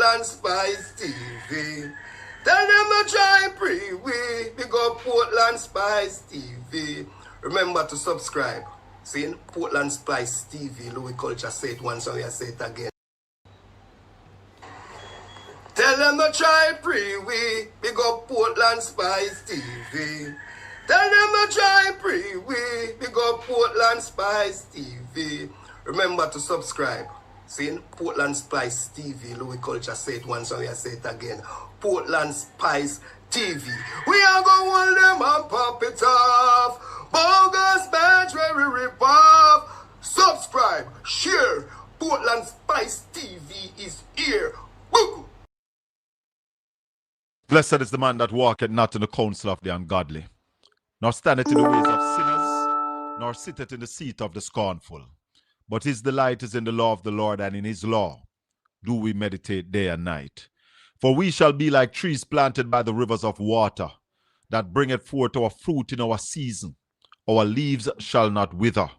Portland Spice TV. Tell them to try pre-way. Big up Portland Spice TV. Remember to subscribe. See, Portland Spice TV. Louis Culture say it once, so I say it again. Tell them to try pre-way. Big up Portland Spice TV. Tell them to try pre-way. Big up Portland Spice TV. Remember to subscribe. See, Portland Spice TV. Louis Culture say it once, so I say it again. Portland Spice TV. We are going to hold them and pop it off. Bogus match where we rip off. Subscribe, share. Portland Spice TV is here. Woo! Blessed is the man that walketh not in the counsel of the ungodly, nor standeth in the ways of sinners, nor sitteth in the seat of the scornful. But his delight is in the law of the Lord, and in his law do we meditate day and night. For we shall be like trees planted by the rivers of water, that bringeth forth our fruit in our season. Our leaves shall not wither,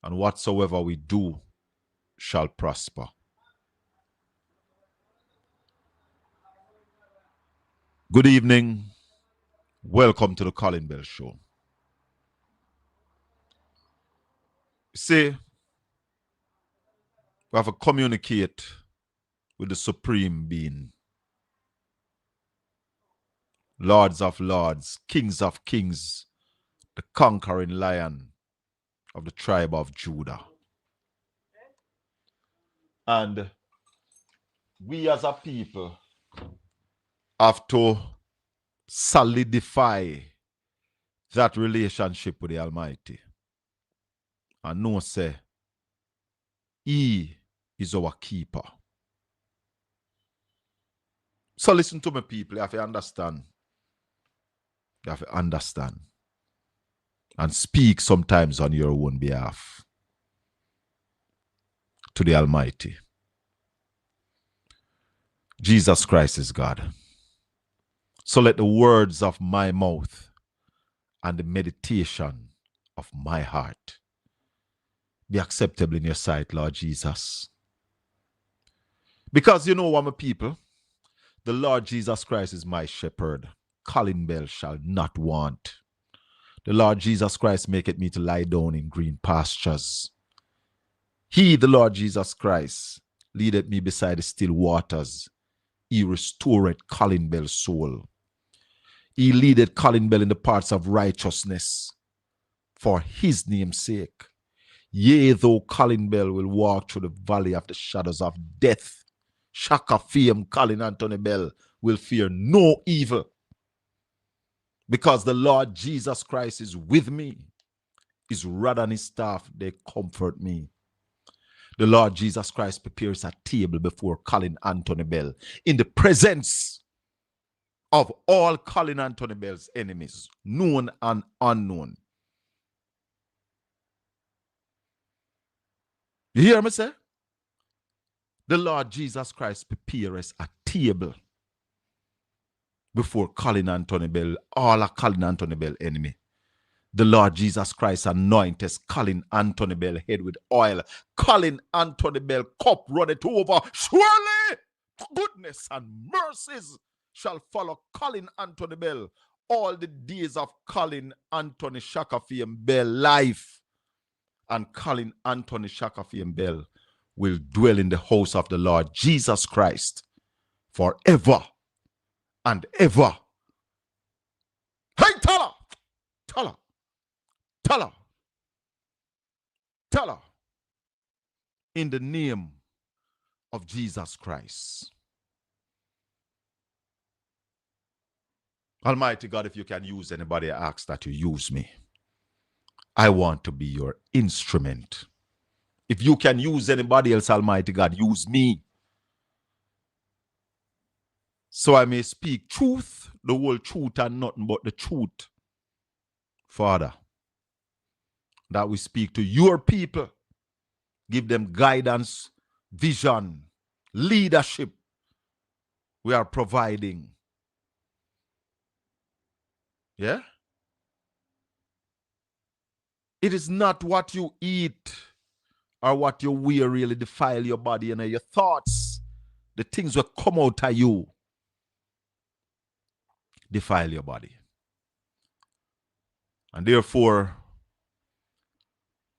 and whatsoever we do shall prosper. Good evening. Welcome to the Colin Bell Show. See, we have to communicate with the Supreme Being. Lords of Lords, Kings of Kings, the conquering Lion of the tribe of Judah. And we as a people have to solidify that relationship with the Almighty. And know, say, He is our keeper. So listen to me, people. You have to understand. You have to understand. And speak sometimes on your own behalf to the Almighty. Jesus Christ is God. So let the words of my mouth and the meditation of my heart be acceptable in your sight, Lord Jesus. Because you know what, my people, the Lord Jesus Christ is my shepherd. Colin Bell shall not want. The Lord Jesus Christ maketh me to lie down in green pastures. He, the Lord Jesus Christ, leadeth me beside the still waters. He restoreth Colin Bell's soul. He leadeth Colin Bell in the paths of righteousness for his name's sake. Yea, though Colin Bell will walk through the valley of the shadows of death, Shaka Fame Colin Anthony Bell will fear no evil. Because the Lord Jesus Christ is with me. His rod and his staff, they comfort me. The Lord Jesus Christ prepares a table before Colin Anthony Bell in the presence of all Colin Anthony Bell's enemies, known and unknown. You hear me say? The Lord Jesus Christ prepares a table before Colin Anthony Bell, all of Colin Anthony Bell enemy. The Lord Jesus Christ anointeth Colin Anthony Bell head with oil. Colin Anthony Bell cup runneth over. Surely goodness and mercies shall follow Colin Anthony Bell all the days of Colin Anthony Shakafiem Bell life. And Colin Anthony Shakafiem Bell will dwell in the house of the Lord Jesus Christ forever and ever. Hey, tell her. In the name of Jesus Christ. Almighty God, if you can use anybody, I ask that you use me. I want to be your instrument. If you can use anybody else, Almighty God, use me. So I may speak truth, the whole truth and nothing but the truth. Father, that we speak to your people. Give them guidance, vision, leadership. We are providing. Yeah? It is not what you eat or what you wear really defile your body and your thoughts the things will come out of you defile your body. And therefore,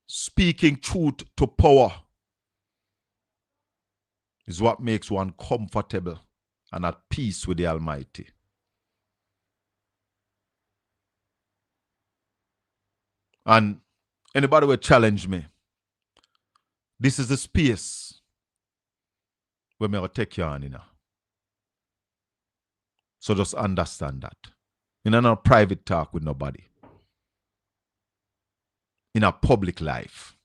speaking truth to power is what makes one comfortable and at peace with the Almighty. And anybody will challenge me. This is the space where me will take you on, So just understand that. In a private talk with nobody. In a public life.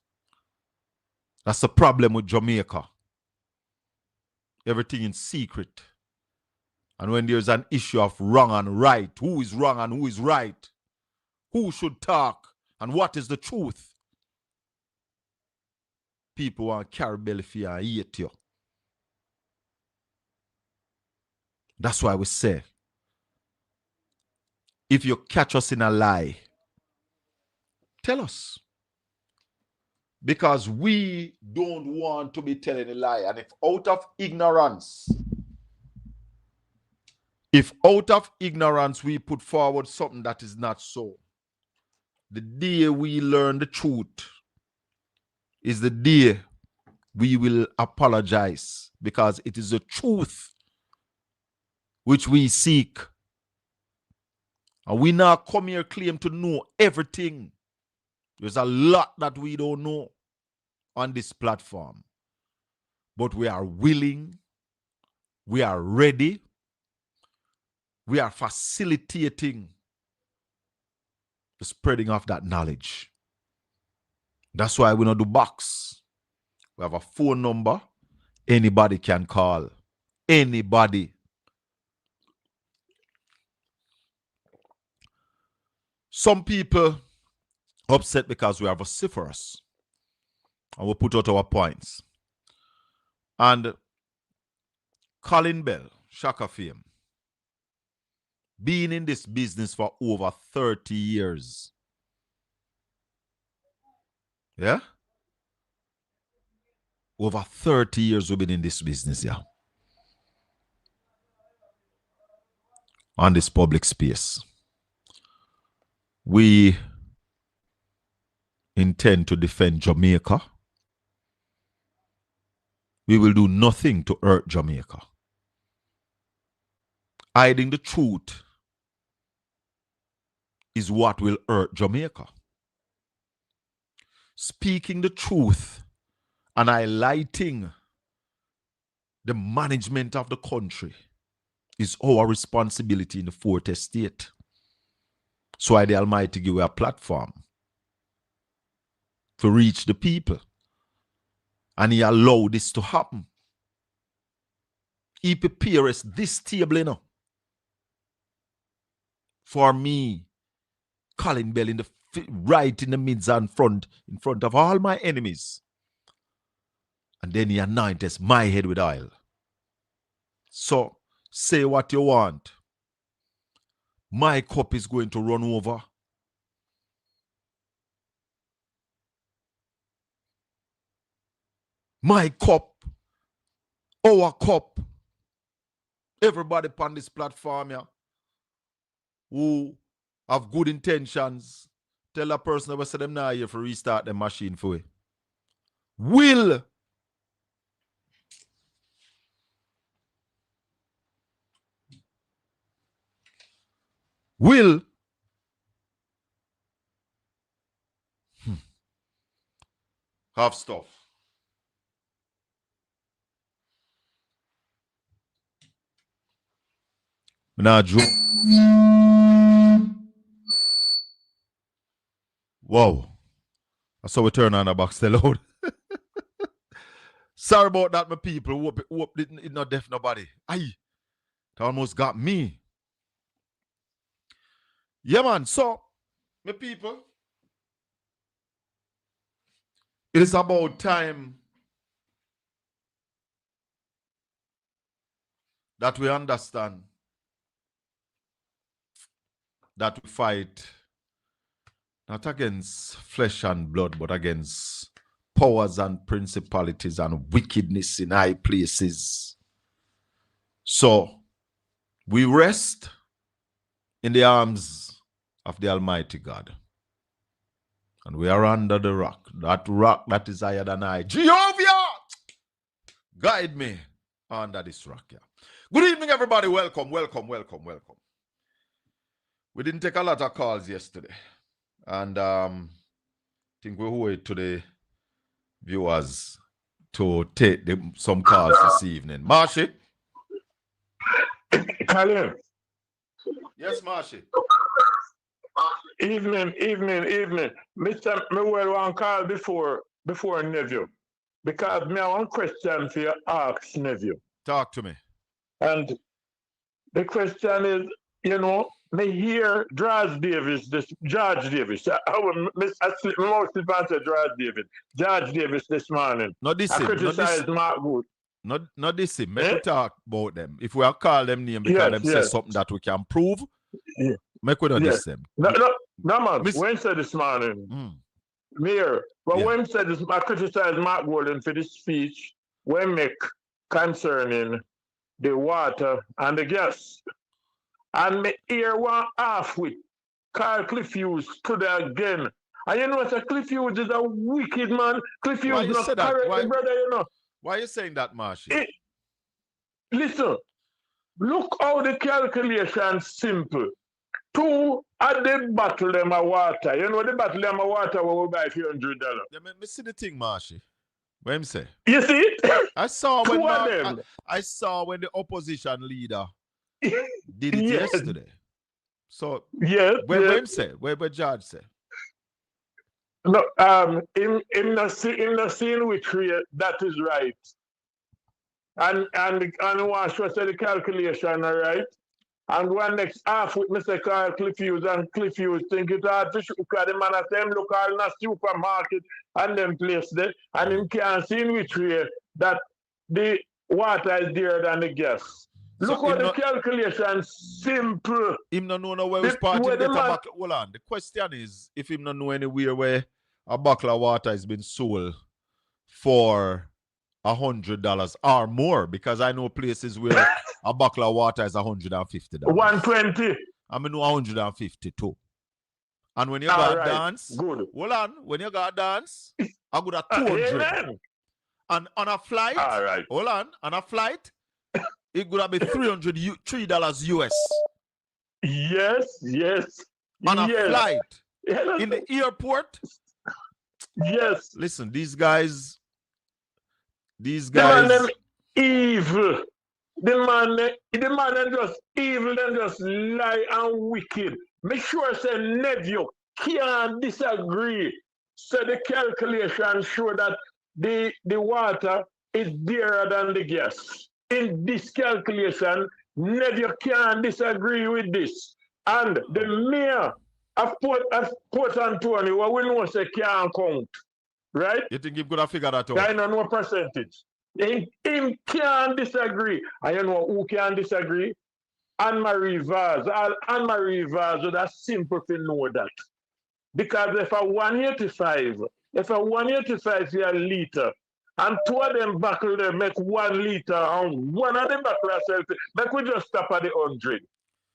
That's the problem with Jamaica. Everything in secret. And when there's an issue of wrong and right, who is wrong and who is right, who should talk, and what is the truth, people want to carry belly for you and hate you. That's why we say, if you catch us in a lie, tell us. Because we don't want to be telling a lie. And if out of ignorance we put forward something that is not so, the day we learn the truth is the day we will apologize, because it is the truth which we seek. And we now come here claim to know everything. There's a lot that we don't know on this platform. But we are willing, we are ready, we are facilitating the spreading of that knowledge. That's why we don't do box. We have a phone number. Anybody can call. Anybody. Some people upset because we are vociferous and we put out our points. And Colin Bell, Shaka fame, being in this business for over 30 years. Yeah? Over 30 years we've been in this business, yeah. On this public space. We intend to defend Jamaica. We will do nothing to hurt Jamaica. Hiding the truth is what will hurt Jamaica. Speaking the truth and highlighting the management of the country is our responsibility in the fourth estate. So why the Almighty give you a platform to reach the people. And he allowed this to happen. He prepares this table, for me, Colin Bell, right in the midst and in front of all my enemies. And then he anoints my head with oil. So, say what you want. My cup is going to run over. My cup, our cup, everybody on this platform here who have good intentions, tell a person that say them now here for restart the machine for you. Will have stuff. Now, Joe. Wow. That's how we turn on the box the load. Sorry about that, my people. Hope it not deaf nobody. Aye. It almost got me. Yeah, man. So, my people, it is about time that we understand that we fight not against flesh and blood, but against powers and principalities and wickedness in high places. So we rest in the arms of the Almighty God. And we are under the rock. That rock that is higher than I. Jehovah! Guide me under this rock. Yeah. Good evening, everybody. Welcome. We didn't take a lot of calls yesterday. And I think we wait to the viewers to take some calls this evening. Marshy? Colin. Yes, Marshy. Evening. Mr. Me will want call before nephew. Because me have one question for you ask nephew. Talk to me. And the question is, me hear George Davis. I mostly answer George Davis this morning. Not this I criticized Mark Good. Not this him. Make we talk about them. If we are call them name because them say something that we can prove, make we not this them. No, man. When said this morning, Mayor, but when said this, I criticized Mark Golden for this speech when make concerning the water and the gas. And me hear one half with Carl Cliff Hughes today again. And you know what, Cliff Hughes is a wicked man. Cliff Hughes not correct, brother, Why are you saying that, Marshy? Listen, look how the calculation simple. 2 at the bottle them of water. You know the bottle them of water we will buy $300. Yeah, me see the thing, Marshy. What him say? You see it? I saw when I saw when the opposition leader did it yesterday. So where him say? Where George say? No, in the scene we create, that is right. And once you say the calculation, all right. And one next half with Mr. Carl Cliff Hughes, and Cliff Hughes think it hard to shoot because the man at them look all in a supermarket and them place there, and him can't see in which way that the water is dearer than the gas. Look how the calculation simple. Him not know where we part him get a buckle. Hold on. The question is if him not know anywhere where a buckle of water has been sold for $100 or more, because I know places where a buckle of water is $150. 120. I mean, 150 too. And when you got dance, good. Hold on. When you got dance, I go to 200. And on a flight, hold on a flight, it would have been $3 US. Yes. On a flight, in the airport. Yes. Listen, these guys. The man evil. The man just evil and just lie and wicked. Make sure say nephew can't disagree. So the calculation show that the water is dearer than the gas. In this calculation, nephew can't disagree with this. And the mayor of Port Antonio, what we know say can't count. Right? You think he's going to figure that out? I don't know percentage. Him can't disagree. I don't know who can disagree. Anne-Marie Vaz. Anne-Marie Vaz, that's simple to know that. Because if a 185 is a liter, and 2 of them buckle there make 1 liter, and 1 of them buckle herself, make we just stop at the 100.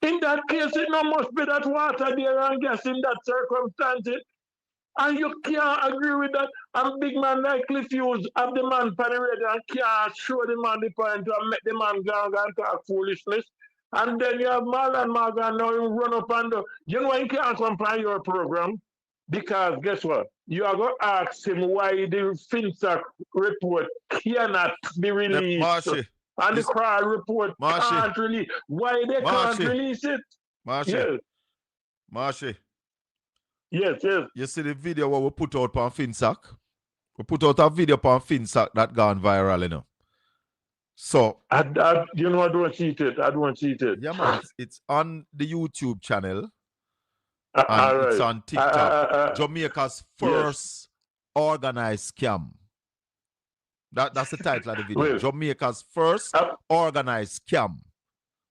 In that case, it no must be that water there and gas in that circumstance. And you can't agree with that. And big man like Cliff Hughes have the man for the radio and can't show the man the point and make the man go and talk foolishness. And then you have Marlon Morgan now him run up and do. You know he can't come on your program because guess what? You are going to ask him why the FINSAK report cannot be released. And the crowd report can't release. Why they can't release it? Marshy. Yes. You see the video what we put out on FINSAK? We put out a video on FINSAK that gone viral, you know. So I don't cheat it. Yeah, man. It's on the YouTube channel. And it's on TikTok. Jamaica's first organized scam. That's the title of the video. Jamaica's first organized scam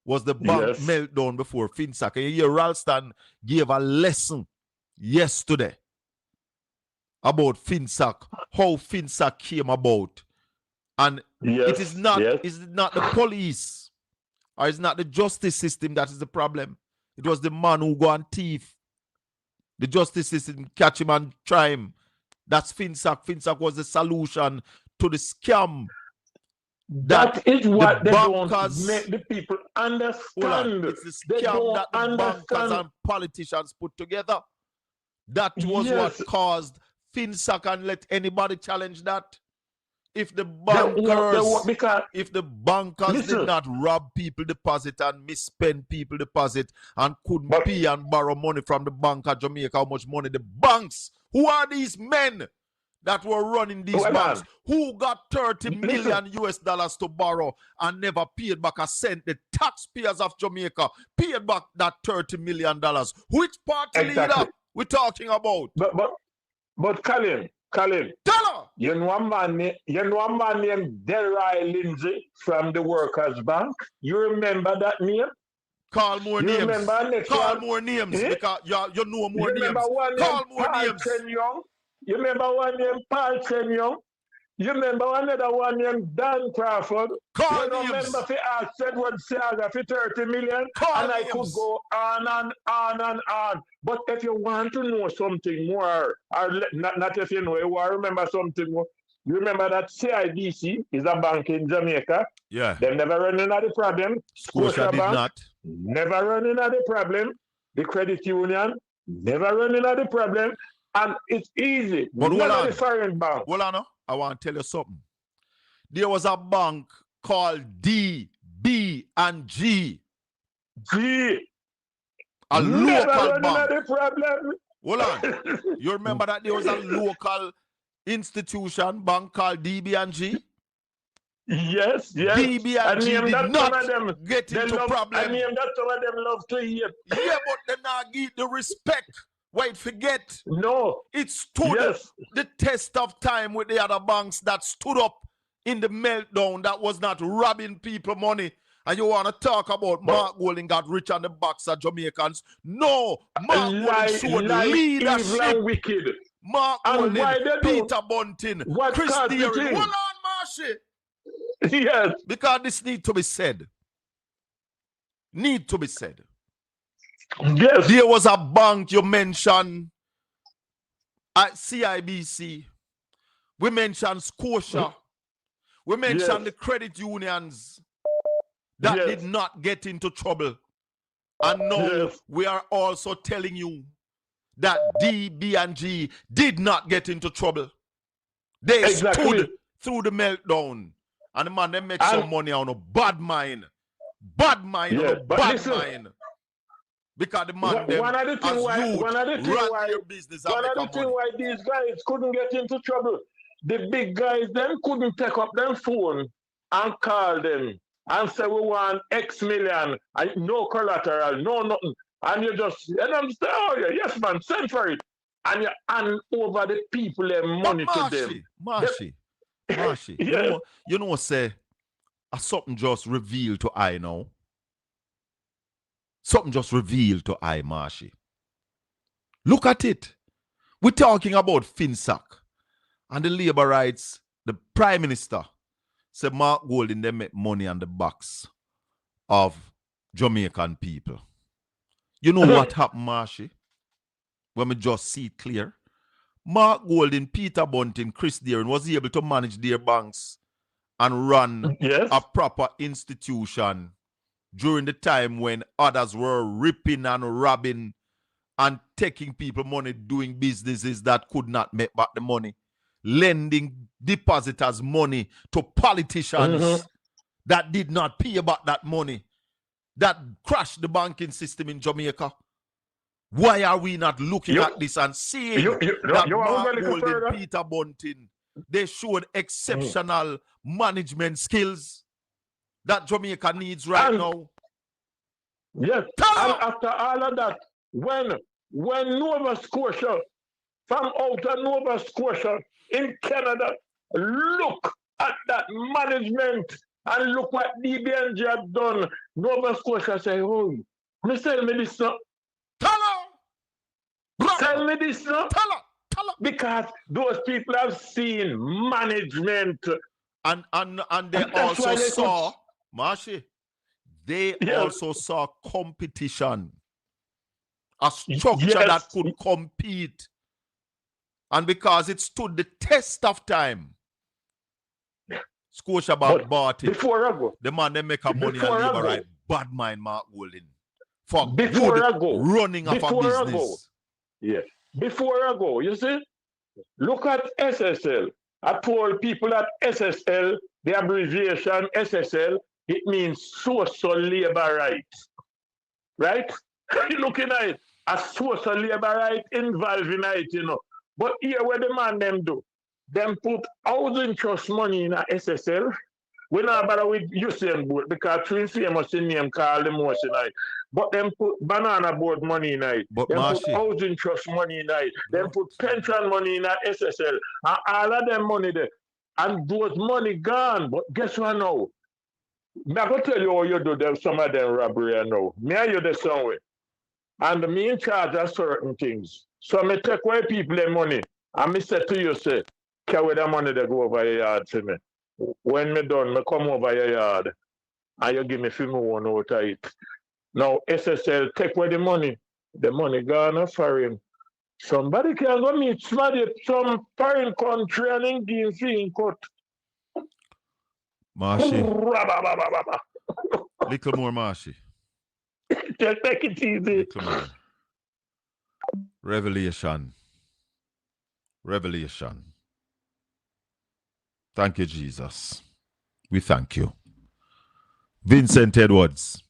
was the bank meltdown before FINSAK. And you hear Ralston gave a lesson yesterday about FINSAK, how FINSAK came about. And it is not the police Or it's not the justice system that is the problem. It was the man who go and thief. The justice system catch him and try him. That's FINSAK. FINSAK was the solution to the scam. That is what the they don't bankers, make the people understand. It's the scam that the bankers and politicians put together. That was what caused FINSAK, and let anybody challenge that. If the bankers did not rob people deposit and misspend people deposit and couldn't pay and borrow money from the bank of Jamaica, how much money the banks, who are these men that were running these banks, who got 30 million US dollars to borrow and never paid back a cent? The taxpayers of Jamaica paid back that $30 million. Which party leader we're talking about? But Colin, tell her. You know a man named Delroy Lindsay from the Workers' Bank? You remember that name? Call more names. Call more names because you know more names. Call more names. You remember one named Paul Chen-Young? You remember another one named Dan Crawford? Call you names. Remember if I said what Saga for 30 million? Call and names. I could go on and on and on. But if you want to know something more, or not if you know, you want to remember something more. You remember that CIBC is a bank in Jamaica? Yeah. They never run into the problem. Scotia did not. Never run into the problem. The credit union never run into the problem. And it's easy. But hold on. The foreign bank. Hold on. I want to tell you something. There was a bank called D, B, and G. G. A local bank. The problem. Hold on. You remember that there was a local institution bank called DB and G? Yes. DB and G did not get into problem. I mean, that's some of them love to hear. Yeah, but they not give the respect. Wait, forget. No. It stood the test of time with the other banks that stood up in the meltdown that was not robbing people money. And you want to talk about Mark Golding got rich on the backs of Jamaicans? No. Mark Golding showed leadership. Wicked. Mark Golding, Peter Bunting, Chris Deering. Hold on, Marshy. Yes. Because this need to be said. Need to be said. Yes. There was a bank you mentioned at CIBC. We mentioned Scotia. We mentioned the credit unions that did not get into trouble. And now we are also telling you that D, B, and G did not get into trouble. They stood through the meltdown. And the man, they make some money on a bad mind. Bad mind on a bad mind. Because the man, one of the things why these guys couldn't get into trouble, the big guys then couldn't take up their phone and call them and say we want X million and no collateral, no nothing. And you just, and I'm saying, oh yeah, yes man, send for it. And you hand over the people their money to them. Marshy. You know, say, something just revealed to I now. Something just revealed to I, Marshy. Look at it. We're talking about FINSAK and the labor rights. The Prime Minister said Mark Golding, they make money on the backs of Jamaican people. You know what happened, Marshy? When we just see it clear. Mark Golding, Peter Bunting, Chris Deering was able to manage their banks and run a proper institution during the time when others were ripping and robbing and taking people money, doing businesses that could not make back the money, lending depositors money to politicians that did not pay back that money, that crashed the banking system in Jamaica. Why are we not looking at this and seeing that Mark Golding, Peter Bunting, they showed exceptional management skills that Jamaica needs right now? Yes. And after all of that, when Nova Scotia, from out of Nova Scotia in Canada, look at that management and look what DBNG have done, Nova Scotia say, oh, tell me this now. Tell me this now. Tell her. Because those people have seen management. And they also saw, Marshy, they Yes. also saw competition, a structure that could compete. And because it stood the test of time, Scotiabank bought it. Before I go, the man, they make a money and leave a right bad mind Mark Golding for before good I go, running of a before I business. go, yes, before I go, you see, look at SSL. I told people that SSL, the abbreviation SSL, it means social labor rights, right? You're looking at it, a social labor right involving it, you know. But here, what the man them do, them put housing trust money in a SSL. We not bother with Usain Bolt because twin famous in name called the motion night. But them put banana board money in it. But Them Marshy, put housing trust money in it. Them put pension money in a SSL. And all of them money there. And those money gone. But guess what now? Me I go tell you how you do them, some of them robbery I know. Me and you the same way. And me in charge of certain things. So me take away people their money. And me say to you, say, carry the money they go over your yard to me. When me done, me come over your yard and you give me 50 one out of it. Now SSL take away the money gone foreign. Somebody can go meet somebody some foreign country and then give him cut. Marshy, little more Marshy. Just take it easy. Little more. Revelation. Thank you, Jesus. We thank you. Vincent Edwards.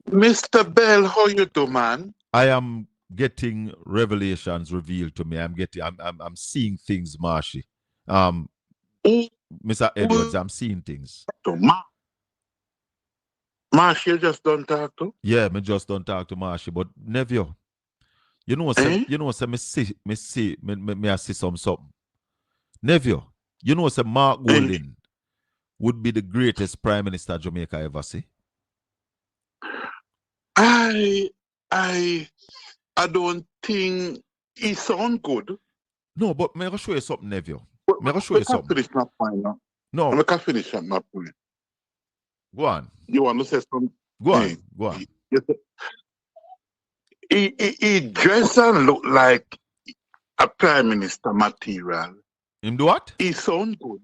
Mr. Bell, how you do, man? I am getting revelations revealed to me. I'm seeing things, Marshy. Mr. Edwards, I'm seeing things. Marshy, you just don't talk to? Yeah, me just don't talk to Marshy, but Nevio, you know what me see something. Nevio, you know what Mark Golding would be the greatest prime minister Jamaica ever see? I don't think he sound good. No, but may I show you something, Nevio? But May I show you something? Finish my point now. No. I can finish my point. Go on. You want to say something? Go on. He dress and look like a prime minister material. Him do what? He sound good.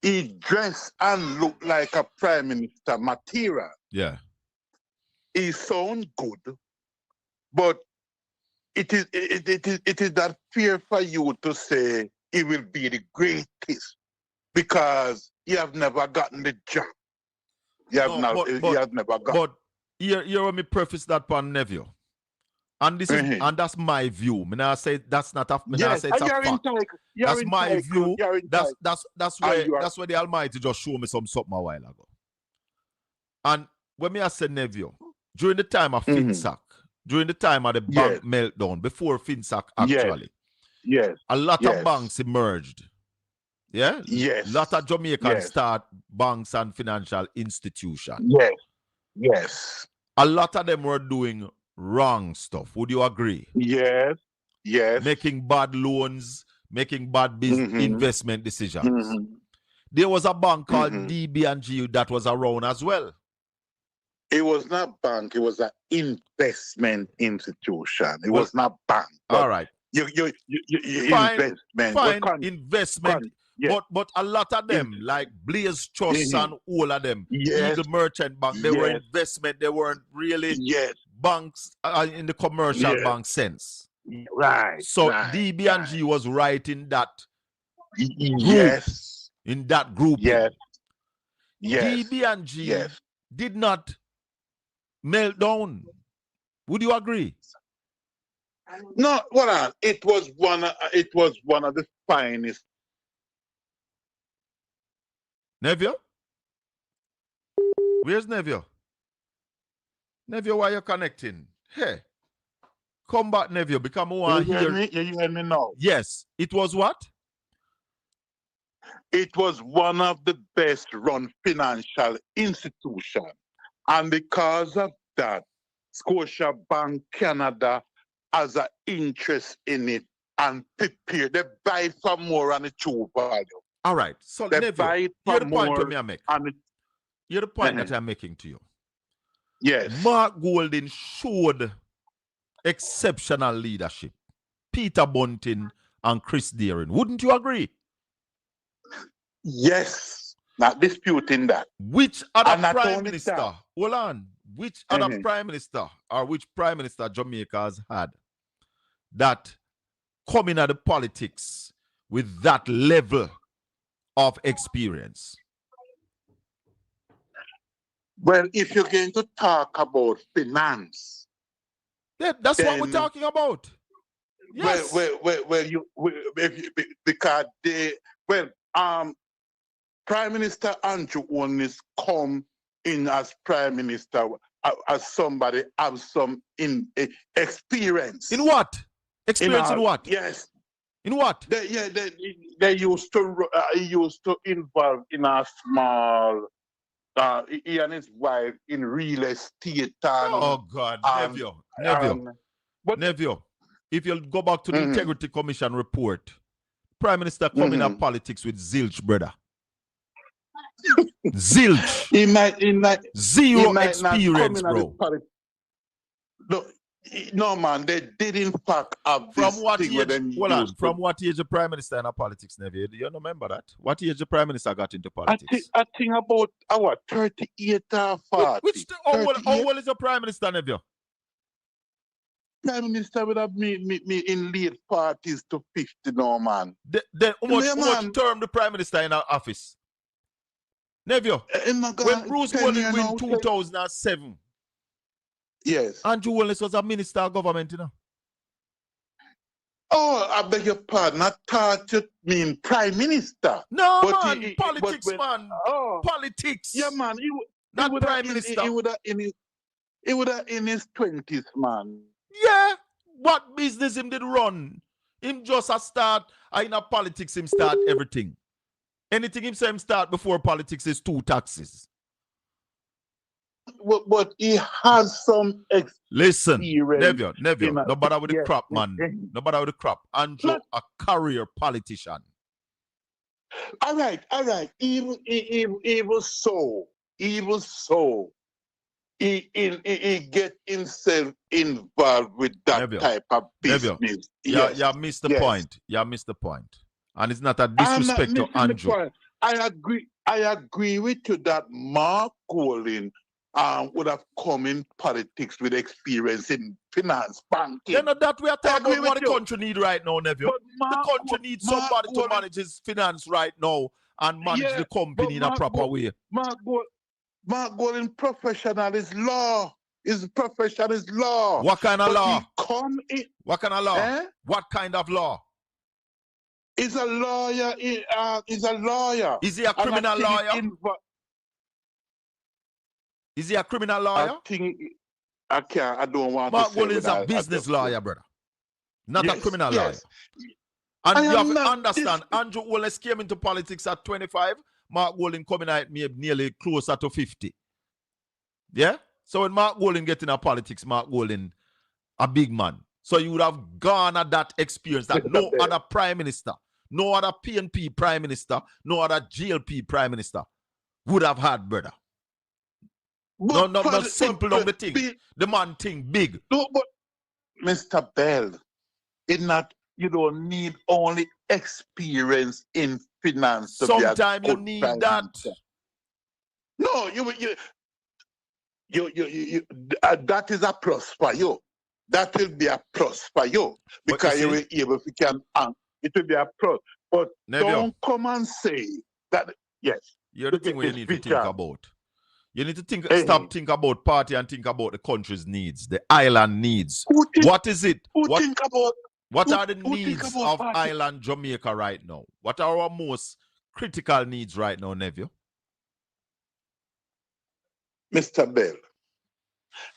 He dress and look like a prime minister material. Yeah. He sound good, but it is that fear for you to say he will be the greatest because you have never gotten the job. You have never got. But here let me preface that upon Nevio. And this is and that's my view. I say that's not a yes, say it's a fact. That's my view. That's where the Almighty just showed me something a while ago. And when I say Nevio, during the time of FINSAK, during the time of the bank meltdown, before FINSAK actually, a lot of banks emerged. Yeah? Yes. A lot of Jamaicans start banks and financial institutions. Yes. Yes. A lot of them were doing wrong stuff. Would you agree? Yes. Yes. Making bad loans, making bad investment decisions. There was a bank called DB&G that was around as well. It was not bank. It was an investment institution. It was not bank. All right. Investment. Investment. Yes. But a lot of them, like Blaze Trust and all of them, Eagle Merchant Bank, they were investment. They weren't really banks in the commercial bank sense. Right. So DB&G was right in that group. In that group. Yes. DB&G did not melt down. Would you agree? No, hold on. It was one of the finest. Nevio? Where's Nevio? Nevio, why you connecting? Hey. Come back, Nevio. Become one here. You hear me now? Yes. It was what? It was one of the best run financial institutions. And because of that, Scotiabank Canada has an interest in it and prepare. They buy for more on the true value. All right. So, they Nevio, buy here's for the point more me I make. Hear the point that I'm making to you. Yes. Mark Golding showed exceptional leadership. Peter Bunting and Chris Deering. Wouldn't you agree? Yes. Not disputing that. Which other And not prime only minister, that. hold on, which other prime minister or which prime minister Jamaica has had that coming at the politics with that level of experience? Well, if you're going to talk about finance, That's what we're talking about. Yes. Because Prime Minister Andrew Holness come in as Prime Minister as somebody have some experience. In what? Experience in what? Yes. In what? They used to involve in a small. He and his wife in real estate. Oh God, Neville. If you go back to the Integrity Commission report, Prime Minister coming at politics with zilch, brother. Zilch. He might Zero experience, bro. No, man, they did in fact have From this what thing age? hold on, from what age the Prime Minister in politics, Neville? Do you remember that? What age the Prime Minister got into politics? I think about our 38 or 40. How old is the Prime Minister, Neville? Prime Minister would have me in late 40s to 50 now, man. Then how much term the Prime Minister in our office? Neville, when Bruce Golding win 2007, yes, Andrew Holness was a minister of government, you know. Oh, I beg your pardon. I thought you mean Prime Minister. No, but man, politics, man. Oh, politics. Yeah, man. Not Prime Minister. He would have in his 20s, man. Yeah. What business him did run? Him just a start. In a politics, him start everything. Anything him say him start before politics is 2 taxes. But he has some experience. Listen, Neville, no bother with the crap, man. No bother with the crap. Andrew, a career politician. All right. Even so, he get himself involved with that Neville, type of business. Neville, you missed the point. You missed the point. And it's not a disrespect to Andrew. I agree with you that Mark Golding would have come in politics with experience in finance, banking. You know that we are talking about what the country need right now, Neville. The country needs somebody to manage his finance right now and manage the company in a proper way. Mark Golding professional is law. His profession is law. What kind of law? What kind of law? What kind of law? He's a lawyer. He's a lawyer. Is he a criminal lawyer? Is he a criminal lawyer? I don't want Mark to say. Golding is a business lawyer, brother. Not a criminal lawyer. And you have to understand, Andrew Holness came into politics at 25. Mark Golding coming at me nearly closer to 50. Yeah? So when Mark Golding get into politics, Mark Golding, a big man. So you would have garnered that experience that no other prime minister, no other PNP prime minister, no other GLP prime minister would have had, brother. No, simple on the thing. The man think big. No, but Mr. Bell, you don't need only experience in finance. Sometimes you need that. No, that is a plus for you. That will be a plus for you because you will be able to it will be a plus. But don't come and say that. Yes, you're the thing we need to think about. You need to stop think about party and think about the country's needs, the island needs. What is it? What are the needs of island Jamaica right now? What are our most critical needs right now, Neville? Mr. Bell,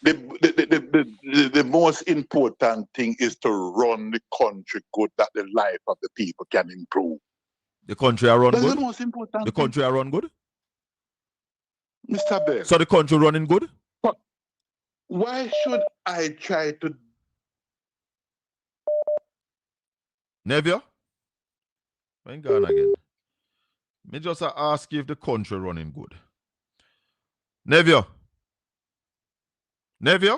the most important thing is to run the country good, that the life of the people can improve. The country are run good? That's the most important The country are run good? Mr. Bell. So the country running good? But why should I try to... Neville? I'm gone again. Me just ask you if the country running good. Nephew. Nephew?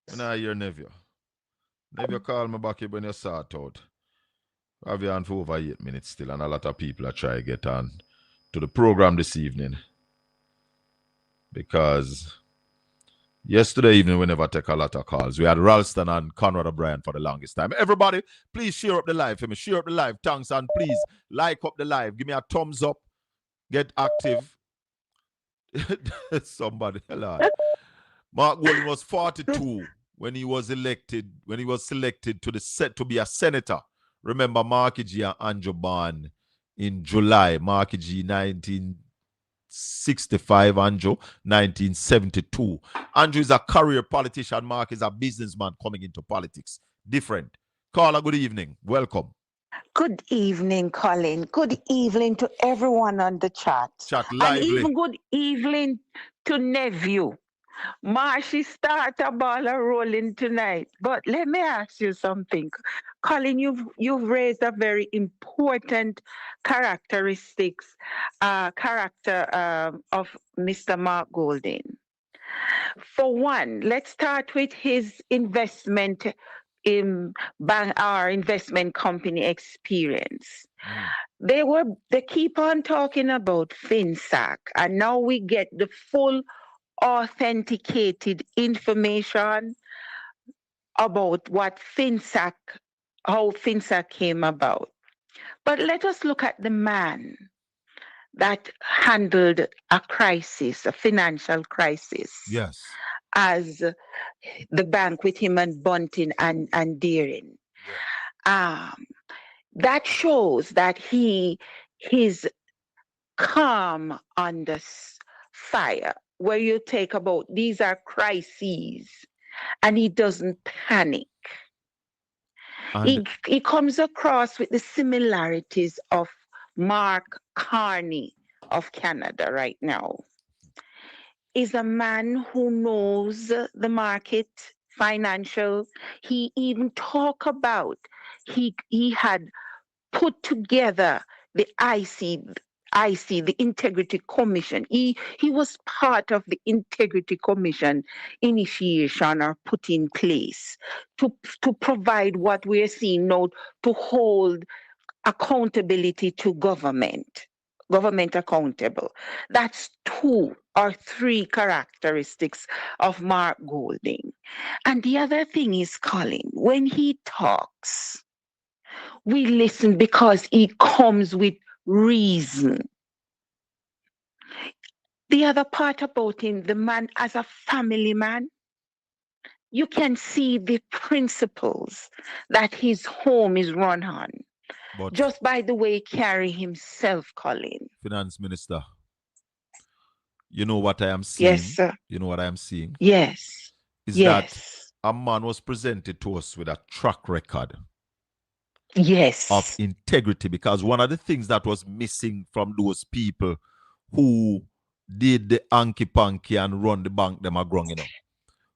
When I hear nephew. Nephew call me back here when you sort out. Have you on for over 8 minutes still, and a lot of people are trying to get on to the program this evening. Because yesterday evening, we never take a lot of calls. We had Ralston and Conrad O'Brien for the longest time. Everybody, please share up the live for me. Share up the live. Thanks, and please like up the live. Give me a thumbs up. Get active. Somebody, Lord. Mark Golden was 42 when he was elected, when he was selected to be a senator. Remember, Marky G and Andrew born in July. Marky G 1965, Andrew 1972. Andrew is a career politician. Mark is a businessman coming into politics. Different. Carla, good evening. Welcome. Good evening, Colin. Good evening to everyone on the chat. Chat lively. And even good evening to nephew. Marshy start a ball rolling tonight. But let me ask you something. Colin, you've raised a very important character of Mr. Mark Golding. For one, let's start with his investment in our investment company experience. They keep on talking about FINSAK, and now we get the full authenticated information about what how FINSAK came about. But let us look at the man that handled a crisis, a financial crisis. Yes. As the bank with him and Bunting and Deering. Yeah. That shows that he's calm under fire, where you take about these are crises, and he doesn't panic. He comes across with the similarities of Mark Carney of Canada right now. Is a man who knows the market, financial. He even talk about he had put together the IC, the Integrity Commission. He was part of the Integrity Commission initiation or put in place to provide what we're seeing now, to hold accountability to government accountable. That's 2 or 3 characteristics of Mark Golding. And the other thing is, Colin, when he talks, we listen because he comes with reason. The other part about him, the man as a family man, you can see the principles that his home is run on. But just by the way he carry himself, Colin. Finance Minister, you know what I am seeing? Yes, sir. You know what I am seeing? Yes. Is that a man was presented to us with a track record. Yes. Of integrity, because one of the things that was missing from those people who did the hanky-panky and run the bank them a grung,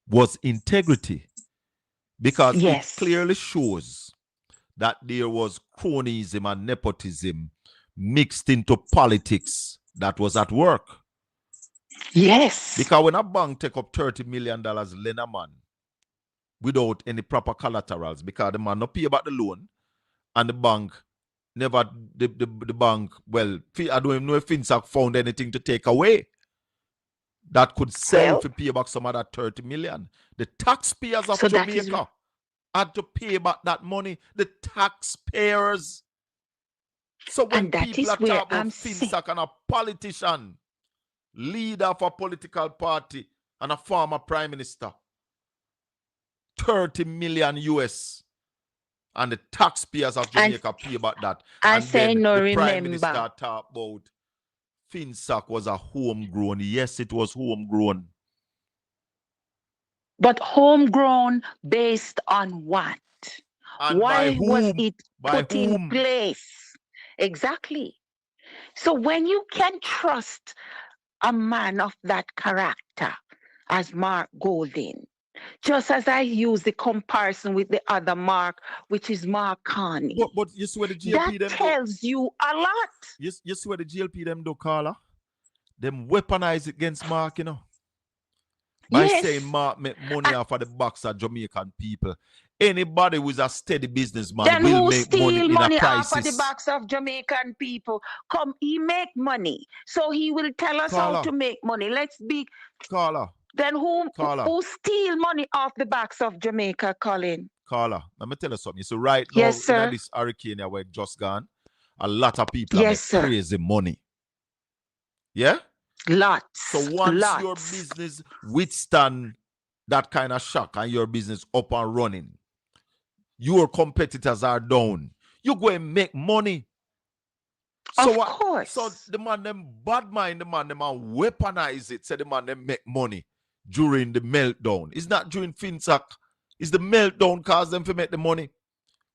was integrity. Because it clearly shows that there was cronyism and nepotism mixed into politics that was at work. Yes. Because when a bank take up $30 million lend a man without any proper collaterals, because the man not pay about the loan, and the bank never, the bank, well, I don't even know if FINSAK found anything to take away that could sell to pay back some of that 30 million. The taxpayers of Jamaica had to pay back that money. The taxpayers. So when people are talking about FINSAK and a politician, leader of a political party and a former prime minister, 30 million US, and the taxpayers of Jamaica pay back that. And then the Prime Minister talk about FINSAK was a homegrown. Yes, it was homegrown. But homegrown based on what? And why was it put in place? Exactly. So when you can trust a man of that character as Mark Golding, just as I use the comparison with the other Mark, which is Mark Carney. But you swear the GLP that tells you a lot. You swear the GLP them do, Carla? them weaponize it against Mark, you know. By Yes. saying Mark make money off of the backs of Jamaican people. Anybody who's a steady businessman Then will who make steal money in a money off crisis. of the backs of Jamaican people? Come, he make money. So he will tell us how Caller. to make money. Let's be. Caller. Then who Caller. steal money off the backs of Jamaica, Colin? Caller, let me tell you something. So right now, Yes, sir. in this hurricane where just gone, a lot of people Yes, make sir. crazy money. Yeah? Lots. So once Lots. your business withstand that kind of shock and your business up and running, your competitors are down. You go and make money. So of course. So the man them bad mind, the man them and weaponize it. Say the man them make money during the meltdown. It's not during FINSAK. It's the meltdown cause them to make the money.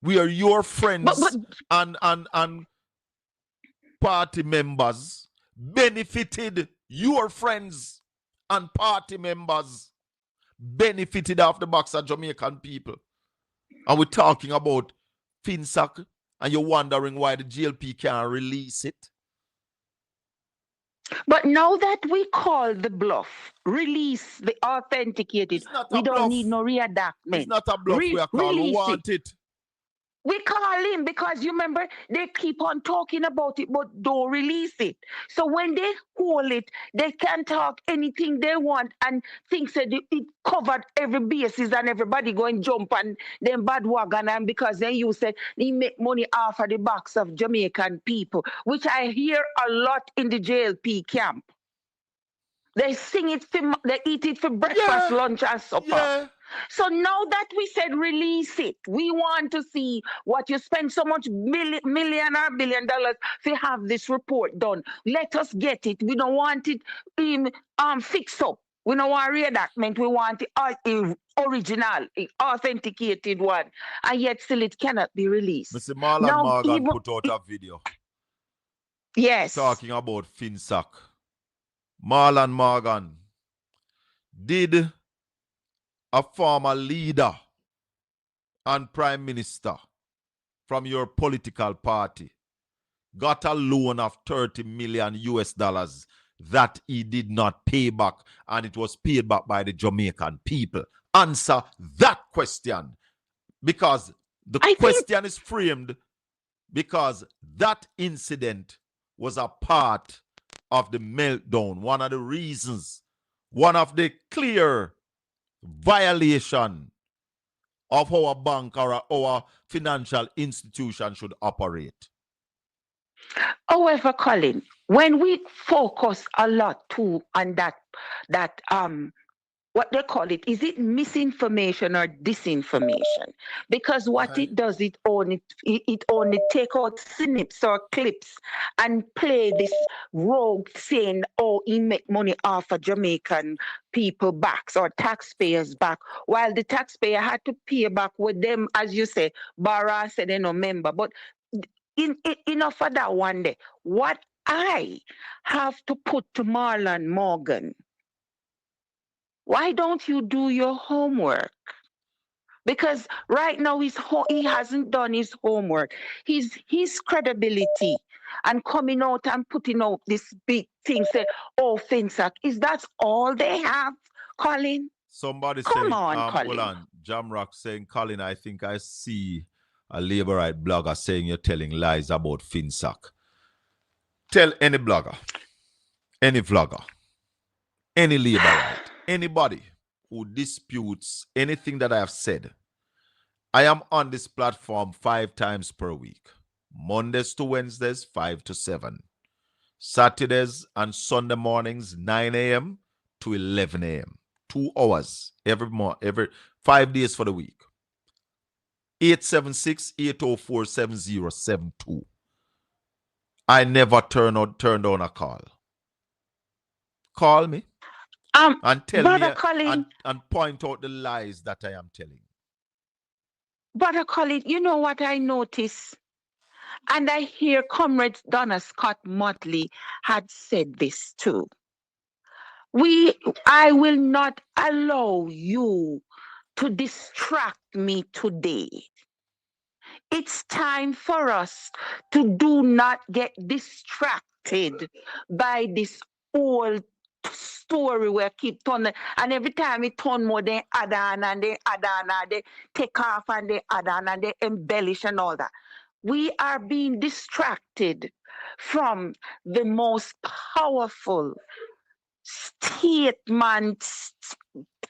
We are your friends and party members benefited. Your friends and party members benefited off the backs of Jamaican people. And we're talking about FINSAK, and you're wondering why the GLP can't release it. But now that we call the bluff, release the authenticated, we don't need no readactment. It's not a bluff we are calling. We want it. We call him because you remember they keep on talking about it, but don't release it. So when they hold it, they can talk anything they want and think that it covered every basis and everybody going jump on them bad wagon, and because then you said they make money off of the backs of Jamaican people, which I hear a lot in the JLP camp. They sing it, they eat it for breakfast, lunch, and supper. Yeah. So now that we said release it, we want to see what you spend so much million or $1 billion to have this report done. Let us get it. We don't want it fixed up. We don't want readactment. We want the original, authenticated one. And yet still it cannot be released. Mr. Marlon Morgan put out a video. Yes. Talking about FINSAK. Marlon Morgan, did a former leader and prime minister from your political party got a loan of 30 million US dollars that he did not pay back, and it was paid back by the Jamaican people? Answer that question, because the question is framed because that incident was a part of the meltdown. One of the reasons, one of the clear violation of how a bank or our financial institution should operate. However, Colin, when we focus a lot too on that what they call it, is it misinformation or disinformation? Because what it does, it only take out snips or clips and play this rogue saying, oh, he make money off of Jamaican people backs or taxpayers back, while the taxpayer had to pay back with them, as you say, borrow said they no member. But enough of that one day. What I have to put to Marlon Morgan, why don't you do your homework? Because right now he hasn't done his homework. His credibility and coming out and putting out this big thing, say, oh, FINSAK, is that all they have, Colin? Somebody Come saying, on, Colin. hold on, Jamrock saying, Colin, I think I see a Labour right blogger saying you're telling lies about FINSAK. Tell any blogger, any vlogger, any Labour right, anybody who disputes anything that I have said. I am on this platform 5 times per week. Mondays to Wednesdays, 5 to 7. Saturdays and Sunday mornings, 9 a.m. to 11 a.m. 2 hours every 5 days for the week. 876-804-7072. I never turn down a call. Call me and tell Brother me Colin, and point out the lies that I am telling. Brother Colin, you know what I notice? And I hear Comrade Donna Scott Motley had said this too. I will not allow you to distract me today. It's time for us to do not get distracted by this old story where keep turning, and every time it turn more, they add on and they add on and they take off and they add on and they embellish and all that. We are being distracted from the most powerful statements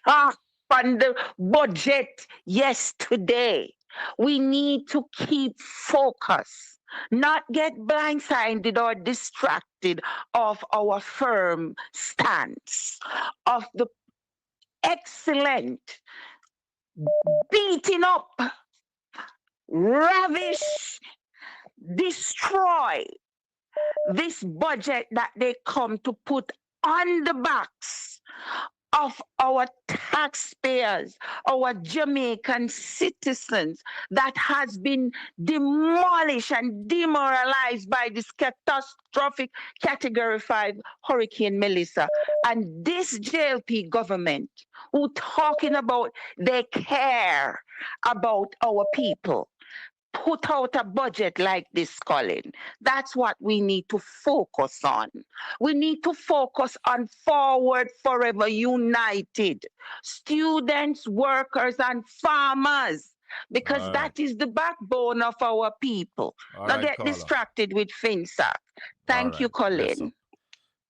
talk on the budget yesterday. We need to keep focus, not get blindsided or distracted of our firm stance, of the excellent beating up, ravish, destroy this budget that they come to put on the backs of our taxpayers, our Jamaican citizens, that has been demolished and demoralized by this catastrophic Category 5 Hurricane Melissa. And this JLP government, who talking about they care about our people, put out a budget like this, Colin. That's what we need to focus on. We need to focus on Forward Forever United, students, workers, and farmers, because that is the backbone of our people. Now get distracted with FINSAK. Thank you, Colin.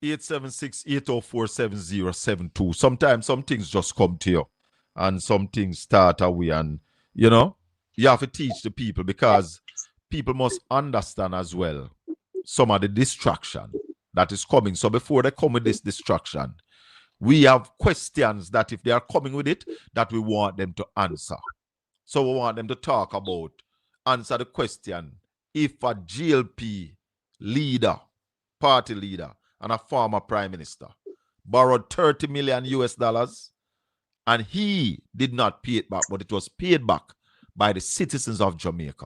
876-804-7072. Sometimes some things just come to you and some things start away, and you have to teach the people, because people must understand as well some of the distraction that is coming. So before they come with this distraction, we have questions that if they are coming with it, that we want them to answer. So we want them to talk about, answer the question, if a GLP leader, party leader, and a former prime minister borrowed $30 million and he did not pay it back, but it was paid back by the citizens of Jamaica.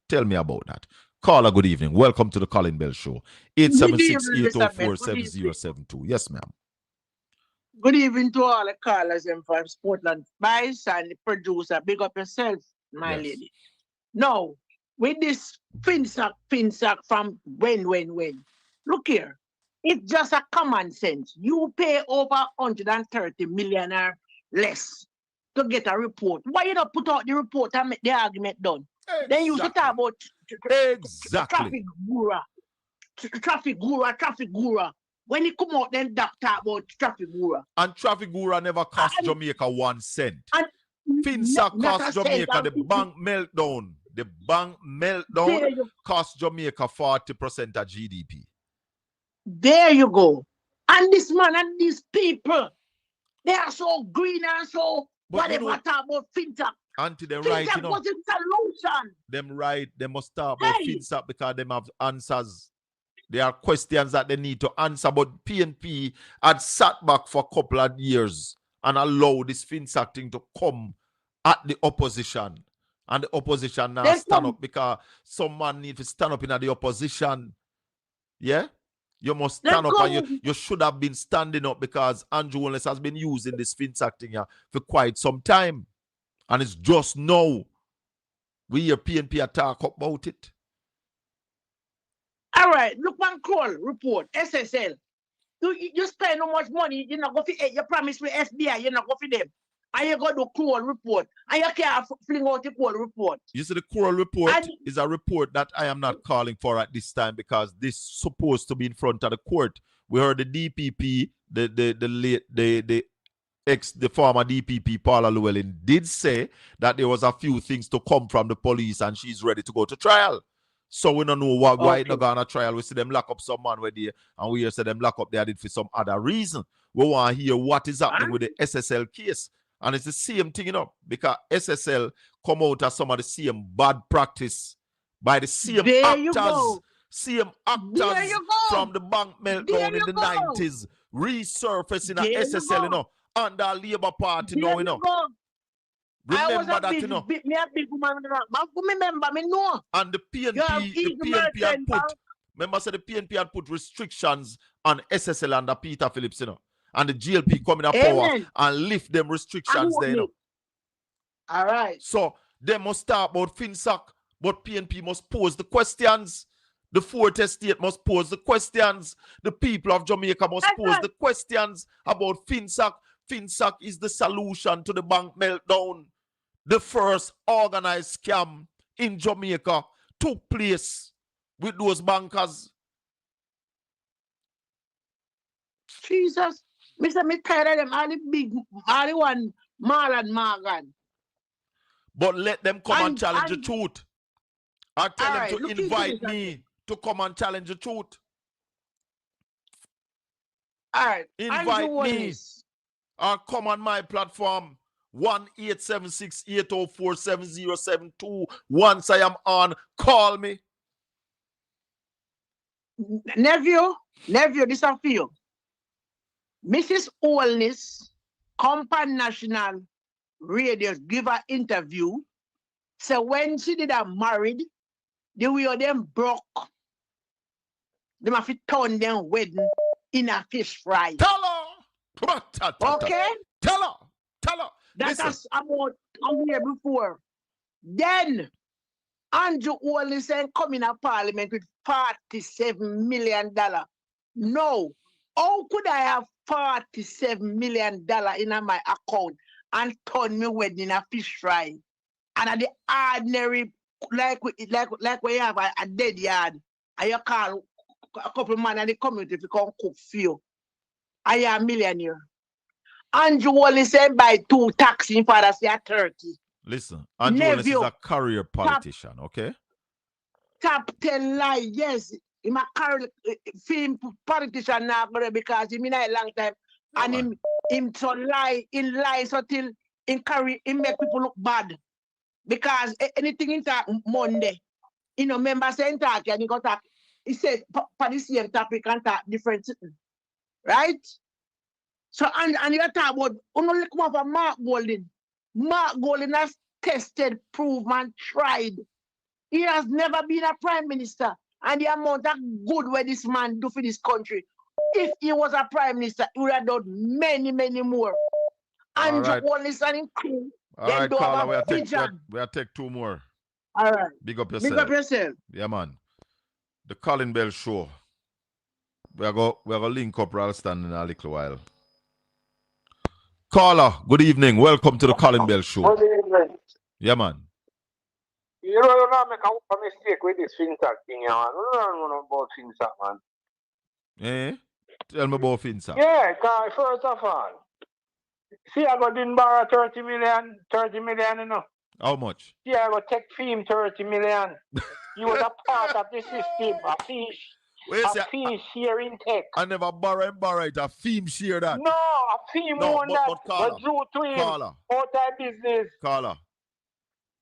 Tell me about that. Caller, good evening. Welcome to the Colin Bell Show. 876-804-7072. Yes, ma'am. Good evening to all the callers and from Portland Spice and the producer. Big up yourself, my lady. Now, with this FINSAK from when. Look here. It's just a common sense. You pay over 130 million or less to get a report. Why you don't put out the report and make the argument done? Exactly. Then you talk about traffic guru. When he come out, then talk about traffic guru. And traffic guru never cost Jamaica 1 cent. FINSAK cost Jamaica the bank meltdown. The bank meltdown cost Jamaica 40% of GDP. There you go. And this man and these people, they are so green and so whatever talk about FINSAK. Until they right, FINSAK was a solution. Them right, they must talk about FINSAK because they have answers. There are questions that they need to answer, but PNP had sat back for a couple of years and allowed this FINSAK thing to come at the opposition. And the opposition now stand up, because some man need to stand up in the opposition. Yeah? You must stand up, and you should have been standing up, because Andrew Wallace has been using this FINSAK thing here for quite some time. And it's just now we hear PNP talk about it. All right, look one call report, SSL. You spend how much money, you're not going to, you promise me FBI, you're not going to them. And you go to call report, and you can't fling out the call report. You see, the call report is a report that I am not calling for at this time, because this is supposed to be in front of the court. We heard the DPP, the former DPP, Paula Llewellyn, did say that there was a few things to come from the police and she's ready to go to trial. So we don't know why it's not going to trial. We see them lock up some man where they, and we hear say them lock up there did for some other reason. We want to hear what is happening with the SSL case. And it's the same thing, because SSL come out as some of the same bad practice by the same actors from the bank meltdown in the 90s, resurfacing at SSL, under Labour Party now, Remember that, Me a big woman, remember me know. And the PNP had put, remember, the PNP had put restrictions on SSL under Peter Phillips, and the GLP coming up power and lift them restrictions there, All right. So they must talk about FINSAK, but PNP must pose the questions. The fourth estate must pose the questions. The people of Jamaica must pose the questions about FINSAK. FINSAK is the solution to the bank meltdown. The first organized scam in Jamaica took place with those bankers. Jesus. Mr. Me tired of them, all the big, all the one, Marlon Morgan. But let them come and challenge the truth. I tell them to look invite into this, me to come and challenge the truth. All right. Invite me or come on my platform 1-876-804-7072. Once I am on, call me. Nephew, this is for you. Mrs. Olness, Company National Radio, give an interview. So when she did a married, the way of them broke. They have to turn them wedding in a fish fry. Tell her. Okay? Tell her. That's about a year before. Then Andrew Olness come in a parliament with $47 million. No. How could I have $47 million in my account and turn me wedding in a fish fry? And at the ordinary, like when you have a dead yard, and you call a couple of men in the community to come cook for you. I am a millionaire. Andrew only said buy 2 taxi for us at 30. Listen, Andrew Wallace is a career politician, okay? Top 10 lie, yes. He's a career film politician now because he's been a long time. Yeah, and him so lie, in lies until in career, he make people look bad. Because anything in talk Monday, members say in talk and he got talk. He said for the same topic and talk different, right? So and you talk about only come up for Mark Golding. Mark Golding has tested, proven, tried. He has never been a prime minister, and the amount of good what this man do for this country. If he was a prime minister, he would have done many, many more. And right. only standing cool. All right, Carla, we'll take 2 more. All right. Big up yourself. Big up yourself. Yeah, man. The Colin Bell Show. We're going to link up Ralston in a little while. Carla, good evening. Welcome to the Colin Bell Show. Good evening. Yeah, man. You know, make a mistake with this FINSAK thing, man. You don't know about FINSAK, man. Eh? Tell me about FINSAK. Yeah, because first of all, see, I didn't borrow 30 million, you know. How much? Yeah, I got take fee 30 million. You was a part of the system, a fee share intake. I never borrow it, a fee share that. No, a fee more that. Carla, drew to him. Carla, out of business. Carla,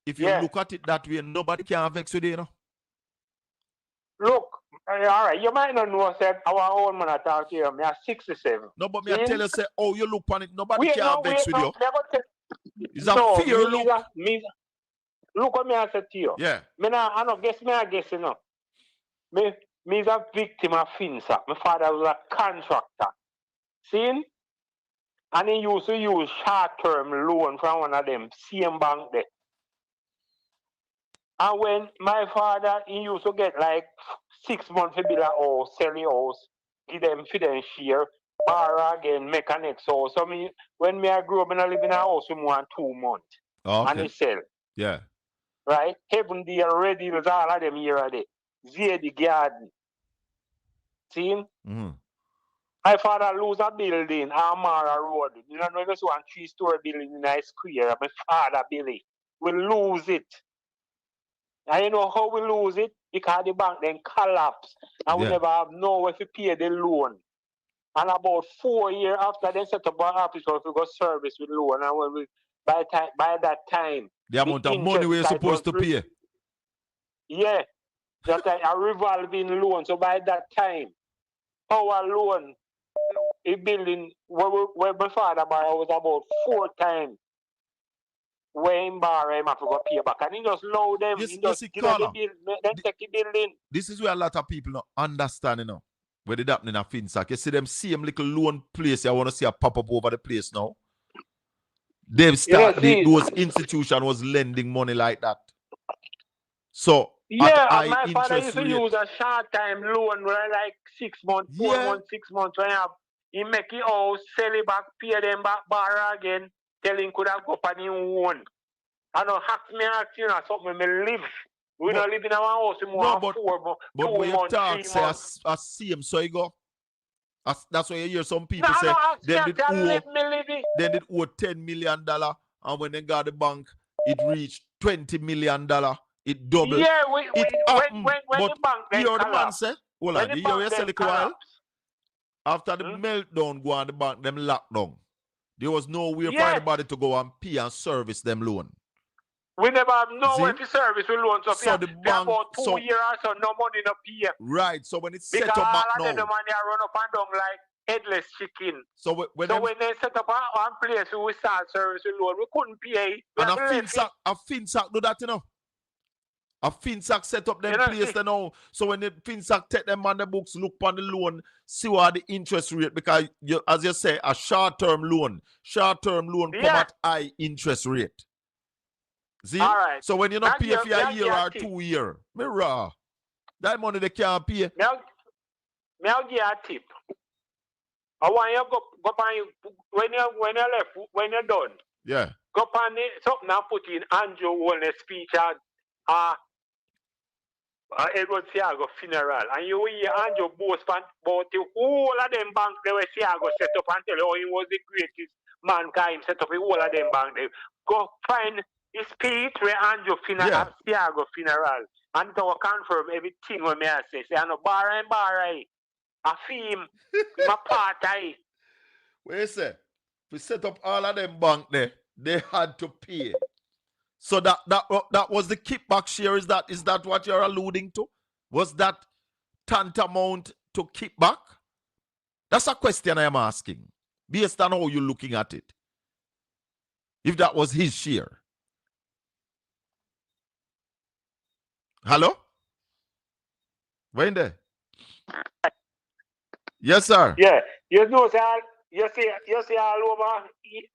if you look at it that way, nobody can vex with you, you know. Look, all right, you might not know, said our own man talk to you. Me are 67. No, but me I tell you, say, oh, you look on it, nobody can vex with you. It's a fear look. Look what me I said to you. Yeah. I guess, you know. Me is a victim of FINSAK. My father was a contractor. See? And he used to use short-term loan from one of them, same bank there. And when my father, he used to get like 6 months to build a house, sell the house, give them for them share, borrow again, make a next house. So when I grew up, I live in a house for more than 2 months. Oh, okay. And he sell. Yeah. Right? Heaven there already was all of them here already. Via the garden. See? Mm-hmm. My father lose a building, Amara Road. You know, just one 3-story building in a square. My father Billy will lose it. And you know how we lose it? Because the bank then collapse. And we never have nowhere to pay the loan. And about 4 years after they set up our office, we go service with loan. And when we, by that time, the amount of money we're supposed to pay. Yeah. That's a revolving loan. So by that time, our loan, a building where my father borrowed was about 4 times. Where him borrow him have to go pay back. And he just load them. Yes, he just take the building. This is where a lot of people not understand, you know. Where they happening in FINSAK. You see them same little loan place. I want to see a pop up over the place now. They've started, those institutions was lending money like that. So Yeah, high my father interest used to rate. use a short-time loan where like 6 months, 4 Yeah. months, 6 months. When he make it out, sell it back, pay them back, borrow again, tell him could have go up on him own. I don't have to ask you know something me live. We don't live in our house more No, than but 4 months, but 2 when you months, talk, 3 say months. I see him, so you go. That's why you hear some No, people I say don't ask me them I did tell owe live me living. then it owe $10 million, and when they got the bank, it reached $20 million. It doubled. Yeah, It happened. when But the bank you then hear the man collapse. say, hold When on, the you hear bank you say then like a while? collapse. After the meltdown go on the bank, them lockdown. There was no way for Yes. anybody to go and pay and service them loan. We never have no See? way to service we loans up So here. the We bank- about 2 so- years or so, no money no pay. Right. So when it's Because set up all back of them, the now. money are run up and down like headless chicken. So when So them, when they set up one place we start service with loan, we couldn't pay. We and have to leave it. a FINSAK do that, you know. A FINSAK set up them You know, place, see. you know. So when the FINSAK take them on the books, look on the loan, see what the interest rate, because you, as you say, a short-term loan come Yeah. at high interest rate. See? All right. So when you not Now pay for a now year give or a tip. 2 year, mirror, that money they can't pay. I'll give you a tip. I want you go on you when you're done. Yeah. Go on it, something and put in Andrew Wellness speech at Edward Siago funeral. And you will hear Andrew boast about the whole of them banks they were Siago set up and tell you he was the greatest mankind set up the whole of them banks. Go find his speech where Andrew Siago funeral. And to confirm everything when I say. Say I no bar. I feel him, my part of What you say? We set up all of them bank there, they had to pay. So that was the kickback share. Is that what you're alluding to? Was that tantamount to kickback? That's a question I am asking, based on how you're looking at it. If that was his share. Hello? When there? Yes, sir. Yeah, you know, sir, you see all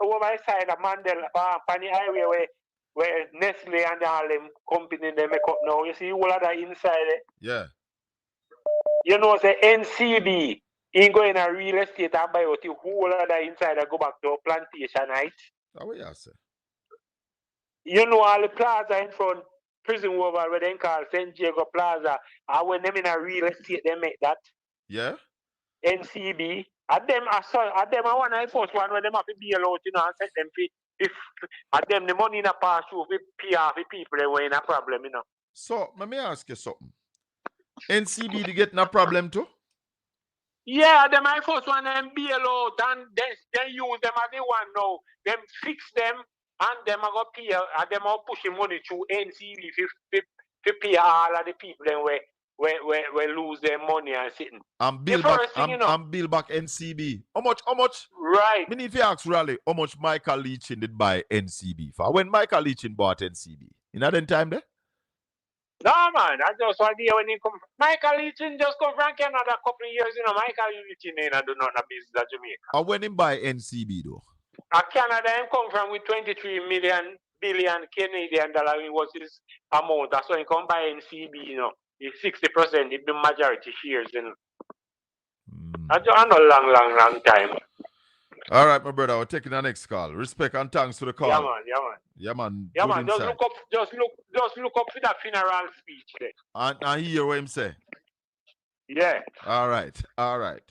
over side of Mandela, on the highway where Nestle and all them company they make up now. You see all of that inside it. Yeah. You know, say NCB ain't going to real estate and buy out the whole of that inside and go back to plantation heights. That's what you say. You know all the plaza in front, prison over where they call St. Jacob Plaza, and when them in a real estate they make that. Yeah. NCB. At them I want to first one where them have to be allowed, you know, and set them if at them the money in a pass through if PR for people they were in a problem, you know. So let me ask you something. NCB they getting a problem too? Yeah, them I first one them be allowed and they use them as they want now. Them fix them and them are go pay and them are pushing money through NCB to pay all of the people them where lose their money and sitting. And bill back and bill back NCB. How much? Right. Me need to ask Raleigh how much Michael Leachin did buy NCB for. When Michael Leachin bought NCB? In that time there? No man, I just want to hear when he come. Michael Leachin just come from Canada a couple of years, you know. Michael Leachin ain't do nothing business at Jamaica. And when him buy NCB though? Canada him come from with 23 billion Canadian dollar was his amount. That's why he come buy NCB, you know. It's 60%, it's the majority shares, you know. I know long time. All right, my brother, we're taking the next call. Respect and thanks for the call. Yeah, man. Just look up for that funeral speech there. And hear what him say. Yeah. All right.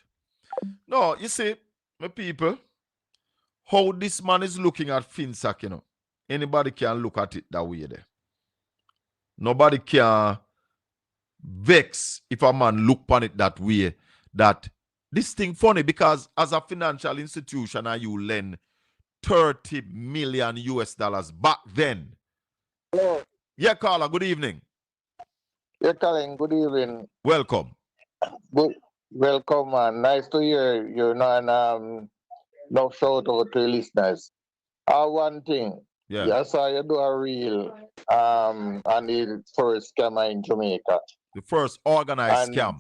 No, you see, my people, how this man is looking at FINSAK, you know. Anybody can look at it that way there. Nobody can vex if a man look upon it that way. That this thing funny because as a financial institution and you lend 30 million US dollars back then. Hello. Yeah, caller, good evening. Yeah, Colin, good evening. Welcome. Good, welcome, man. Nice to hear you. And no shout out to listeners. One thing. Yeah. I saw you do a reel on the first scammer in Jamaica. The first organized scam.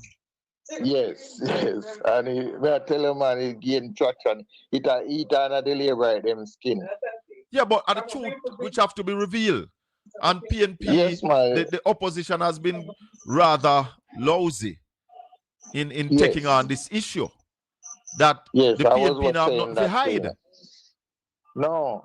Yes. And we are telling man he gain traction. It eat and the labor them skin. Yeah, but the truth which have to be revealed. And PNP, Yes, man. the opposition has been rather lousy in Yes. taking on this issue. That Yes, the I was PNP now have saying nothing to that hide. too. No,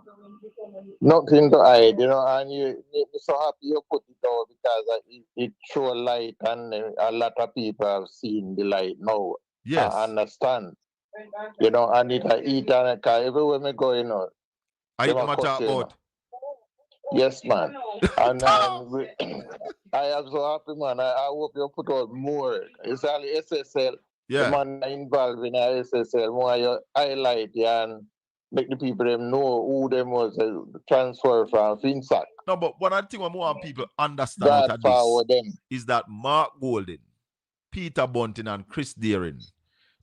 nothing to hide, you know, and you're so happy you put it out because it show light and a lot of people have seen the light now. Yes. I understand. You know, and it eat and everywhere me go, you know. I them a talk cuss you, you know. about. Yes, man. And I am so happy, man. I hope you put out more. It's only SSL. Yeah. The man involved in SSL. More you highlight and make the people them know who them was transfer from FINSAK. No, but one thing I want people understand God out of forward this them. is that Mark Golden, Peter Bunting, and Chris Deering,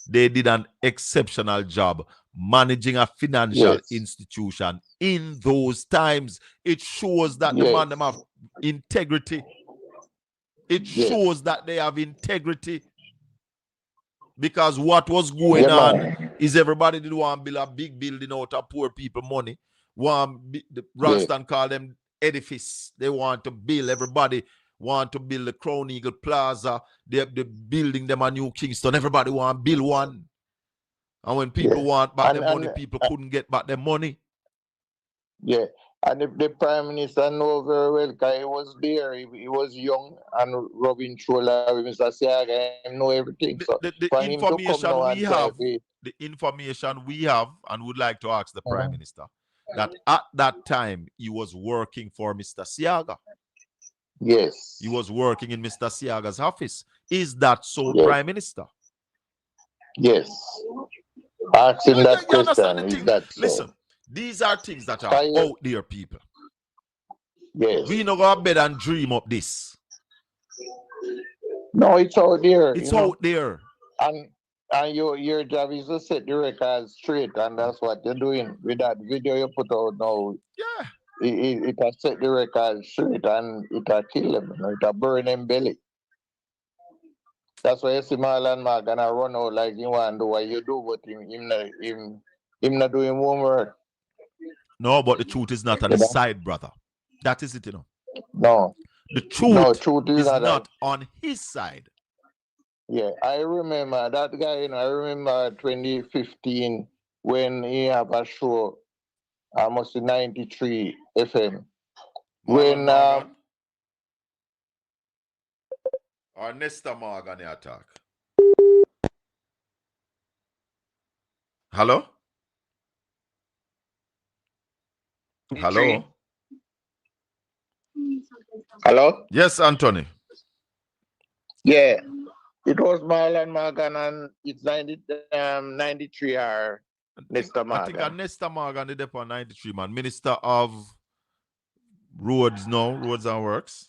they did an exceptional job managing a financial institution in those times. It shows that the man them have integrity. It shows that they have integrity. Because what was going on is everybody did want to build a big building out of poor people money. The Ralston call them edifice. They want to build, everybody want to build the Crown Eagle Plaza. They're building them a new Kingston. Everybody want to build one. And when people want back their money, people couldn't get back their money. Yeah. And the Prime Minister know very well because he was there. He was young and rubbing shoulder with Mr. Siaga and know everything. So The for him to come now and the information we have, and would like to ask the Prime Minister, that at that time he was working for Mr. Siaga. Yes. He was working in Mr. Siaga's office. Is that so, Prime Minister? Yes. Asking that question, is that so? Listen, these are things that are out there, people. Yes. We not go to bed and dream up this. No, it's out there. It's out there. And your job is to set the record straight, and that's what you're doing with that video you put out now. Yeah. It has set the record straight and it will kill them, you know, it will burn them belly. That's why you see Marlon Mark gonna run out like you want to do what you do, but him not doing homework. No, but the truth is not on his side, brother. That is it, you know. No. The truth is not on his side. Yeah, I remember that guy, you know, I remember 2015 when he have a show, almost 93 FM. When or Nesta Morgan attack. Hello? Hello? Hello? Yes, Anthony. Yeah. It was Marlon Morgan and it's 93 or Nesta Morgan. I think Nesta Morgan did on 93, man. Minister of Roads, Roads and Works.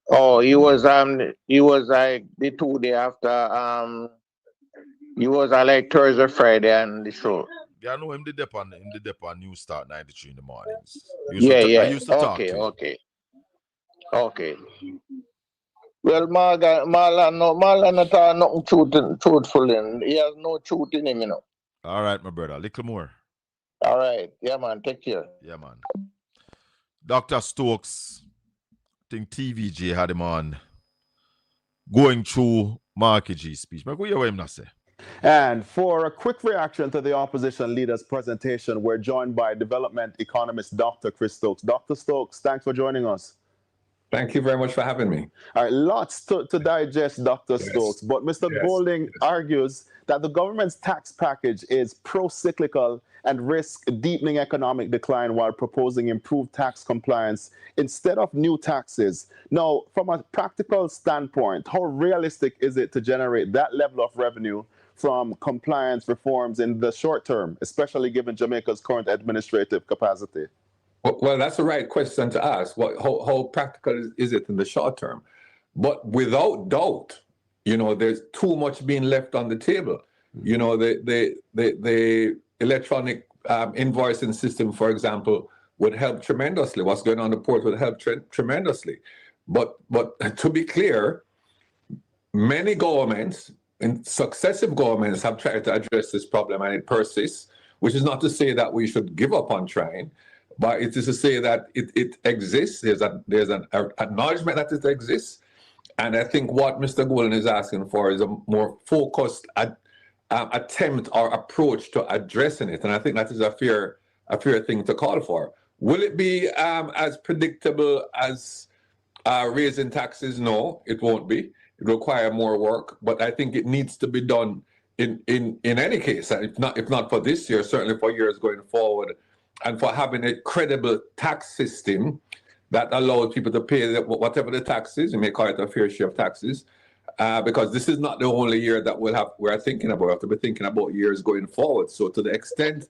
Oh, he was like the 2 day after he was like Thursday, Friday and the show. Yeah, I know him did on New Start 93 in the mornings. I used to talk to him. Okay. Well, Marlon not nothing truthful in. He has no truth in him, you know. All right, my brother. Little more. All right. Yeah, man. Take care. Yeah, man. Dr. Stokes, I think TVJ had him on going through Marky G's speech. But go hear what him not say. And for a quick reaction to the opposition leader's presentation, we're joined by development economist Dr. Chris Stokes. Dr. Stokes, thanks for joining us. Thank you very much for having me. All right, lots to digest, Dr. Stokes, but Mr. Golding argues that the government's tax package is pro-cyclical and risks deepening economic decline while proposing improved tax compliance instead of new taxes. Now, from a practical standpoint, how realistic is it to generate that level of revenue from compliance reforms in the short term, especially given Jamaica's current administrative capacity? Well, that's the right question to ask. How practical is it in the short term? But without doubt, you know, there's too much being left on the table. You know, the electronic invoicing system, for example, would help tremendously. What's going on the port would help tremendously. But to be clear, many governments and successive governments have tried to address this problem and it persists, which is not to say that we should give up on trying. But it is to say that it exists. There's an acknowledgement that it exists. And I think what Mr. Golden is asking for is a more focused attempt or approach to addressing it. And I think that is a fair thing to call for. Will it be as predictable as raising taxes? No, it won't be. It will require more work, but I think it needs to be done in any case. If not for this year, certainly for years going forward, and for having a credible tax system that allows people to pay whatever the tax is. You may call it a fair share of taxes, because this is not the only year that we're thinking about. We have to be thinking about years going forward. So to the extent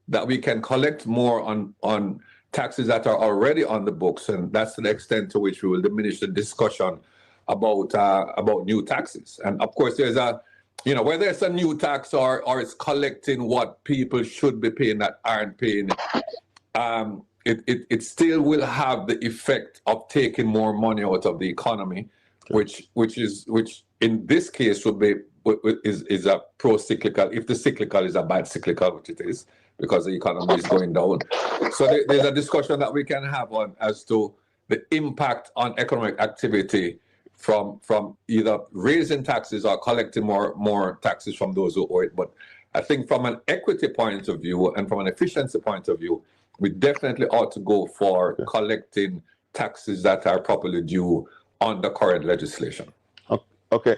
that we can collect more on taxes that are already on the books, and that's to the extent to which we will diminish the discussion about new taxes. And of course, there's whether it's a new tax or it's collecting what people should be paying that aren't paying, it still will have the effect of taking more money out of the economy, which in this case is a pro-cyclical. If the cyclical is a bad cyclical, which it is, because the economy is going down. So there's a discussion that we can have on as to the impact on economic activity from either raising taxes or collecting more taxes from those who owe it. But I think from an equity point of view and from an efficiency point of view, we definitely ought to go for collecting taxes that are properly due on the current legislation. Okay.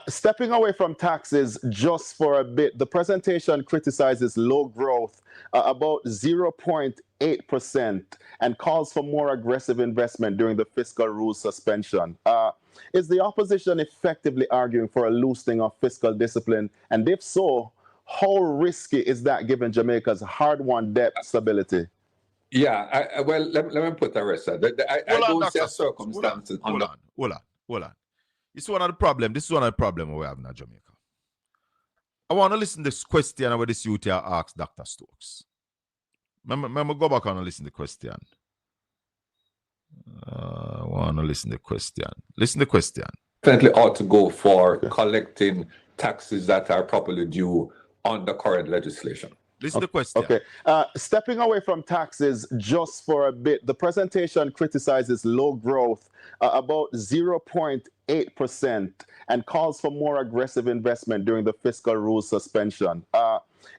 Stepping away from taxes just for a bit, the presentation criticizes low growth, about 0.8%, and calls for more aggressive investment during the fiscal rules suspension. Is the opposition effectively arguing for a loosening of fiscal discipline? And if so, how risky is that given Jamaica's hard-won debt stability? Yeah, well, let me put the rest of it. I don't see a circumstances. Hold on. This is one of the problems we have in Jamaica. I want to listen to this question where this youth here asked Dr. Stokes. Remember, go back and listen to the question. I want to listen to the question. Listen to the question. Definitely ought to go for collecting taxes that are properly due on the current legislation. Listen to the question. Okay. Stepping away from taxes just for a bit, the presentation criticizes low growth, about 0.8%, and calls for more aggressive investment during the fiscal rules suspension.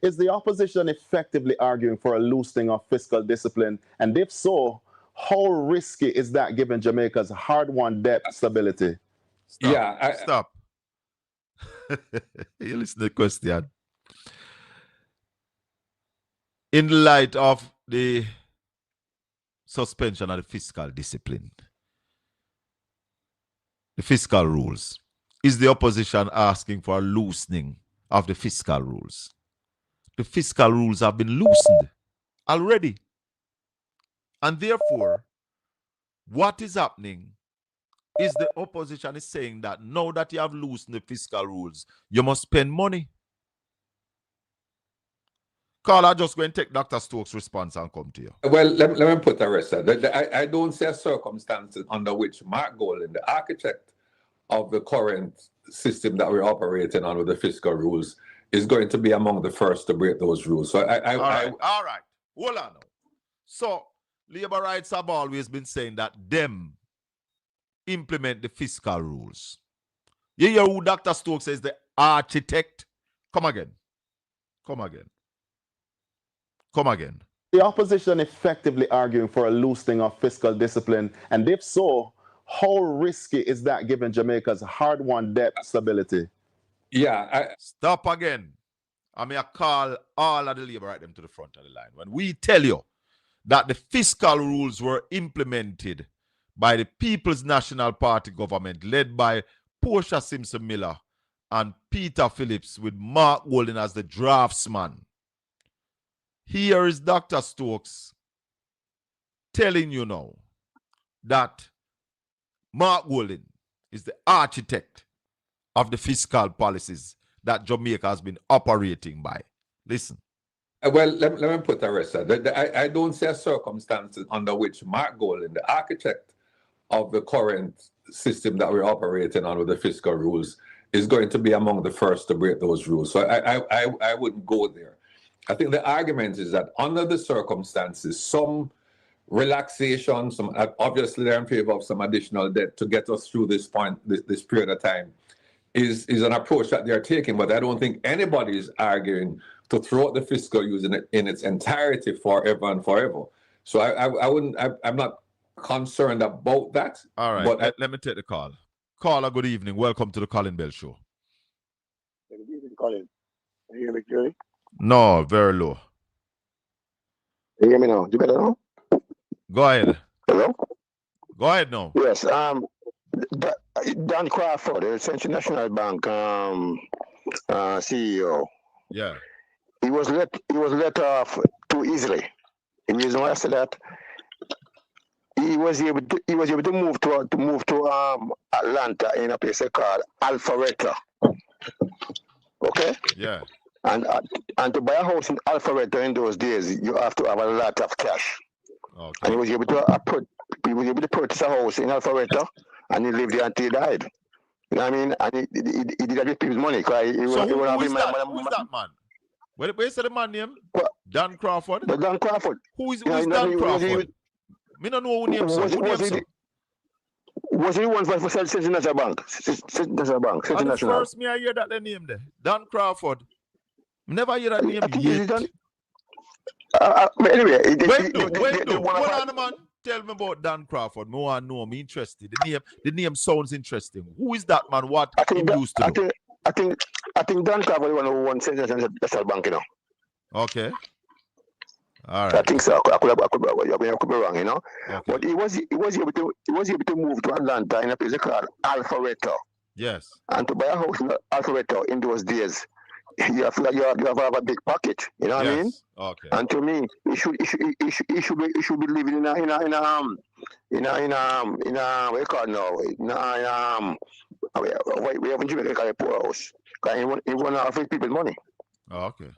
Is the opposition effectively arguing for a loosening of fiscal discipline? And if so, how risky is that given Jamaica's hard-won debt stability? Stop. You listen to the question. In light of the suspension of the fiscal discipline, the fiscal rules, is the opposition asking for a loosening of the fiscal rules? The fiscal rules have been loosened already. And therefore, what is happening is the opposition is saying that now that you have loosened the fiscal rules, you must spend money. Carl, I just go and take Dr. Stokes' response and come to you. Well, let me put the rest of it. I don't see a circumstances under which Mark Golden, the architect of the current system that we're operating on with the fiscal rules, is going to be among the first to break those rules. So all right. Hold on now. So labor rights have always been saying that them implement the fiscal rules. You hear who Dr. Stokes says the architect? Come again. The opposition effectively arguing for a loosening of fiscal discipline? And if so, how risky is that given Jamaica's hard-won debt stability? Stop again. I mean, I call all of the labor right them to the front of the line. When we tell you that the fiscal rules were implemented by the People's National Party government led by Portia Simpson Miller and Peter Phillips with Mark Golden as the draftsman, here is Dr. Stokes telling you now that Mark Golden is the architect of the fiscal policies that Jamaica has been operating by. Listen. Well, let me put the rest of it. I don't see a circumstances under which Mark Golden, the architect of the current system that we're operating on with the fiscal rules, is going to be among the first to break those rules. So I wouldn't go there. I think the argument is that under the circumstances, some relaxation. Obviously they're in favor of some additional debt to get us through this point, this period of time, is an approach that they're taking. But I don't think anybody is arguing to throw out the fiscal use in its entirety forever and forever. So I'm not concerned about that. All right, but let me take the call. Caller, good evening. Welcome to the Colin Bell Show. Good evening, Colin. Can you hear me clearly? No, very low. You hear me now? You better now? Go ahead. Hello? Go ahead now. Yes. Dan Crawford, the Central National Bank CEO. Yeah. He was let off too easily. The reason why I said that, he was able to move to Atlanta in a place called Alpharetta. Okay? Yeah. And to buy a house in Alpharetta in those days, you have to have a lot of cash. Okay. And he was able to purchase a house in Alpharetta, and he lived there until he died. You know what I mean? And he did that with people's money. Who is that man? Where is the man name? What? Dan Crawford? But Dan Crawford. Who is Dan Crawford? Me don't know who name so. Was he one for Central National Bank? Central Bank. And the first me I hear that the name there. Dan Crawford. Never hear that name yet. Anyway, wait, hold on, man. Tell me about Dan Crawford. Me want to know. I'm interested. The name sounds interesting. Who is that man? What he used to do? I think Dan Crawford is one who won Central National Bank, you know. Okay. All right. I think so. I could be wrong, you know. Okay. But he was able to move to Atlanta in a place called Alpharetta. Yes. And to buy a house in Alpharetta in those days, you have a big pocket. You know what I mean? Okay. And to me, he should be living in a what you call it now? We have in Jamaica call it poor house. Because he want to offer people money. Okay.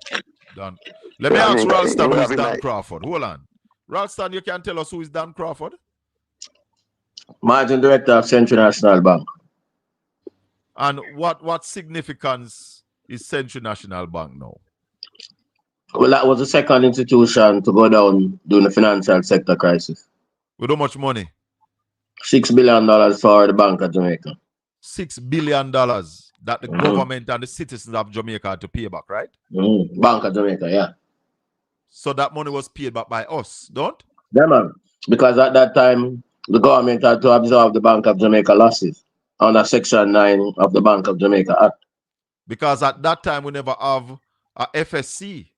Done. Let me ask Ralston who is Dan Crawford. Hold on. Ralston, you can tell us who is Dan Crawford? Managing Director of Central National Bank. And what significance is Central National Bank now? Well, that was the second institution to go down during the financial sector crisis. With how much money? $6 billion for the Bank of Jamaica. $6 billion that the government and the citizens of Jamaica had to pay back, right? Bank of Jamaica, yeah. So that money was paid back by us, don't? Yeah, man. Because at that time, the government had to absorb the Bank of Jamaica losses under Section 9 of the Bank of Jamaica Act. Because at that time, we never have a FSC.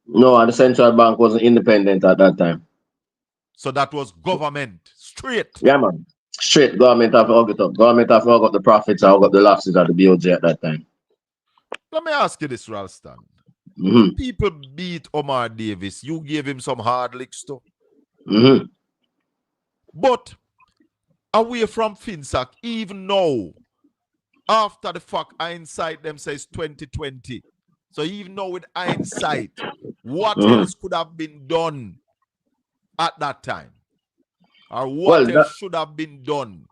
No, and the central bank wasn't independent at that time. So that was government, straight. Yeah, man. Straight. Government have to hug it up. Government have to hug up the profits and hug up the losses at the BOJ at that time. Let me ask you this, Ralston. People beat Omar Davis. You gave him some hard licks too. But away from FINSAK, even now, after the fact, hindsight them says 2020. So even now with hindsight, what else could have been done at that time? Or what else should have been done?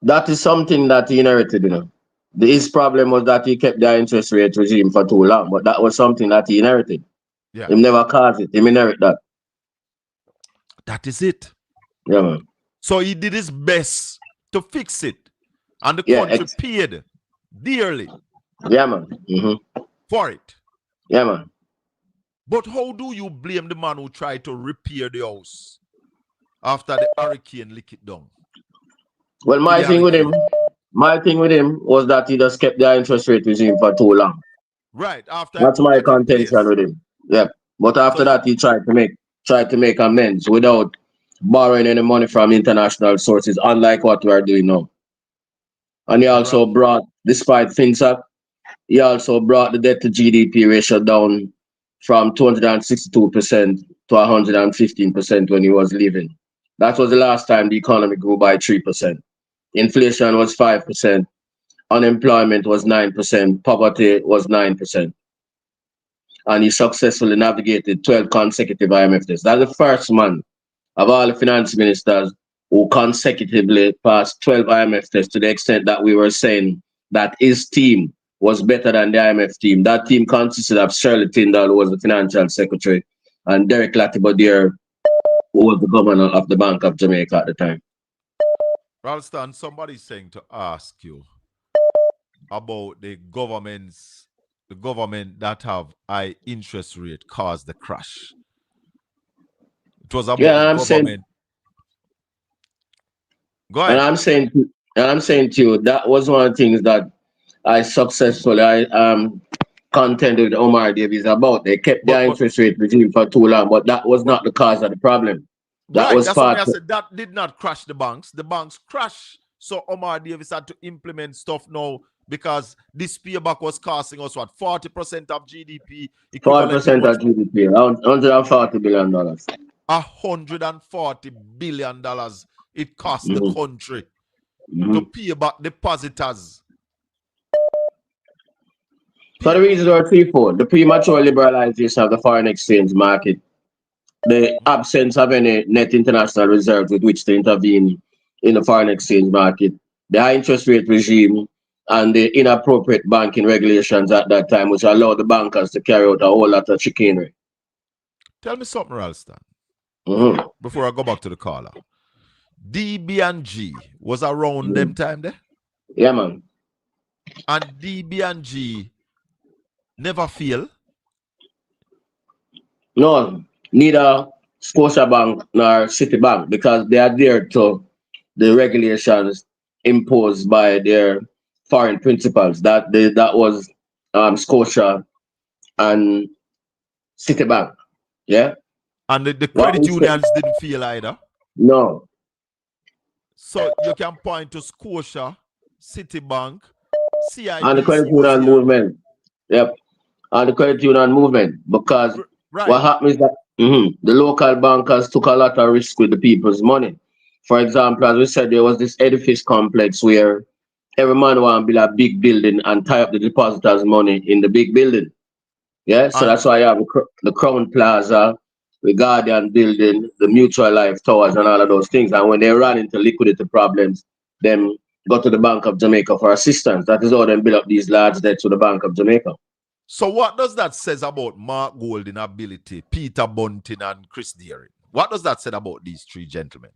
That is something that he inherited, you know. His problem was that he kept the interest rate regime for too long, but that was something that he inherited. Yeah. He never caused it. He inherited that. That is it. Yeah, man. So he did his best to fix it. And the country paid dearly. Yeah, man. For it. Yeah, man. But how do you blame the man who tried to repair the house after the hurricane lick it down? Well, my thing with him was that he just kept the interest rate regime for too long. Right. That's my contention with him. Yeah. But after that, he tried to make amends without borrowing any money from international sources, unlike what we are doing now. And he also brought, despite FINSAK, he also brought the debt to GDP ratio down from 262% to 115% when he was leaving. That was the last time the economy grew by 3%. Inflation was 5%. Unemployment was 9%. Poverty was 9%. And he successfully navigated 12 consecutive IMF tests. That's the first man of all the finance ministers who consecutively passed 12 IMF tests, to the extent that we were saying that his team was better than the IMF team. That team consisted of Shirley Tyndall, who was the financial secretary, and Derek Latibodiere, who was the governor of the Bank of Jamaica at the time. Ralston, somebody's saying to ask you about the government that have high interest rate caused the crash. It was about the government. Go ahead. And I'm saying to you, that was one of the things that I successfully contended with Omar Davies about. They kept their interest rate regime for too long, but that was not the cause of the problem. That was that's why I part. said that did not crash the banks. The banks crashed. So Omar Davies had to implement stuff now because this payback was costing us what 40% of GDP. 40% of GDP, around $140 billion. $140 billion it cost the country to pay back depositors. So the reasons are threefold: the premature liberalization of the foreign exchange market, the absence of any net international reserves with which to intervene in the foreign exchange market, the high interest rate regime, and the inappropriate banking regulations at that time, which allowed the bankers to carry out a whole lot of chicanery. Tell me something, Ralston. Before I go back to the caller. DB&G was around them time there? Yeah, man. And DB&G never fail? No, neither Scotiabank nor Citibank, because they adhere to the regulations imposed by their foreign principals. That was Scotia and Citibank. Yeah. And the credit unions didn't fail either? No. So you can point to Scotia, Citibank, CIBC. And the credit union movement. Yep. And the credit union movement. Because what happened is that the local bankers took a lot of risk with the people's money. For example, as we said, there was this edifice complex where every man want to build a big building and tie up the depositors' money in the big building. Yeah, so that's why you have the Crown Plaza, the Guardian Building, the Mutual Life Towers, and all of those things. And when they run into liquidity problems, then go to the Bank of Jamaica for assistance. That is how they build up these large debts with the Bank of Jamaica. So what does that say about Mark Golding ability, Peter Bunting, and Chris Deering? What does that say about these three gentlemen?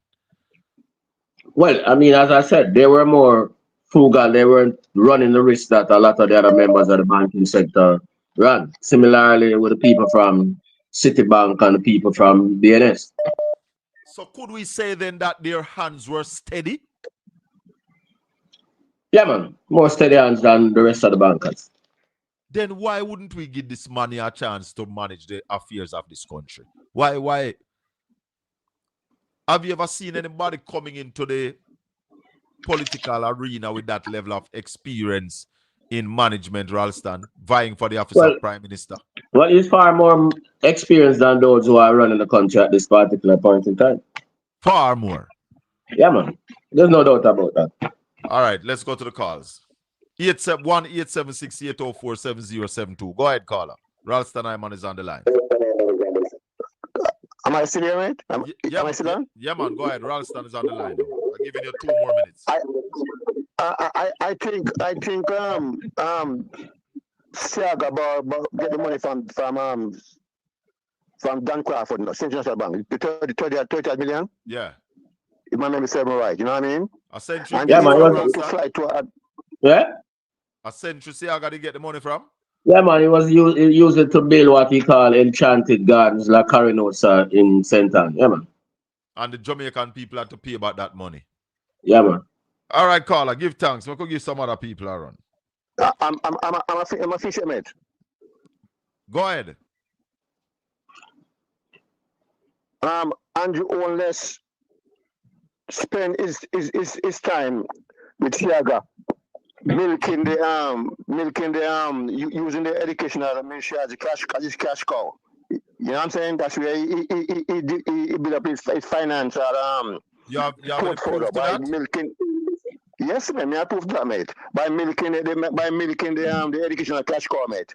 Well, I mean, as I said, they were more frugal. They weren't running the risk that a lot of the other members of the banking sector ran. Similarly with the people from Citibank and the people from BNS. So could we say then that their hands were steady? Yeah, man. More steady hands than the rest of the bankers. Then why wouldn't we give this money a chance to manage the affairs of this country? Why? Have you ever seen anybody coming into the political arena with that level of experience in management, Ralston, vying for the office of Prime Minister? Well, he's far more experienced than those who are running the country at this particular point in time. Far more? Yeah, man. There's no doubt about that. All right, let's go to the calls. 1-876-804-7072. Go ahead, caller. Ralston Iman is on the line. Am I still here, mate? Am I still on? Yeah, man. Go ahead. Ralston is on the line. I'm giving you 2 more minutes. I think Siaga get the money from Dan Crawford, no, Central National Bank. The 30 million. Yeah. If my memory serves me right, you know what I mean? A century. Yeah, man. Yeah. A century Siaga to get the money from? Yeah, man. He was used it to build what he called enchanted gardens, like Carinosa in St. Anne. Yeah, man. And the Jamaican people had to pay about that money. Yeah, man. All right, caller. Give thanks. We could give some other people a run. I'm a fisher, mate. Go ahead. Andrew Onless spend his time with Siaga milking the using the educational ministry as a cash cow. You know what I'm saying? That's where he built up his financial you have portfolio by milking. Yes, man, I proved that, mate. By milking the educational cash cow, mate.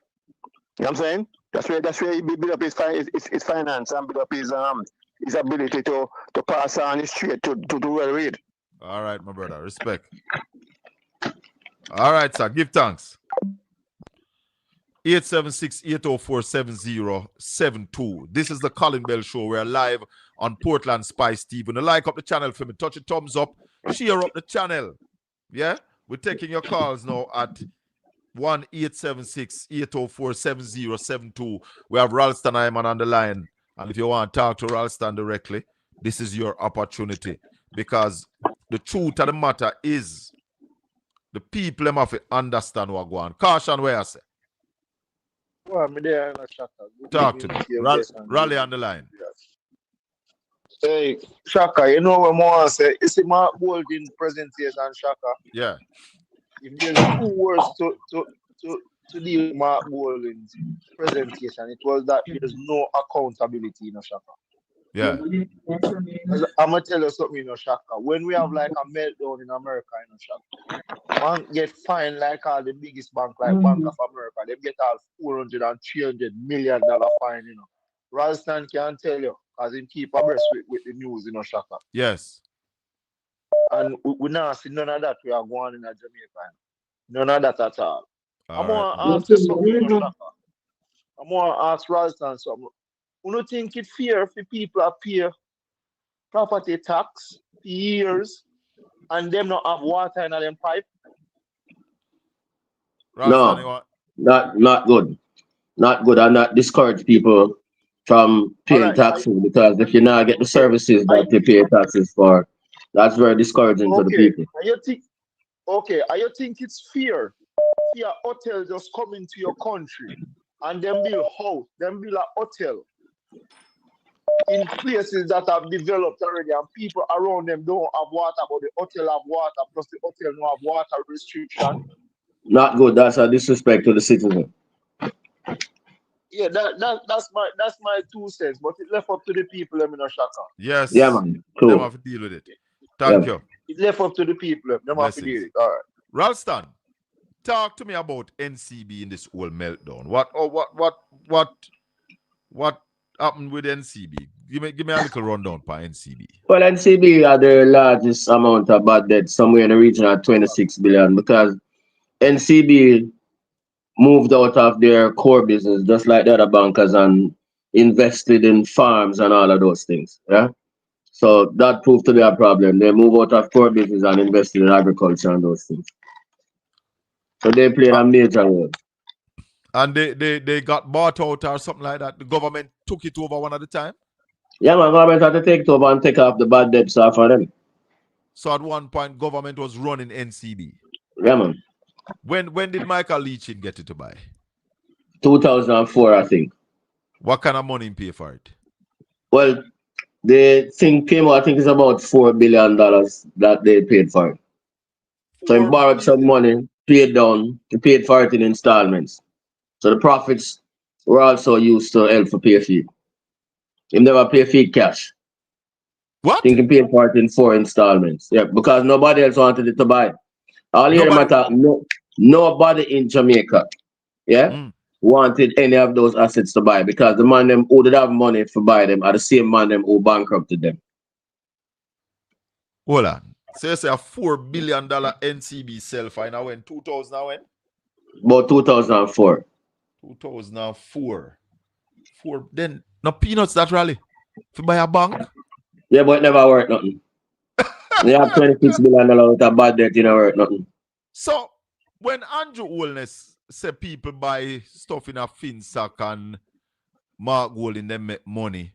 You know what I'm saying? That's where he built up his finance and built up his ability to pass on his trade to well read. All right, my brother. Respect. All right, sir. Give thanks. 876-804-7072. This is the Colin Bell Show. We're live on Portland Spice TV. When you like up the channel for me, touch a thumbs up, share up the channel. Yeah? We're taking your calls now at 1-876-804-7072. We have Ralston Iman on the line. And if you want to talk to Ralston directly, this is your opportunity. Because the truth of the matter is the people have to understand what's going on. Caution, where I say. Well, me there in a Shaka. Talk to me. Rally on the line. Hey, Shaka, you know what I want to say? It's my Golding presentation, Shaka. Yeah. If there's 2 words to deal with Mark Golding's presentation, it was that there's no accountability in Shaka. Yeah. I'm going to tell you something in Shaka. When we have like a meltdown in America in Shaka, man get fined like all the biggest bank like Bank of America. They get all $400 and $300 million fine, you know. Ralston can tell you, because he keep abreast with the news in Shaka. Yes. And we now see none of that we are going in Jamaica. None of that at all. I'm going to ask you something, Shaka. I'm going to ask Ralston something. You don't think it's fair for people to pay property tax for years and them not have water in them pipe? No, not good. Not good, and not discourage people from paying taxes, because if you now get the services that they pay taxes for, that's very discouraging to the people. And you think it's fair for a hotel just come into your country and them build house, them build a hotel in places that have developed already and people around them don't have water, but the hotel have water, plus the hotel don't have water restriction? Not good. That's a disrespect to the citizen. Yeah, that's my 2 cents, but it left up to the people them in a Shaka. Yes. Yeah, man. Cool. Them have to deal with it. Thank you. It left up to the people. Them have to deal with it. All right. Ralston, talk to me about NCB in this whole meltdown. What happened with NCB? Give me a little rundown for NCB. Well, NCB are the largest amount of bad debt, somewhere in the region of 26 billion, because NCB moved out of their core business, just like the other bankers, and invested in farms and all of those things. Yeah. So that proved to be a problem. They moved out of core business and invested in agriculture and those things. So they played a major role. And they got bought out or something like that. The government took it over one at a time? Yeah, man, government had to take it over and take off the bad debts off of them. So at one point, government was running NCB. Yeah, man. When did Michael Leachin get it to buy? 2004, I think. What kind of money he pay for it? Well, the thing came out, I think it's about $4 billion that they paid for it. So he borrowed some money, paid down, he paid for it in installments. So the profits were also used to help for pay fee. He never pay fee cash. What? I think he paid for it in 4 installments. Yeah, because nobody else wanted it to buy. All here matter, nobody in Jamaica, wanted any of those assets to buy, because the man them who did have money to buy them are the same man them who bankrupted them. Hold on. So you say a $4 billion NCB sell fine when 2000 when? About 2004. 2004. Then no peanuts that rally. To buy a bank? Yeah, but it never worked nothing. They have $26 billion with a bad debt, it never worked nothing. So when Andrew Holness said people buy stuff in a FINSAK and Mark Golding them make money,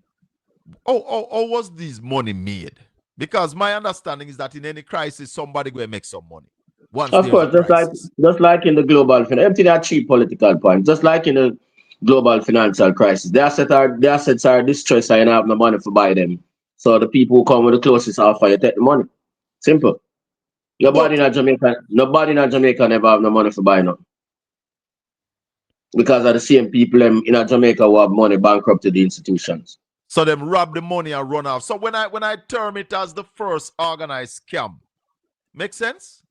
how was this money made? Because my understanding is that in any crisis, somebody will make some money. Of course, just like in the global financial, everything are cheap political point. Just like in the global financial crisis, the assets are distressed and you have no money to buy them. So the people who come with the closest offer, you take the money. Simple. Nobody in Jamaica never have no money to buy nothing. Because of the same people in Jamaica who have money bankrupted the institutions. So them rob the money and run off. So when I term it as the first organized scam, make sense?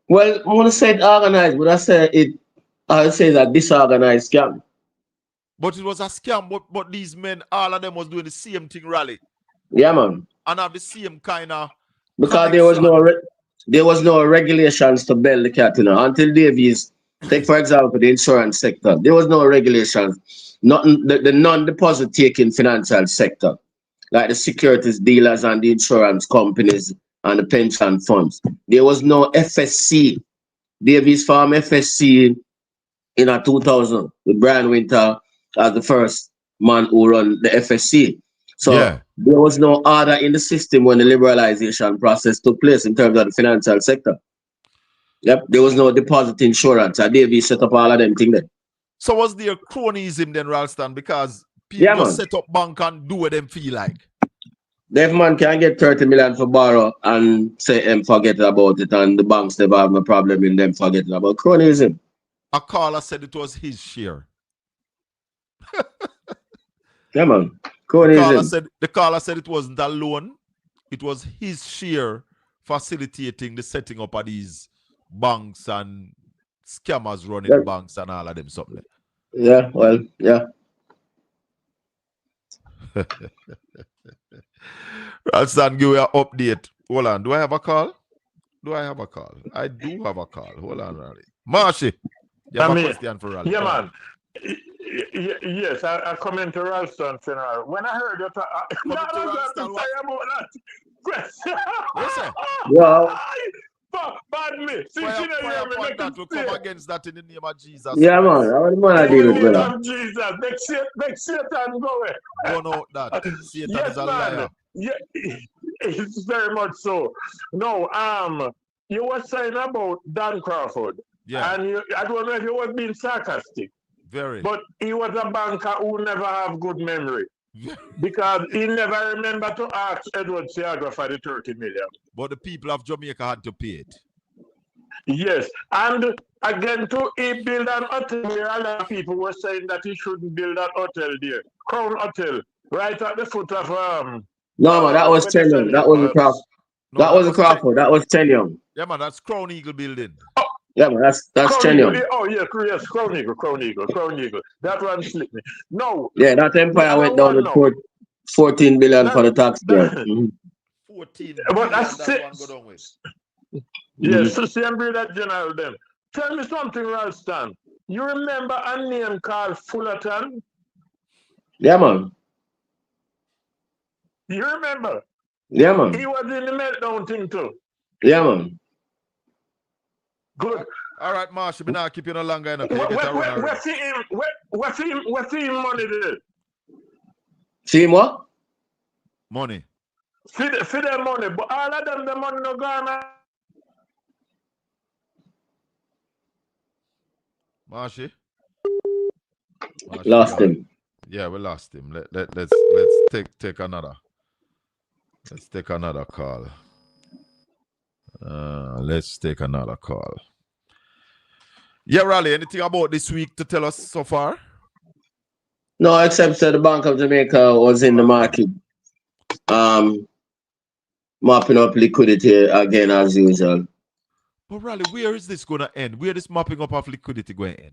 Well, I want to say it organized, but I say that disorganized scam. But it was a scam, but these men, all of them was doing the same thing rally. Yeah, man. And have the same kind of because there was no regulations to bail the cat, you know. Until Davies Take, for example, the insurance sector. There was no regulations. Nothing, the non-deposit taking financial sector, like the securities dealers and the insurance companies and the pension funds. There was no FSC. Davis Farm FSC in 2000 with Brian Winter as the first man who run the FSC. So Yeah. there was no order in the system when the liberalization process took place in terms of the financial sector. Yep, there was no deposit insurance. And Davis set up all of them things there. So was there cronyism then, Ralston? Because people Yeah, just man. set up bank and do what them feel like. If man can get 30 million for borrow and say them forget about it and the banks never have no problem in them forgetting about cronyism. A caller said it was his share. Yeah, man. The Cronyism. caller said it wasn't a loan. It was his share facilitating the setting up of these banks and scammers running banks and all of them something. Yeah, well, yeah. Ralston, give me an update. Hold on. Do I have a call? Do I have a call? I do have a call. Hold on, Raleigh. Marshy, you have a question for Raleigh. Yeah, man. Yes, I come into Ralston funeral. When I heard that, Yeah. Pardon me. Fire that will come against that in the name of Jesus. Yeah, man. I want man deal with brother. Jesus, make Satan go away. Don't know that. Satan Yes, is a man. liar. Yeah, it's very much so. No, you were saying about Dan Crawford. Yeah. And I don't know if you was being sarcastic. Very. But he was a banker who never have good memory. Because he never remember to ask Edward Seaga for the 30 million. But the people of Jamaica had to pay it. Yes. And again, he built an hotel where a lot of people were saying that he shouldn't build an hotel there. Crown Hotel, right at the foot of No, man, that was 10 young. That was a Crawford. That was a Crawford. That was 10 young. Yeah, man, that's Crown Eagle building. Oh. Yeah, man, that's Chen Young. Oh, yes, Crown Eagle. That one slipped me. No. Yeah, that empire went down with 14 billion for the taxpayer. 14 but billion that's that one go down with. Yes, so same that general then. Tell me something, Ralston. You remember a name called Fullerton? Yeah, man. You remember? Yeah, man. He was in the meltdown thing too. Yeah, man. Good. All right, Marshall, we not keep you no longer. What's him money there? See him what? Money. For their money, but all of them, the money no gone. Marshy? Lost him. Yeah, we lost him. Let's take another. Let's take another call. Let's take another call. Yeah, Raleigh, anything about this week to tell us so far? No, except that the Bank of Jamaica was in the market, mopping up liquidity again as usual. But Raleigh, where is this going to end? Where is mopping up of liquidity going to end?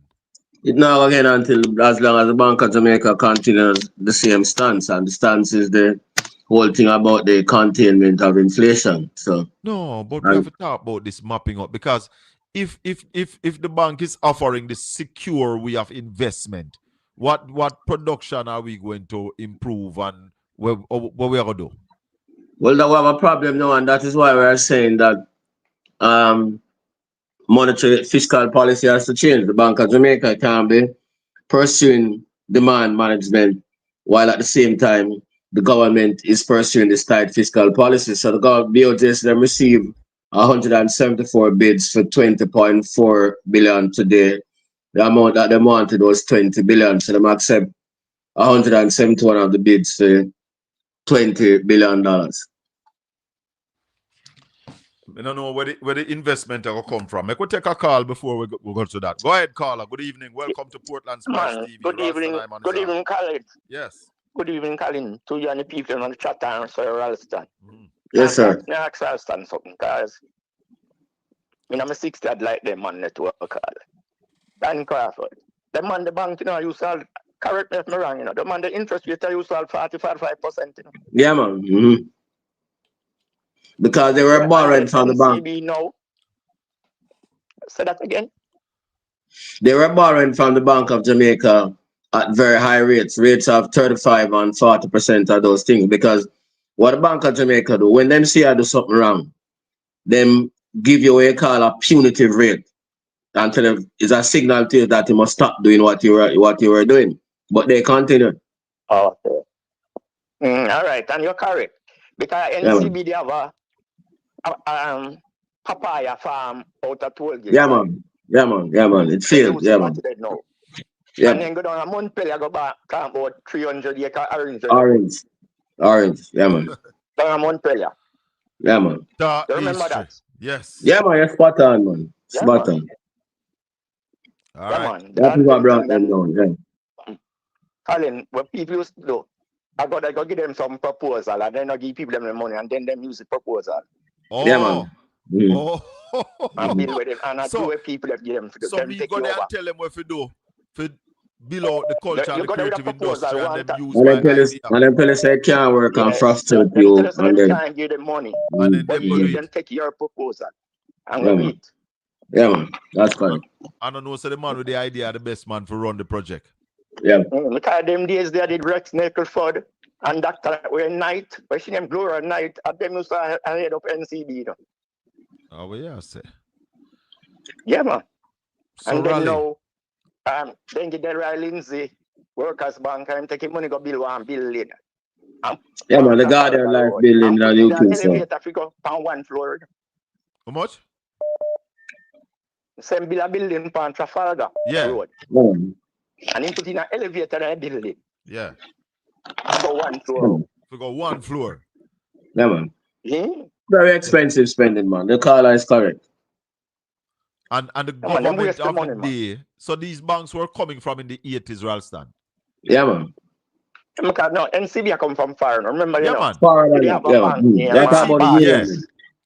It now again until as long as the Bank of Jamaica continues the same stance, and the stance is the whole thing about the containment of inflation. So no, but we have to talk about this mopping up, because if the bank is offering the secure way of investment, what production are we going to improve and what we are going to do? Well, we have a problem now, and that is why we are saying that monetary fiscal policy has to change. The Bank of Jamaica can be pursuing demand management while at the same time the government is pursuing this tight fiscal policy. So the BOJ them received 174 bids for 20.4 billion today. The amount that they wanted was 20 billion. So they accept 171 of the bids for $20 billion. I don't know where the investment will come from. I could take a call before we go to that. Go ahead, caller. Good evening. Welcome to Portland Spice TV. Good evening. Good evening, Colin. Yes. Good evening, Colin. To you and the people on the chat and Sir Ralston. Yes, sir. I ask Ralston something, because I'm a 60, I'd like them on network call. Dan Crawford. The man, the bank, you sell, correct me if I'm wrong, the man, the interest rate, you sell 45%. Yeah, man. Because they were borrowing from the bank. No. Say that again. They were borrowing from the Bank of Jamaica at very high rates of 35 and 40% of those things. Because what the Bank of Jamaica do, when them see I do something wrong, them give you what you call a punitive rate. Until it's a signal to you that you must stop doing what you were doing. But they continue. Okay. All right, and you're correct. Because NCB they have a papaya farm out of Tollgate. Yeah, man. Yeah, man. Yeah, man. It failed. Yeah, man. Now. Yeah. And then go down a Montpellier, go back about 300 acre orange. Orange. Yeah, man. Down a Montpellier. Yeah, man. You remember that? Yes. Yeah, man. You're spot on, man. Yeah, Spot man. on. All yeah, right. man. That's what brought them down. Yeah. Colin, what people used to do, I go give them some proposal and then I give people them the money and then them use the proposal. Oh. Yeah, man. Oh. And build with them and I do what people have give them to so them me take go you there over. and tell them what to do. For below the culture and the creative industry and them use And my then tell us, idea. and then tell us they can't work and frustrate Them you. tell us that And they then, can't give them money. And then But them you go do give them it. take your proposal. And Yeah, we do man. it. Yeah, man. That's correct. I don't know, so the man with the idea are the best man for run the project. Yeah. Look at them days they did Rex Nakelford and Dr. Wayne Knight, but she named Gloria Knight, and them used to head up NCB. You know? Oh, well, yeah, I say. Yeah, man. So and then Raleigh. now, then get the Riley Lindsay, Workers Bank, and take money go build 1 building. Yeah, man. The Guardian Life building that you can say. Elevator figure on 1 floor. How much? Same build a building on Trafalgar Road. And he put in an elevator in a building. Yeah. Go 1 floor. We got 1 floor. Yeah, man. Yeah. Very expensive spending, man. The caller is correct. And the government of the day. So these banks were coming from in the 80s, Ralston. Yeah, man. Because no, NCB come from far. Remember, yeah, you know, man. they have a bank near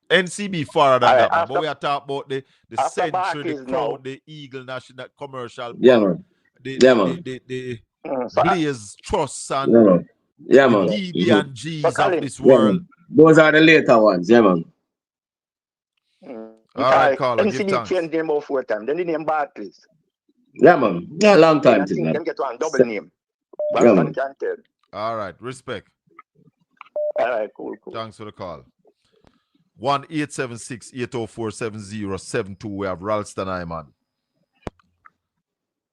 NCB farther than that, man. But we are talking about the Century, the Crown, the Eagle National Commercial Bank, the Blaze Trust and the DB and G's of this world. Those are the later ones, yeah, man. All right, caller, give NCB thanks. changed name about 4 times. Then the name Barclays. Yeah, man. Yeah, long time. I think them get one double name. Yeah, man. Can't tell. All right, respect. All right, cool. Thanks for the call. 1-876-804-7072. We have Ralston Iman.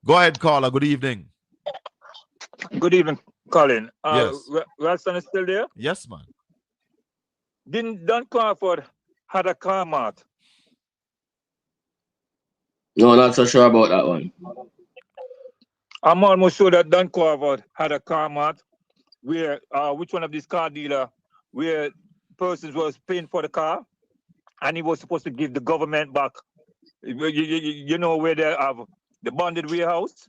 Go ahead, caller. Good evening. Good evening, Colin. Yes. Ralston is still there? Yes, man. Didn't Don Crawford had a car mart? No, not so sure about that one. I'm almost sure that Don Crawford had a car mart where which one of these car dealer where persons was paying for the car and he was supposed to give the government back. You know where they have the bonded warehouse?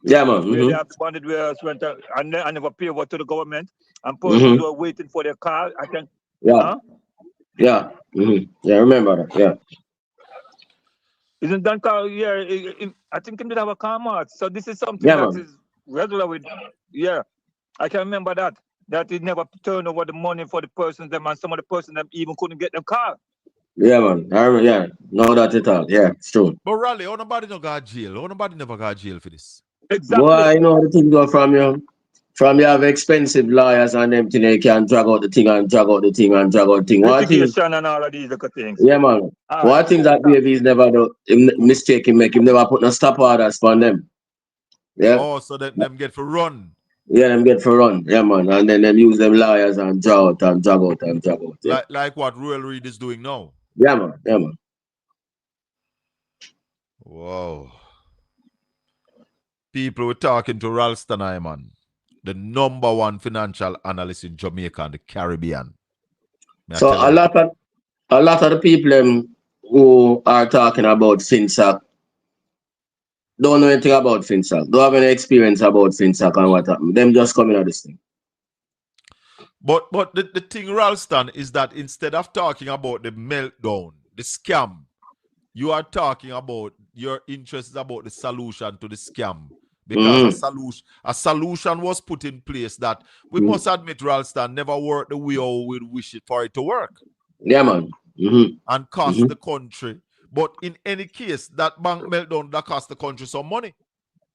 Yeah, man. Where they have the bonded warehouse went and I never pay over to the government and persons were waiting for their car. I think. Yeah. Yeah. Yeah, remember that. Yeah. Isn't Don car? Yeah, I think he did have a car mart. So this is something Yeah, that man. is regular with. Yeah, I can remember that. That he never turned over the money for the persons them and some of the persons them even couldn't get them car. Yeah, man. I remember, yeah. No, that at all. Yeah, it's true. But Raleigh, how nobody no got jail? How nobody never got jail for this? Exactly. Boy, you know the thing go from you. From you have expensive lawyers and them thing, they can drag out the thing and drag out the thing and drag out the thing. What things? Litigation and all of these little things. Yeah, man. What things that babies never do, mistake him make him never put no stop orders for them. Yeah. Oh, so that them get for run. Yeah, them get for run. Yeah, man. And then them use them lawyers and drag out and drag out and drag out. Yeah, Like what Royal Reed is doing now. yeah, man. Yeah, man. Whoa. People were talking to Ralston Iman, the #1 financial analyst in Jamaica and the Caribbean. So a lot of the people who are talking about FINSAK don't know anything about FINSAK. Don't have any experience about FINSAK and what happened. Them just coming at this thing. But the thing, Ralston, is that instead of talking about the meltdown, the scam, you are talking about your interest is about the solution to the scam. Because a solution was put in place that we must admit, Ralston, never worked the way we wish it for it to work. Yeah, man. And cost the country But in any case, that bank meltdown that cost the country some money.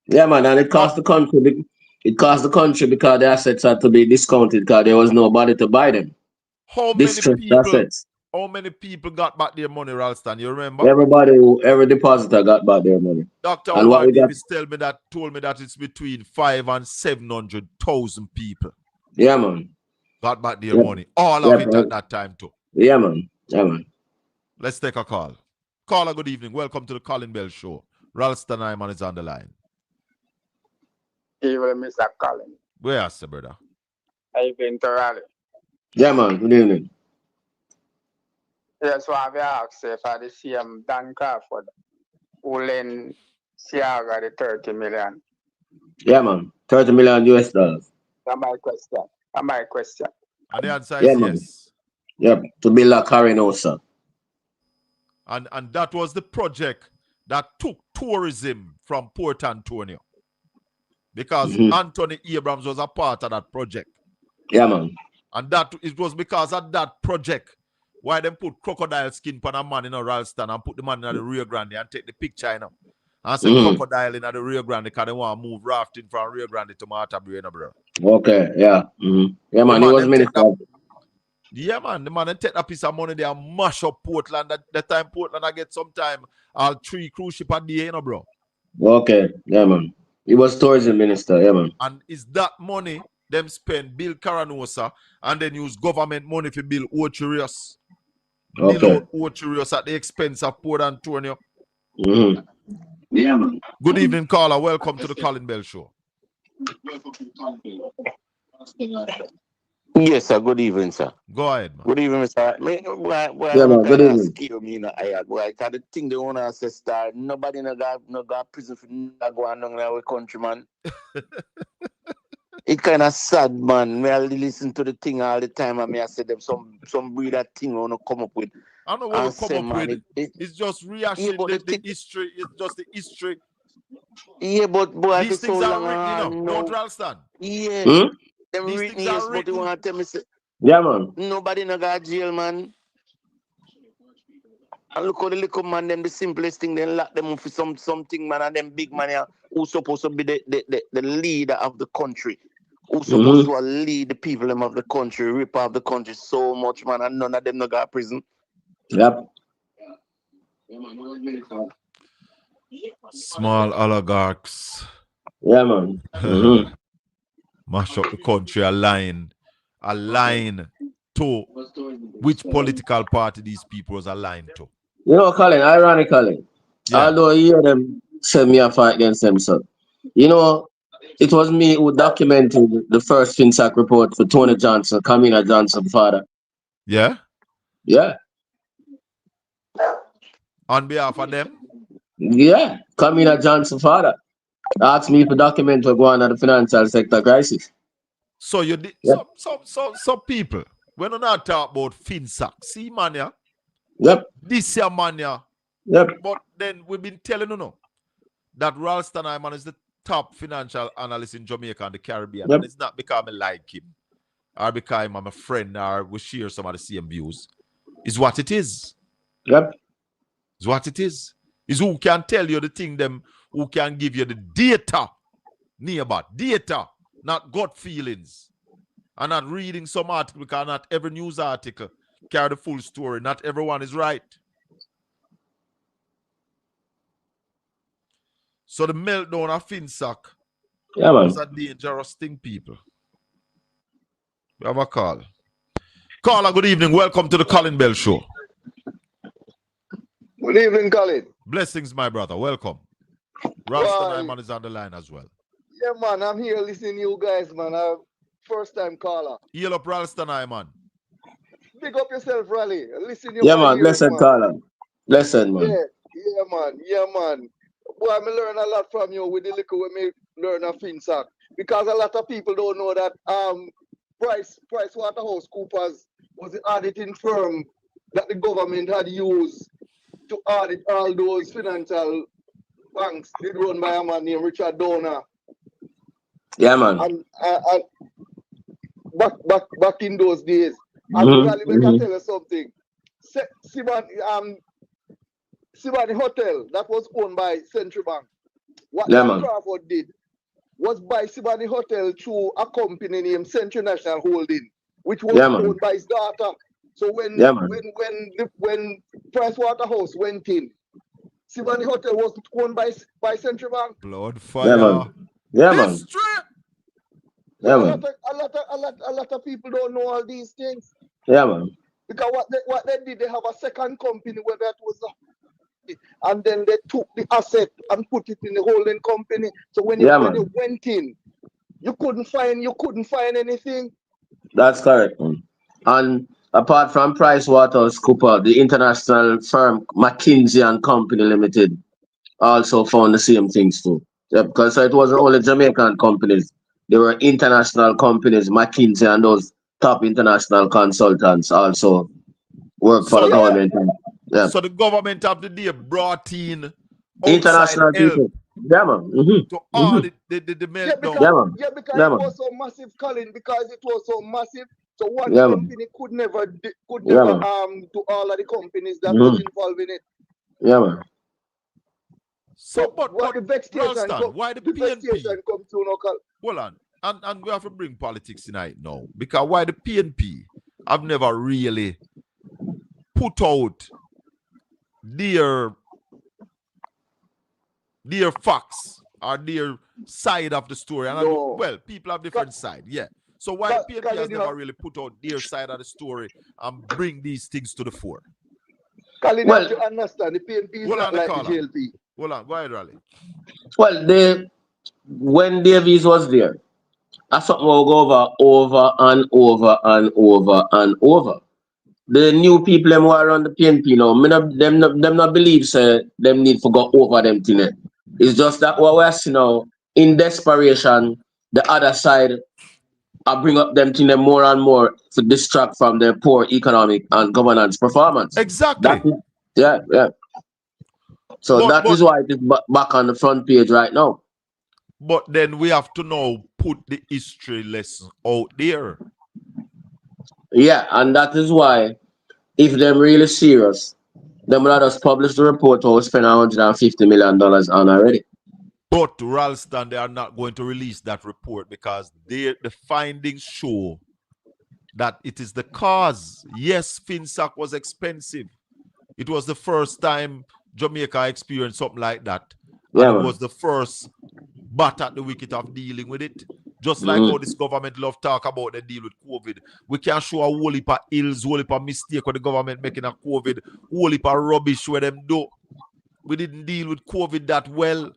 Yeah, man, and it cost the country. It cost the country because the assets had to be discounted because there was nobody to buy them. How Distressed assets. many people got back their money, Ralston? You remember? Every depositor got back their money. Dr. And what Omar we got? Davis told me that it's between 500,000 and 700,000 people. Yeah, man. Got back their money. All of it at that time too. Yeah, man. Yeah, man. Let's take a call. Caller, good evening. Welcome to the Colin Bell Show. Ralston Iman is on the line. Even Mr. Colin. Where is the brother? I've been to Raleigh. Yeah, man. Good evening. That's why I've asked if I see Dan Crawford who lend Siaga the 30 million. Yeah, man. 30 million US dollars. That's my question. And the answer is man. yes. Yep. To build a carrying house, sir. And that was the project that took tourism from Port Antonio. Because Anthony Abrams was a part of that project. Yeah, man. And it was because of that project why them put crocodile skin on a man in a Ralston and put the man in the Rio Grande and take the picture, you know. And say crocodile in the Rio Grande because they want to move rafting from Rio Grande to Martha Buena, bro. Okay, yeah. Yeah, man, he was minister. Yeah, man, the man take a piece of money there and mash up Portland. That time Portland I get some time all 3 cruise ship a day, you know, bro. Okay, yeah, man. He was tourism minister, yeah, man. And is that money them spend build Caranosa and then use government money to build Ocherius. Okay. Build out Ocherius at the expense of Port Antonio. Yeah, man. Good evening, caller. Welcome to the Colin Bell Show. Yes, sir. Good evening, sir. Go ahead, man. Good evening, sir. Yeah, man. Good evening. I think the owner says that nobody no got prison for not going on in our country, man. It kind of sad, man. I listen to the thing all the time, and I say them some breed thing I want to come up with. I don't know what to come up with. It's just rehashing the history. It's just the history. Yeah, but boy, these things are written, you know. Don't Ralston. Yeah. Them These written, things yes, are but you written. want to tell me, say, yeah, man. Nobody no got jail, man. And look how the little man, them the simplest thing, they lock them up for something, man, and them big man here who's supposed to be the leader of the country. Who's supposed to lead the people them of the country, rip off the country so much, man, and none of them no got prison. Yep. Small oligarchs. Yeah, man. Mash up the country, align to which political party these people was aligned to. You know, Colin, ironically, although you hear them say me a fight against them, so, you know, it was me who documented the first FINSAK report for Tony Johnson, Kamina Johnson, father. Yeah? Yeah. On behalf of them? Yeah. Kamina Johnson, father. Asked me to document what's going on in the financial sector crisis. So you did some people, when we not talk about FINSAK, see mania. Yep. This year mania. Yep. But then we've been telling you know that Ralston Iman is the top financial analyst in Jamaica and the Caribbean. Yep. And it's not because I like him or because I'm a friend or we share some of the same views. It's what it is. Yep. It's what it is. It's who can tell you the thing them, who can give you the data, nearby data, not gut feelings. And not reading some article, because not every news article carry the full story. Not everyone is right. So the meltdown of FINSAK was a dangerous thing, people. We have a call. Caller, good evening. Welcome to the Colin Bell Show. Good evening, Colin. Blessings, my brother. Welcome. Ralston Iman is on the line as well. Yeah, man. I'm here listening to you guys, man. First time caller. Heal up Ralston Iman. Big up yourself, Raleigh. Listen to you. Yeah, man. Blessed caller. Blessed, man. Yeah, man. Yeah, man. Boy, I learn a lot from you with the little we me learn of FINSAK. Because a lot of people don't know that PricewaterhouseCoopers was the auditing firm that the government had used to audit all those financial banks did run by a man named Richard Donner. Yeah, man. And back in those days. And really, I can tell you something. See, man, Sibani Hotel that was owned by Central Bank. What Yeah, Dan man. Crawford did was buy Sibani Hotel through a company named Central National Holding, which was Yeah, man. owned by his daughter. So Yeah, man. when Price Waterhouse went in, Sibani Hotel was owned by Central Bank. Blood Yeah, fire. man. Yeah, man. History. Yeah, A man. lot of people don't know all these things. Yeah, man. Because what they did, they have a second company where that was and then they took the asset and put it in the holding company. So when Yeah, you man. went in, you couldn't find anything. That's correct, man. And apart from PricewaterhouseCoopers, the international firm McKinsey and Company Limited also found the same things too. Yeah, because it wasn't only Jamaican companies. There were international companies, McKinsey and those top international consultants also work for So the the, government. Yeah. so the government of the day brought in outside International help people. Yeah, man. Mm-hmm. to Mm-hmm. audit the Yeah, meltdown. because Yeah, man. because Yeah, it man. was so massive, Colin. Because it was so massive, so one Yeah, man. company could never Yeah, man. do all of the companies that was Mm-hmm. involved in it. Yeah, man. So, but what the vexation Ralston, why the PNP? come to no, Colin? Hold on. And we have to bring politics tonight now. Because why the PNP have never really put out their facts or their side of the story. And No. well, people have different side, yeah. So why the PNP has never really put out their side of the story and bring these things to the fore? Colin, you have to understand, the PNP is Hold not on, like the caller. JLP. Hold on, go ahead, Raleigh. Well, when Davies was there, that's something we'll go over and over and over and over. The new people them who are on the PNP now, them not believe say them need to go over them thing. It's just that what we're seeing now, in desperation, the other side I bring up them thing them more and more to distract from their poor economic and governance performance. Exactly. Yeah. So But that is why it is back on the front page right now. But then we have to now put the history lesson out there. Yeah, and that is why, if they're really serious, them let us publish the report or spend $150 million on already. But Ralston, they are not going to release that report because the findings show that it is the cause. Yes, FINSAK was expensive. It was the first time Jamaica experienced something like that. Yeah, and it man. was the first bat at the wicket of dealing with it. Just like how this government love talk about the deal with COVID. We can show a whole heap of ills, whole heap of mistake with the government making a COVID, whole heap of rubbish where them do. We didn't deal with COVID that well.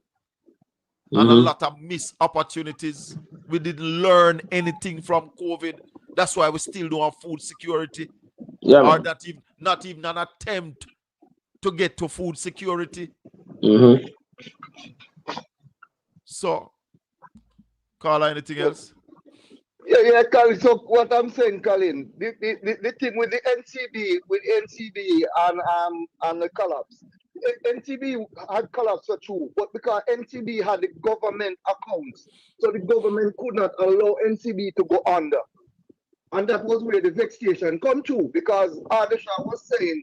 And a lot of missed opportunities. We didn't learn anything from COVID. That's why we still don't have food security. Yeah, or man. not even an attempt to get to food security. So, Carla, anything else? Yeah, Colin. So what I'm saying, Colin, the thing with the NCB and the collapse. NCB had collapsed for true, but because NCB had the government accounts, so the government could not allow NCB to go under. And that was where the vexation come to, because Ardesha was saying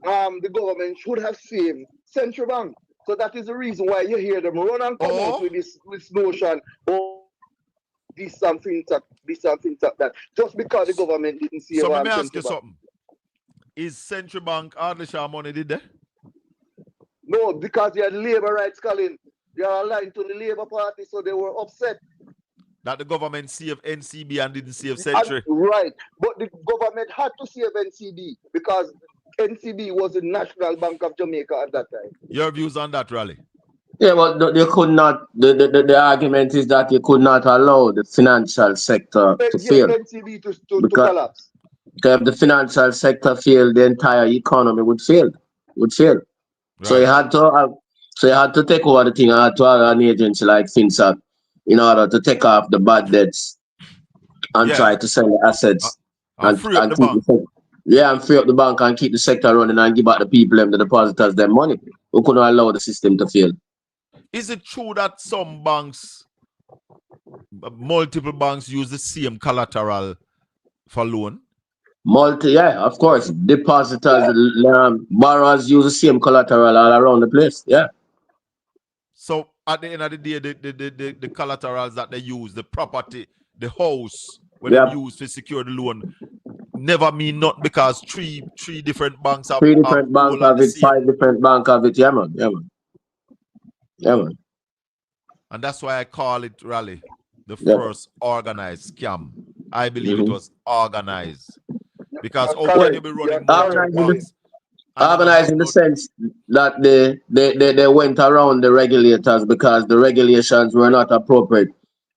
the government should have saved Central Bank. So that is the reason why you hear them run and come out with this notion, this something that, just because the government didn't see. So let me ask you something. Is Central Bank Ardesha money did they? No, because they had labor rights, Colin. They are aligned to the Labour Party, so they were upset. That the government saved NCB and didn't save Century. Right. But the government had to save NCB because NCB was the National Bank of Jamaica at that time. Your views on that, Raleigh? Yeah, but they could not. The argument is that you could not allow the financial sector to fail. NCB to collapse. Because if the financial sector failed, the entire economy would fail. Right. So you had to take over the thing and had to have an agency like FINSAK in order to take off the bad debts and try to sell the assets and free up the bank. And free up the bank and keep the sector running and give back the people them, the depositors, their money. We couldn't allow the system to fail. Is it true that some banks, multiple banks, use the same collateral for loan? Yeah, of course. Depositors, borrowers use the same collateral all around the place. Yeah. So at the end of the day, the collaterals that they use, the property, the house, where they use to secure the loan, never mean nothing because three different banks have 3 different banks all at have the it, same. 5 different banks have it. Yeah, man. Yeah, man. Yeah, man. And that's why I call it, Raleigh, the Yeah. first organized scam. I believe it was organized. Because how Well, can you be running multiple banks? Organized in the sense that they went around the regulators because the regulations were not appropriate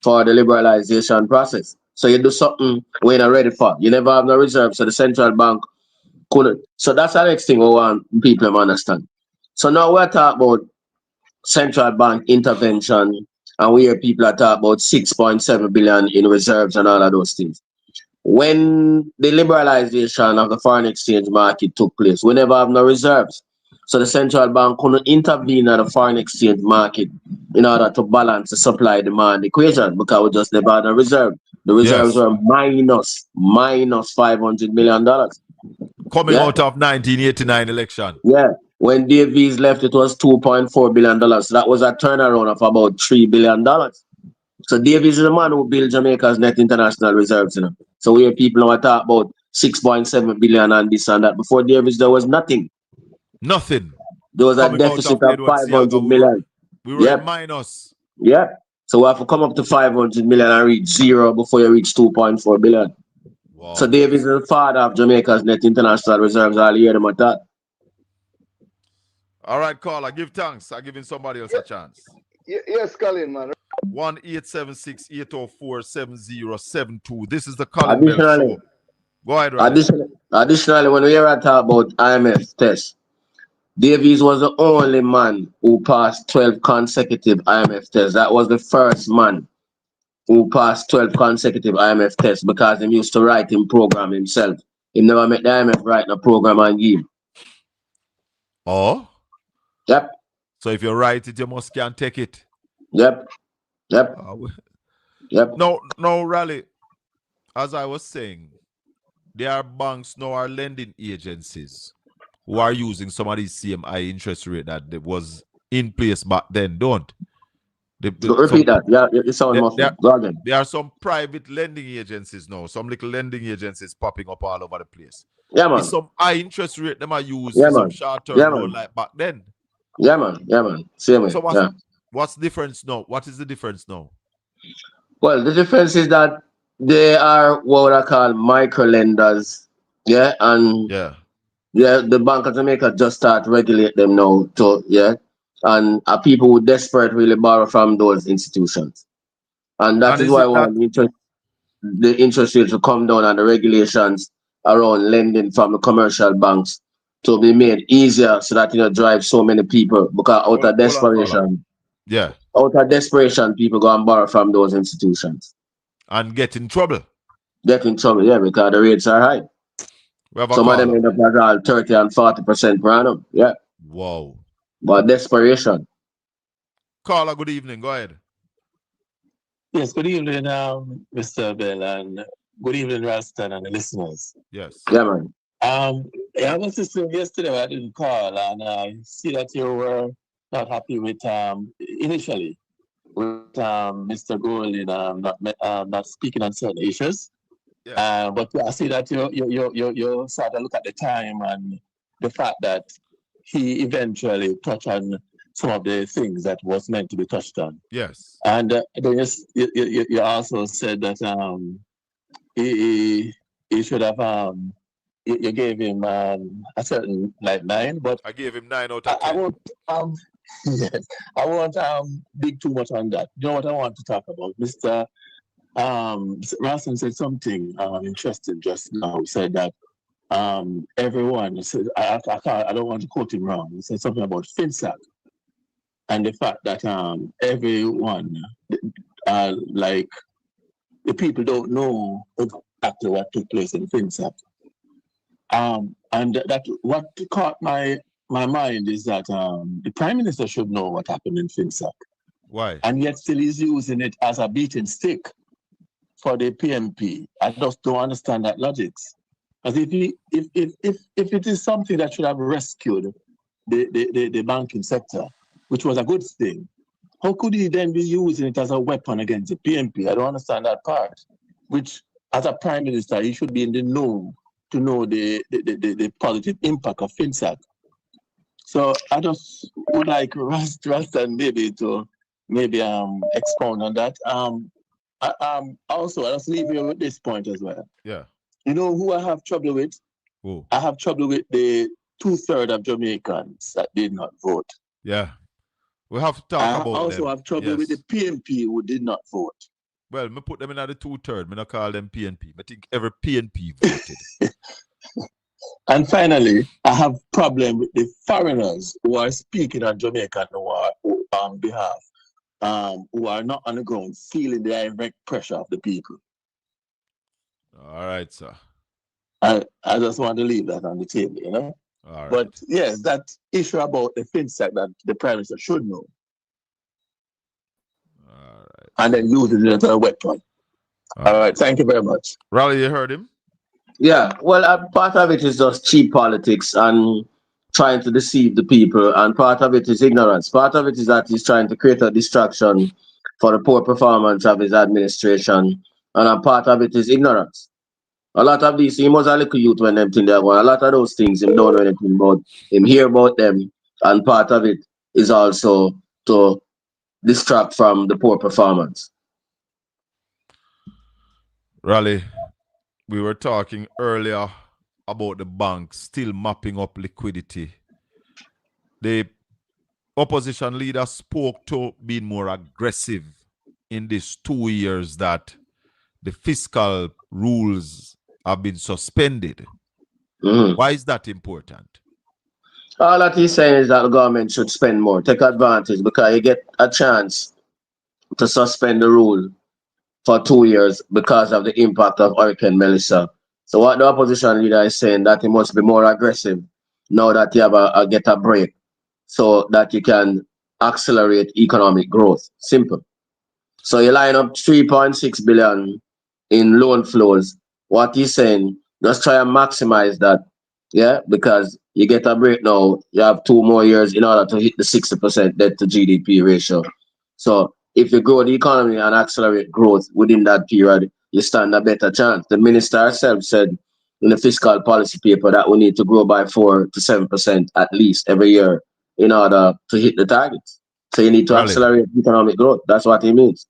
for the liberalization process. So you do something we're not ready for. You never have no reserve, so the central bank couldn't. So that's the next thing we want people to understand. So now we're talking about central bank intervention, and we hear people are talking about 6.7 billion in reserves and all of those things. When the liberalization of the foreign exchange market took place, we never have no reserves. So the central bank couldn't intervene at the foreign exchange market in order to balance the supply demand equation because we just never had a reserve. The reserves were minus $500 million. Coming out of 1989 election. Yeah. When Davies left, it was $2.4 billion. So that was a turnaround of about $3 billion. So Davies is the man who built Jamaica's net international reserves. You know? So we have people now talk about 6.7 billion and this and that. Before Davies, there was nothing. Nothing. There was Coming a deficit out of 500 million. We were in minus. Yeah. So we have to come up to 500 million and reach zero before you reach 2.4 billion. Wow. So Davies is the father of Jamaica's net international reserves. I'll hear them at that. All right, caller, give thanks. I'm giving somebody else a chance. Yes, Colin, man. 1-876-804-7072. This is the Colin Bell Show. Go ahead, Riley. Additionally, when we hear talk about IMF tests, Davies was the only man who passed 12 consecutive IMF tests. That was the first man who passed 12 consecutive IMF tests because he used to write in program himself. He never met the IMF writing a program and give. Oh? Yep. So if you write it, you must can take it. Yep. Yep. Yep. No, Raleigh, as I was saying, there are banks now are lending agencies who are using some of these same high interest rate that was in place back then, don't? Repeat that. Yeah, it sounds muffled. Go again. There are some private lending agencies now, some little lending agencies popping up all over the place. Yeah, man. It's some high interest rate them are used Yeah, for some man. short-term Yeah, loan man. like back then. Yeah, man. Yeah, man. Same way. So what's the difference now? What is the difference now? Well, the difference is that they are what I call micro lenders. Yeah, and the Bank of Jamaica just start regulate them now too. Yeah, and people who desperate really borrow from those institutions, and that is why we want the interest rates to come down and the regulations around lending from the commercial banks to be made easier so that drive so many people because out of desperation. Yeah. Out of desperation, people go and borrow from those institutions. And get in trouble. Get in trouble, yeah, because the rates are high. Some of them end up at all 30 and 40% per annum. Yeah. Wow. But desperation. Caller, good evening. Go ahead. Yes, good evening, Mr. Bell, and good evening, Rastan, and the listeners. Yes. Yeah, man. I was listening yesterday, but I didn't call, and I see that you were not happy with initially with Mr. Golding not speaking on certain issues. Yeah. But I see that you sort of look at the time and the fact that he eventually touched on some of the things that was meant to be touched on. Yes. And then you also said that he should have you gave him a certain 9, but I gave him 9 out of 10. I won't yes, I won't dig too much on that. You know what I want to talk about? Mr. Ralston said something interesting just now. He said that everyone said I don't want to quote him wrong. He said something about FINSAK and the fact that everyone like the people don't know exactly what took place in FINSAK. And that what caught my mind is that the Prime Minister should know what happened in FINSAK. Why? And yet still he's using it as a beating stick for the PMP. I just don't understand that logic. As if it is something that should have rescued the banking sector, which was a good thing, how could he then be using it as a weapon against the PNP? I don't understand that part. Which, as a prime minister, he should be in the know to know the positive impact of FINSAK. So I just would like Rasta maybe to expound on that. Also, I'll just leave you with this point as well. Yeah. You know who I have trouble with? Who? I have trouble with the 2/3 of Jamaicans that did not vote. Yeah. We have to talk I about also them. have trouble with the PNP who did not vote. Well, me put them in the 2/3. Me not call them PNP. I think every PNP voted. And finally, I have problem with the foreigners who are speaking on Jamaican behalf, who are not on the ground feeling the direct pressure of the people. All right, sir. I just want to leave that on the table, you know. All right. But yes, that issue about the FinSec that the Prime Minister should know. All right. And then use it as a weapon. All right. Thank you very much. Raleigh, you heard him? Yeah, well, part of it is just cheap politics and trying to deceive the people, and part of it is ignorance. Part of it is that he's trying to create a distraction for the poor performance of his administration, and a part of it is ignorance. A lot of these, he must have little youth when them things they're going. A lot of those things, him don't know anything about. Him hear about them, and part of it is also to distract from the poor performance. Raleigh, we were talking earlier about the banks still mopping up liquidity. The opposition leader spoke to being more aggressive in these 2 years that the fiscal rules have been suspended. Why is that important? All that he's saying is that the government should spend more, take advantage, because you get a chance to suspend the rule for 2 years because of the impact of Hurricane Melissa. So what the opposition leader is saying, that he must be more aggressive now that you have get a break, so that you can accelerate economic growth. Simple. So you line up 3.6 billion in loan flows. What he's saying, just try and maximize that. Yeah, because you get a break now, you have 2 more years in order to hit the 60% debt to GDP ratio. So if you grow the economy and accelerate growth within that period, you stand a better chance. The minister herself said in the fiscal policy paper that we need to grow by 4 to 7% at least every year in order to hit the targets. So you need to accelerate economic growth. That's what he means.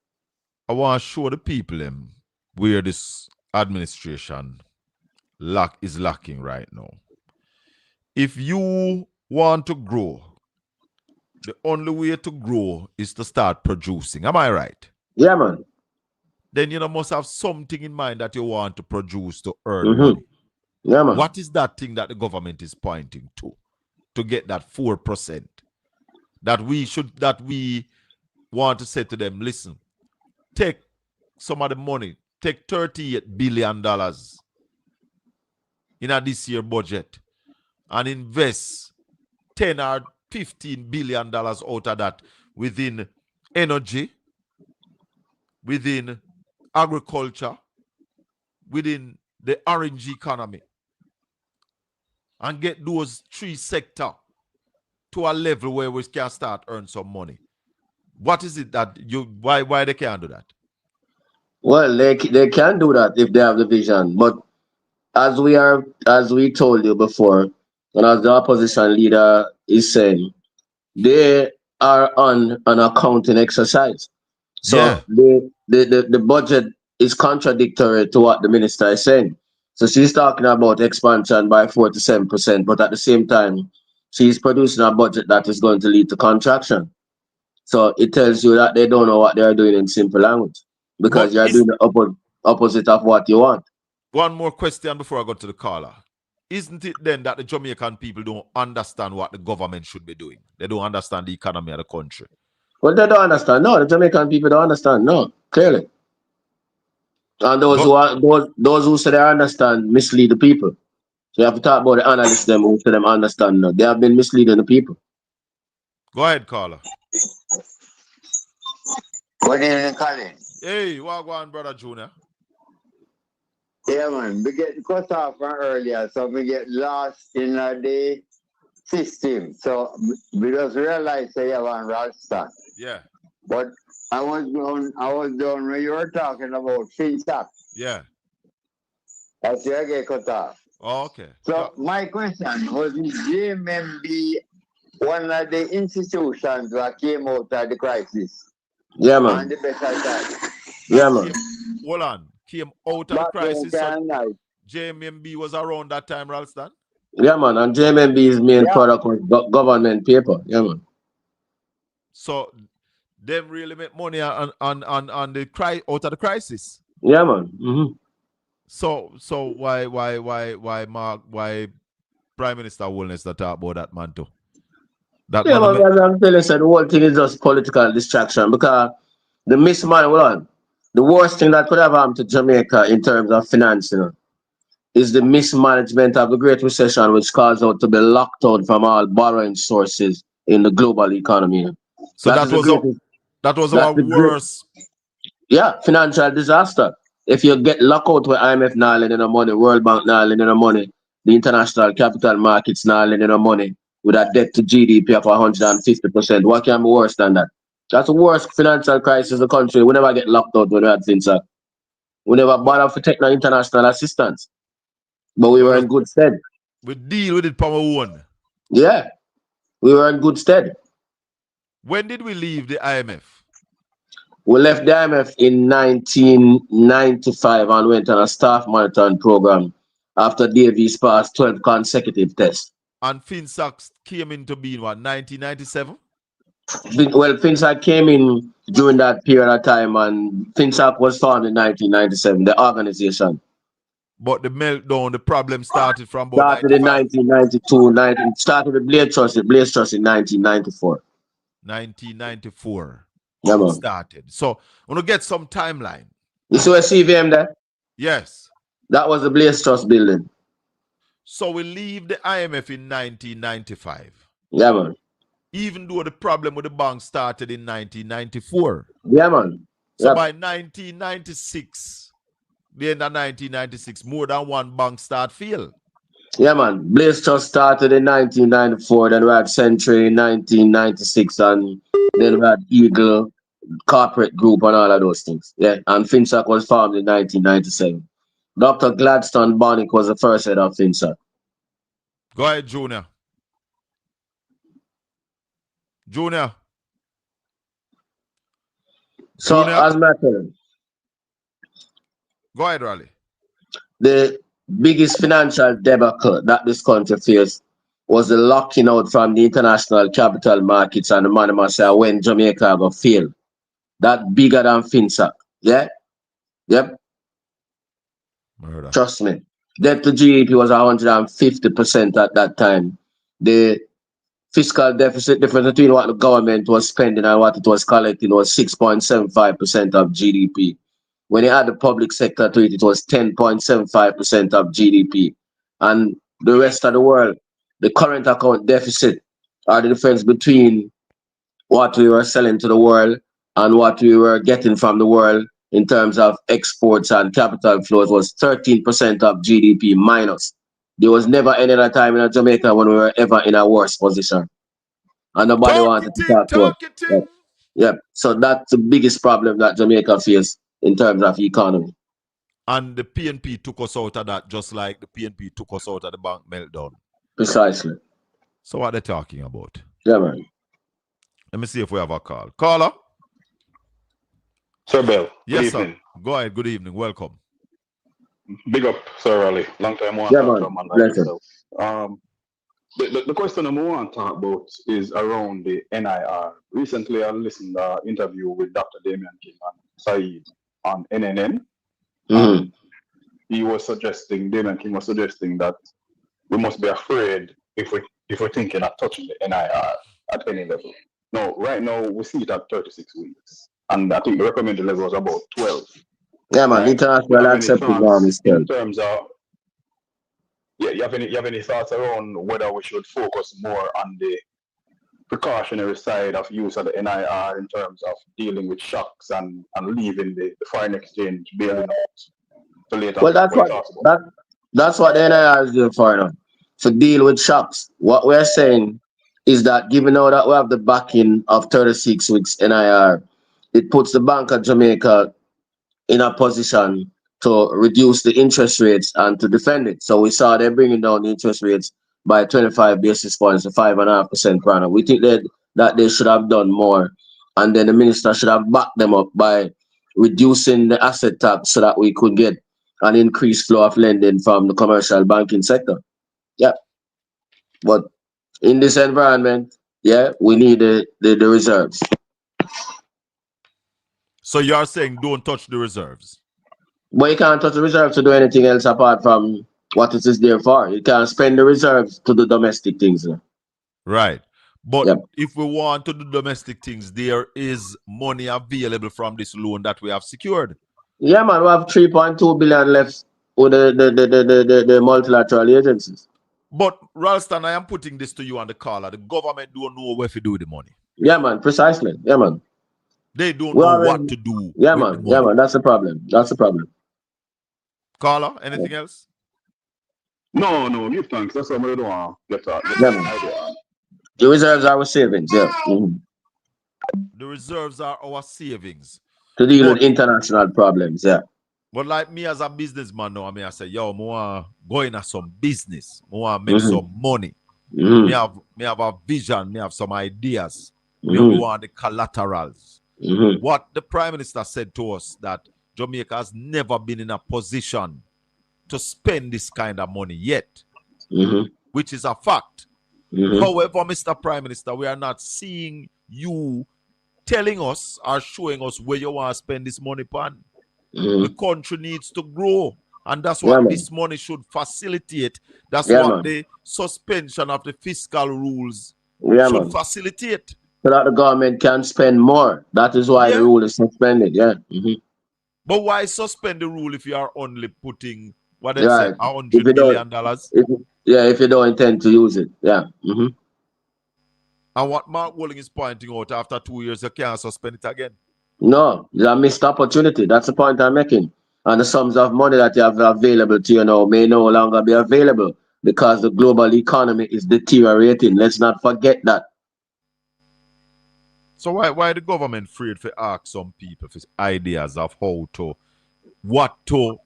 I want to show the people where this administration is lacking right now. If you want to grow, the only way to grow is to start producing. Am I right? Yeah, man. Then you must have something in mind that you want to produce to earn money. Yeah, man. What is that thing that the government is pointing to get that 4%? That we want to say to them, listen, take some of the money, take $38 billion in this year budget and invest 10 or $15 billion out of that within energy, within agriculture, within the orange economy, and get those 3 sectors to a level where we can start earn some money. What is it that why they can't do that? Well, they can do that if they have the vision, but as we told you before, and as the opposition leader is saying, they are on an accounting exercise. So the budget is contradictory to what the minister is saying. So she's talking about expansion by 4 to 7%, but at the same time, she's producing a budget that is going to lead to contraction. So it tells you that they don't know what they're doing in simple language, because you're doing the opposite of what you want. One more question before I go to the caller. Isn't it then that the Jamaican people don't understand what the government should be doing? They don't understand the economy of the country. Well, they don't understand. No, the Jamaican people don't understand. No, clearly. And those who say they understand mislead the people. So you have to talk about the analysts them who say them understand. No, they have been misleading the people. Go ahead, caller. Good evening, Colin. Hey, wagwan, brother Junior. Yeah, man. We get cut off from earlier, so we get lost in the system. So we just realize that you have one Ralston. Yeah. But I was down when you were talking about FINSAK. Yeah. That's where I get cut off. Oh, okay. So my question was, JMB one of the institutions that came out of the crisis? Yeah, On man. the better side. Yeah, man. Hold on. Came out of the crisis. So JMB was around that time, Ralston? Yeah, man. And JMB's main product was government paper. Yeah, man. So them really make money on the out of the crisis. Yeah, man. Mm-hmm. So why Prime Minister Woolness that talk about that man too? That Yeah, man man. I'm telling you, the whole thing is just political distraction because the the worst thing that could have happened to Jamaica in terms of finance, is the mismanagement of the Great Recession, which caused out to be locked out from all borrowing sources in the global economy. So that was our worst. Yeah, financial disaster. If you get locked out with IMF not lending no money, World Bank not lending no money, the international capital markets not lending no money, with a debt to GDP of 150%, what can be worse than that? That's the worst financial crisis in the country. We never get locked out when we had FINSAK. We never bother to take no international assistance. But we were in good stead. We deal with it power one. Yeah. We were in good stead. When did we leave the IMF? We left the IMF in 1995 and went on a staff monitoring program after Davies passed 12 consecutive tests. And FINSAK came into being, what, 1997? Well, FINSAK came in during that period of time, and FINSAK was formed in 1997, the organization. But the meltdown, the problem started from about Started in 1992, started with Blaze Trust in 1994. 1994. Yeah, man. Started. So, I want to get some timeline. You see where CVM there? Yes. That was the Blaze Trust building. So, we leave the IMF in 1995. Yeah, man. Even though the problem with the bank started in 1994. Yeah, man. So, by 1996, the end of 1996, more than one bank start fail. Yeah, man. Blaze Trust started in 1994, then we had Century in 1996, and then we had Eagle Corporate Group and all of those things. Yeah, and FINSAK was formed in 1997. Dr. Gladstone Bonnick was the first head of FINSAK. Go ahead, Junior. So, as my telling, go ahead, Raleigh. The biggest financial debacle that this country faced was the locking out from the international capital markets, and the man must say when Jamaica go fail. That bigger than FINSAK. Yeah? Yep. Murder. Trust me. Debt to GDP was 150% at that time. The fiscal deficit difference between what the government was spending and what it was collecting was 6.75% of GDP. When you add the public sector to it, it was 10.75% of GDP. And the rest of the world, the current account deficit, or the difference between what we were selling to the world and what we were getting from the world in terms of exports and capital flows, was 13% of GDP minus. There was never any other time in Jamaica when we were ever in a worse position. And nobody wanted to talk to us. Yep. So that's the biggest problem that Jamaica faced in terms of economy. And the PNP took us out of that, just like the PNP took us out of the bank meltdown. Precisely. So what are they talking about? Yeah, man. Let me see if we have a call. Caller? Sir Bell. Yes, good evening. Sir. Go ahead. Good evening. Welcome. Big up, Sir Raleigh. Long time one. Yeah, man. The question I want to talk about is around the NIR. Recently, I listened to an interview with Dr. Damian King and Saeed on NNN. Mm-hmm. Damian King was suggesting that we must be afraid if we're thinking of touching the NIR at any level. No, right now we see it at 36 weeks. And I think the recommended level was about 12. Yeah, man. Right? International accepted norm is 12. In terms of, you have any thoughts around whether we should focus more on the precautionary side of use of the NIR in terms of dealing with shocks and leaving the foreign exchange bailing out to later Well, that's what what he talks about. that's what the NIR is doing for now, to deal with shocks. What we're saying is that given now that we have the backing of 36 weeks NIR, it puts the Bank of Jamaica in a position to reduce the interest rates and to defend it. So we saw they're bringing down the interest rates by 25 basis points to 5.5% per annum. We think that they should have done more, and then the minister should have backed them up by reducing the asset tax so that we could get an increased flow of lending from the commercial banking sector. Yeah, but in this environment, yeah, we need the reserves. So you're saying don't touch the reserves? But you can't touch the reserves to do anything else apart from what it is there for. You can't spend the reserves to do domestic things. Right. But Yep. if we want to do domestic things, there is money available from this loan that we have secured. Yeah, man, we have 3.2 billion left with the multilateral agencies. But Ralston, I am putting this to you on the caller. The government don't know where to do with the money. Yeah, man, precisely. Yeah, man. They don't know what to do with the money. Yeah, man, that's the problem. That's the problem. Caller, anything else? No, give thanks. That's what we don't want. Yeah, man. The reserves are our savings, yeah. Mhm. The reserves are our savings. To deal with international problems, yeah. But like me as a businessman now, I say, yo, I want to go into some business. I want to make some money. Me have a vision. Me have some ideas. Me want the collaterals. What the Prime Minister said to us, that Jamaica has never been in a position to spend this kind of money yet, which is a fact. However, Mr. Prime Minister, we are not seeing you telling us or showing us where you want to spend this money upon. The country needs to grow, and that's what this money should facilitate. That's what the suspension of the fiscal rules should facilitate. So that the government can spend more. That is why the rule is suspended, yeah. But why suspend the rule if you are only putting, what they say, $100 million? If you don't intend to use it, yeah. And what Mark Walling is pointing out, after 2 years, you can't suspend it again. No, it's a missed opportunity. That's the point I'm making. And the sums of money that you have available to you now may no longer be available because the global economy is deteriorating. Let's not forget that. So why the government afraid to ask some people for ideas of what to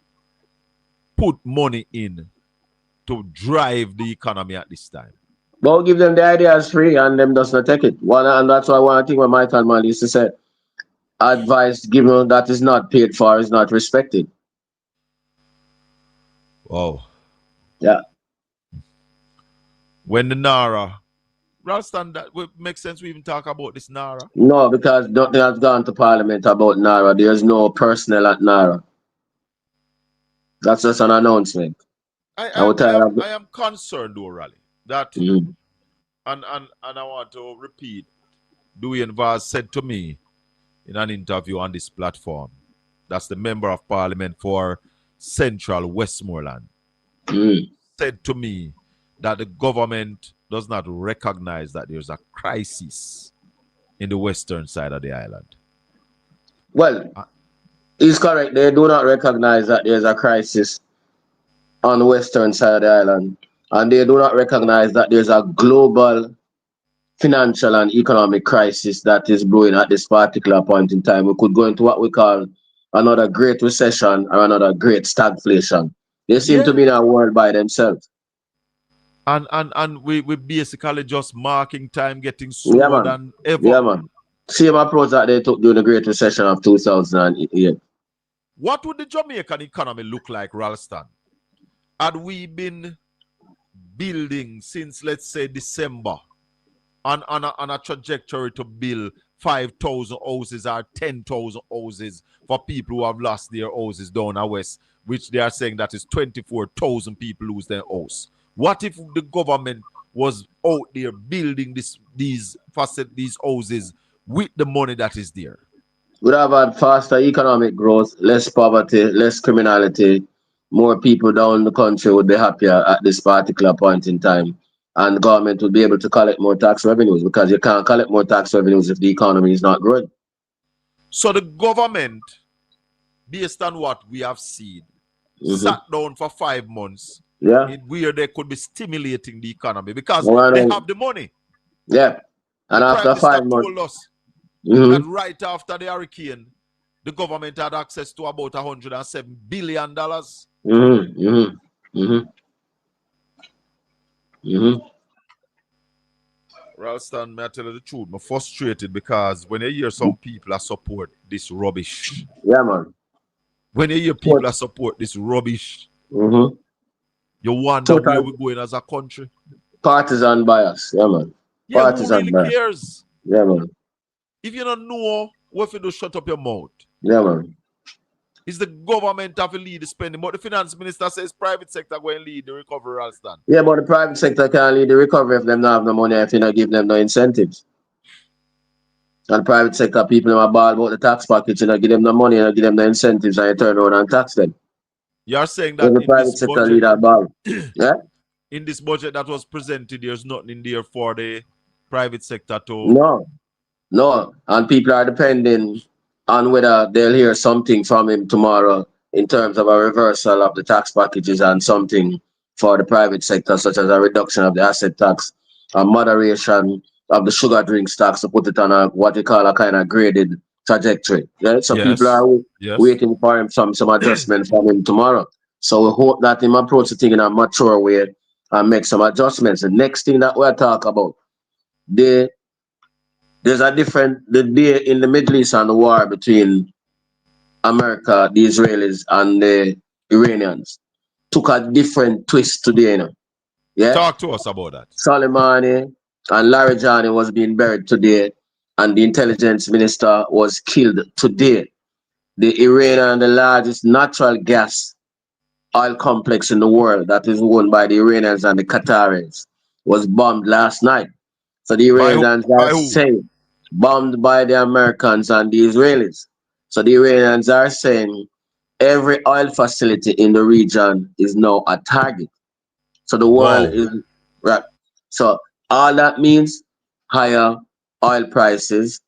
put money in to drive the economy at this time? But we'll give them the ideas free and them does not take it. And that's why one thing what Michael Mann used to say, advice given that is not paid for is not respected. Wow. Yeah. When the Nara, Ralston, that would make sense we even talk about this Nara? No, because nothing has gone to Parliament about Nara. There's no personnel at Nara. That's just an announcement. I am concerned though, Raleigh, that and I want to repeat, Dwayne Vaz said to me in an interview on this platform, that's the Member of Parliament for Central Westmoreland, said to me that the government does not recognize that there's a crisis in the western side of the island. Well, he's correct. They do not recognize that there's a crisis on the western side of the island. And they do not recognize that there's a global financial and economic crisis that is brewing at this particular point in time. We could go into what we call another great recession or another great stagflation. They seem to be in a world by themselves. And we basically just marking time getting slower than ever. Yeah, man. Same approach that they took during the Great Recession of 2008. What would the Jamaican economy look like, Ralston? Had we been building since, let's say, December on a trajectory to build 5,000 houses or 10,000 houses for people who have lost their houses down the west, which they are saying that is 24,000 people lose their house. What if the government was out there building these houses with the money that is there? We'd have had faster economic growth, less poverty, less criminality. More people down the country would be happier at this particular point in time. And the government would be able to collect more tax revenues, because you can't collect more tax revenues if the economy is not growing. So the government, based on what we have seen, sat down for 5 months, where they could be stimulating the economy because they have the money. Yeah. And the after Prime 5 Minister months. told us that right after the hurricane, the government had access to about $107 billion. Ralston, may I tell you the truth? I'm frustrated because when you hear some people support this rubbish. Yeah, man. When you hear people support this rubbish, you wonder where we're going as a country. Partisan bias, yeah, man. Yeah, Partisan who really bias. cares? Yeah, man. If you don't know, what if you do shut up your mouth? Yeah, man. It's the government have to lead the spending, but the finance minister says private sector going to lead the recovery, Ralston. Yeah, but the private sector can't lead the recovery if them not have no money, if you not give them no incentives. And private sector people are ball about the tax package, you know, give them the money and give them the incentives and you turn around and tax them. You're saying that the private sector lead that ball. Yeah? In this budget that was presented, there's nothing in there for the private sector to... No. And people are depending on whether they'll hear something from him tomorrow in terms of a reversal of the tax packages and something for the private sector, such as a reduction of the asset tax, a moderation of the sugar drinks tax to put it on a what you call a kind of graded trajectory. Yeah? So people are waiting for him some adjustment from him tomorrow. So we hope that him approach the thing in a mature way and make some adjustments. The next thing that we'll talk about, there's a the day in the Middle East and the war between America, the Israelis, and the Iranians took a different twist today, you know. Yeah? Talk to us about that. Soleimani and Larijani was being buried today, and the intelligence minister was killed today. The Iranian, the largest natural gas oil complex in the world that is owned by the Iranians and the Qataris, was bombed last night. So the Iranians are saying, bombed by the Americans and the Israelis. So the Iranians are saying every oil facility in the region is now a target. So the world is right. So all that means higher oil prices,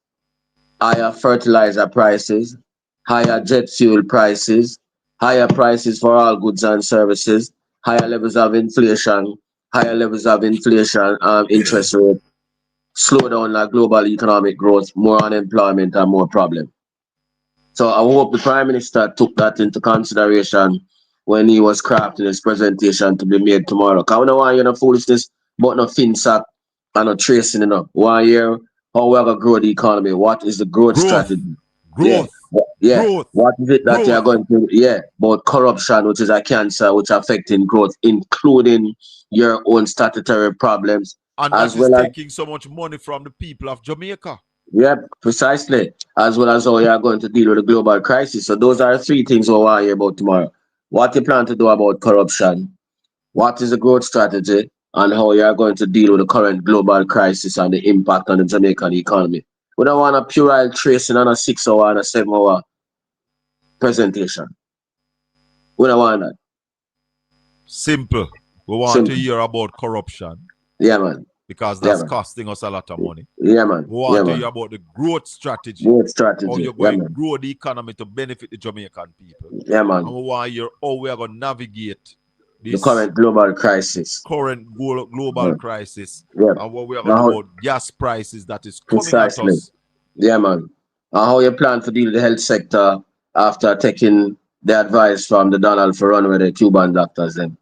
higher fertilizer prices, higher jet fuel prices, higher prices for all goods and services, higher levels of inflation, interest rate, slow down the global economic growth, more unemployment and more problem. So I hope the Prime Minister took that into consideration when he was crafting his presentation to be made tomorrow. Because we don't want to hear no foolishness but no FINSAK and no tracing enough. We want to hear how we are going to grow the economy. What is the growth strategy? Growth. What is it that you are going to about corruption, which is a cancer which affecting growth, including your own statutory problems. And that is taking so much money from the people of Jamaica. Yep, precisely. As well as how you are going to deal with the global crisis. So those are 3 things we want to hear about tomorrow. What you plan to do about corruption, what is the growth strategy, and how you are going to deal with the current global crisis and the impact on the Jamaican economy. We don't want a puerile tracing on a 6-hour and a 7-hour presentation. We don't want that. Simple. We want to hear about corruption. Yeah, man. Because that's costing us a lot of money. Yeah, man. We want to hear about the growth strategy. How you're going to grow the economy to benefit the Jamaican people. Yeah, man. And we want to hear how we are going to navigate this the current global crisis. Global crisis. And what we are going to do about gas prices that is coming at us. Yeah, man. And how you plan to deal with the health sector after taking the advice from the Donald for run with the Cuban doctors then.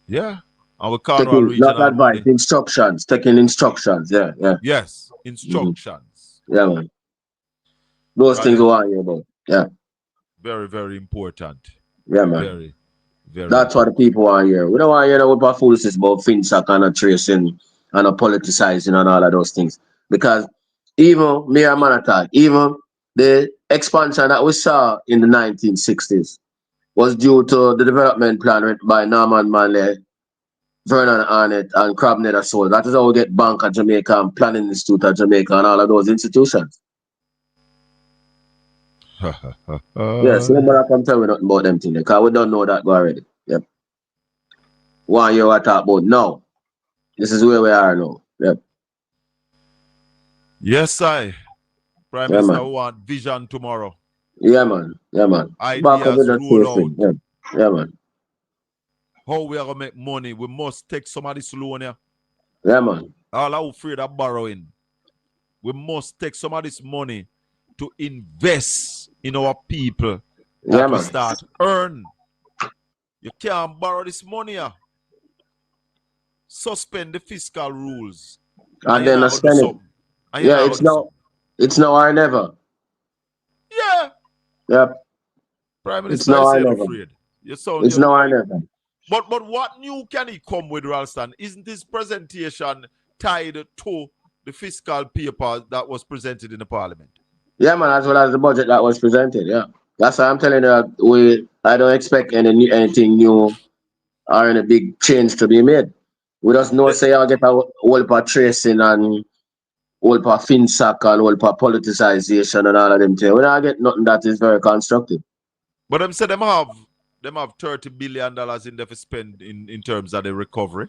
Yeah. And we can't regional advice, instructions, taking instructions. Yeah. Yes, instructions. Yeah, man. Those things we want to hear about. Yeah. Very, very important. Yeah, man. Very, very. That's what the people want to hear. We don't want to hear no foolishness about FINSAK and a tracing and a politicizing and all of those things. Because even Mayor Manatal, even the expansion that we saw in the 1960s was due to the development plan written by Norman Manley, Vernon Arnett, and Crab Nether Soul. That is how we get Bank of Jamaica and Planning Institute of Jamaica and all of those institutions. Yes, nobody can tell me nothing about them things because we don't know that already. Yep. 1 year I talk about now. This is where we are now. Yep. Yes, I. Prime Minister want vision tomorrow. Yeah, man. Ideas roll out. Yeah. Yeah, man. How we are going to make money? We must take some of this loan here. Yeah, man. All are afraid of borrowing. We must take some of this money to invest in our people that Yeah, we man. start earn. You can't borrow this money here. Suspend the fiscal rules. And then I spend it. Yeah, it's now or never. Yeah. Yep. Prime It's Minister now is or saying never. afraid. It's now or never. But what new can he come with, Ralston? Isn't this presentation tied to the fiscal paper that was presented in the parliament? Yeah, man, as well as the budget that was presented. Yeah, that's why I'm telling you. I don't expect anything new or any big change to be made. We just know say I'll get a whole part tracing and whole part FINSAK and whole part politicization and all of them things. We don't get nothing that is very constructive. But them say them have $30 billion in there to spend in terms of the recovery.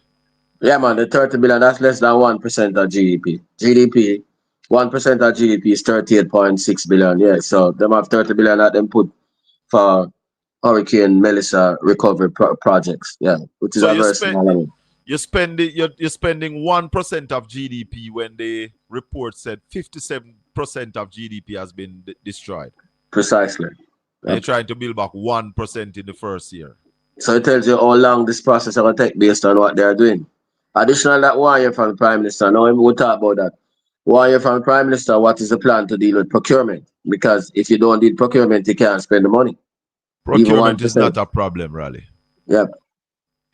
Yeah, man, the 30 billion, that's less than 1% of GDP. 1% of GDP is 38.6 billion. Yeah, so them have 30 billion that them put for Hurricane Melissa recovery projects. Yeah, which is So a very small amount. you're spending 1% of GDP when the report said 57% of GDP has been destroyed. Precisely. And you're trying to build back 1% in the first year. So it tells you how long this process will take based on what they're doing. Additional that 1 year from the Prime Minister, now we'll talk about that. 1 year from the Prime Minister, what is the plan to deal with procurement? Because if you don't do procurement, you can't spend the money. Procurement is not a problem, really. Yep.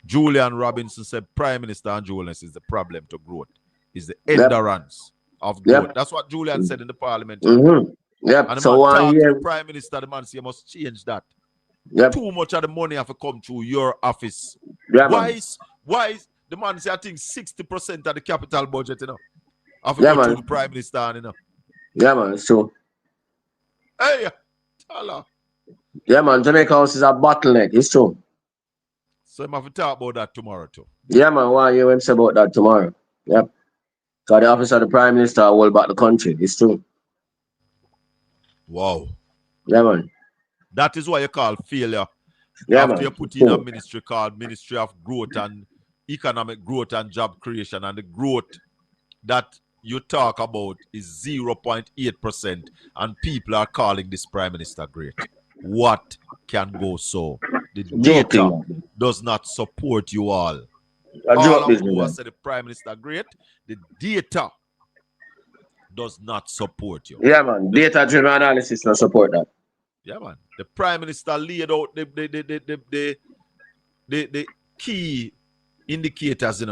Julian Robinson said Prime Minister and Julius is the problem to growth. Is the endurance of growth. Yep. That's what Julian said in the parliament. Mm-hmm. Yep. And the so man 1 talk year. to the Prime Minister, the man say you must change that. Yep. Too much of the money have to come through your office. Yeah, why man. is the man say I think 60% of the capital budget, have to Yeah, go man. through the Prime Minister, Yeah, man, it's true. Hey, tell her. Yeah, man, Jamaica House is a bottleneck. It's true. So I'm have to talk about that tomorrow too. Yeah, man, why you will say about that tomorrow? Yep. So the office of the Prime Minister will hold back the country. It's true. Wow. Yeah, man. That is why you call failure. Yeah, After man. you put in a ministry called Ministry of Growth and Economic Growth and Job Creation, and the growth that you talk about is 0.8%, and people are calling this Prime Minister great. What can go so? The data does not support you all. All of who said the Prime Minister great, the data does not support you. Yeah, man. Data-driven analysis not support that. Yeah, man. The Prime Minister laid out the key indicators,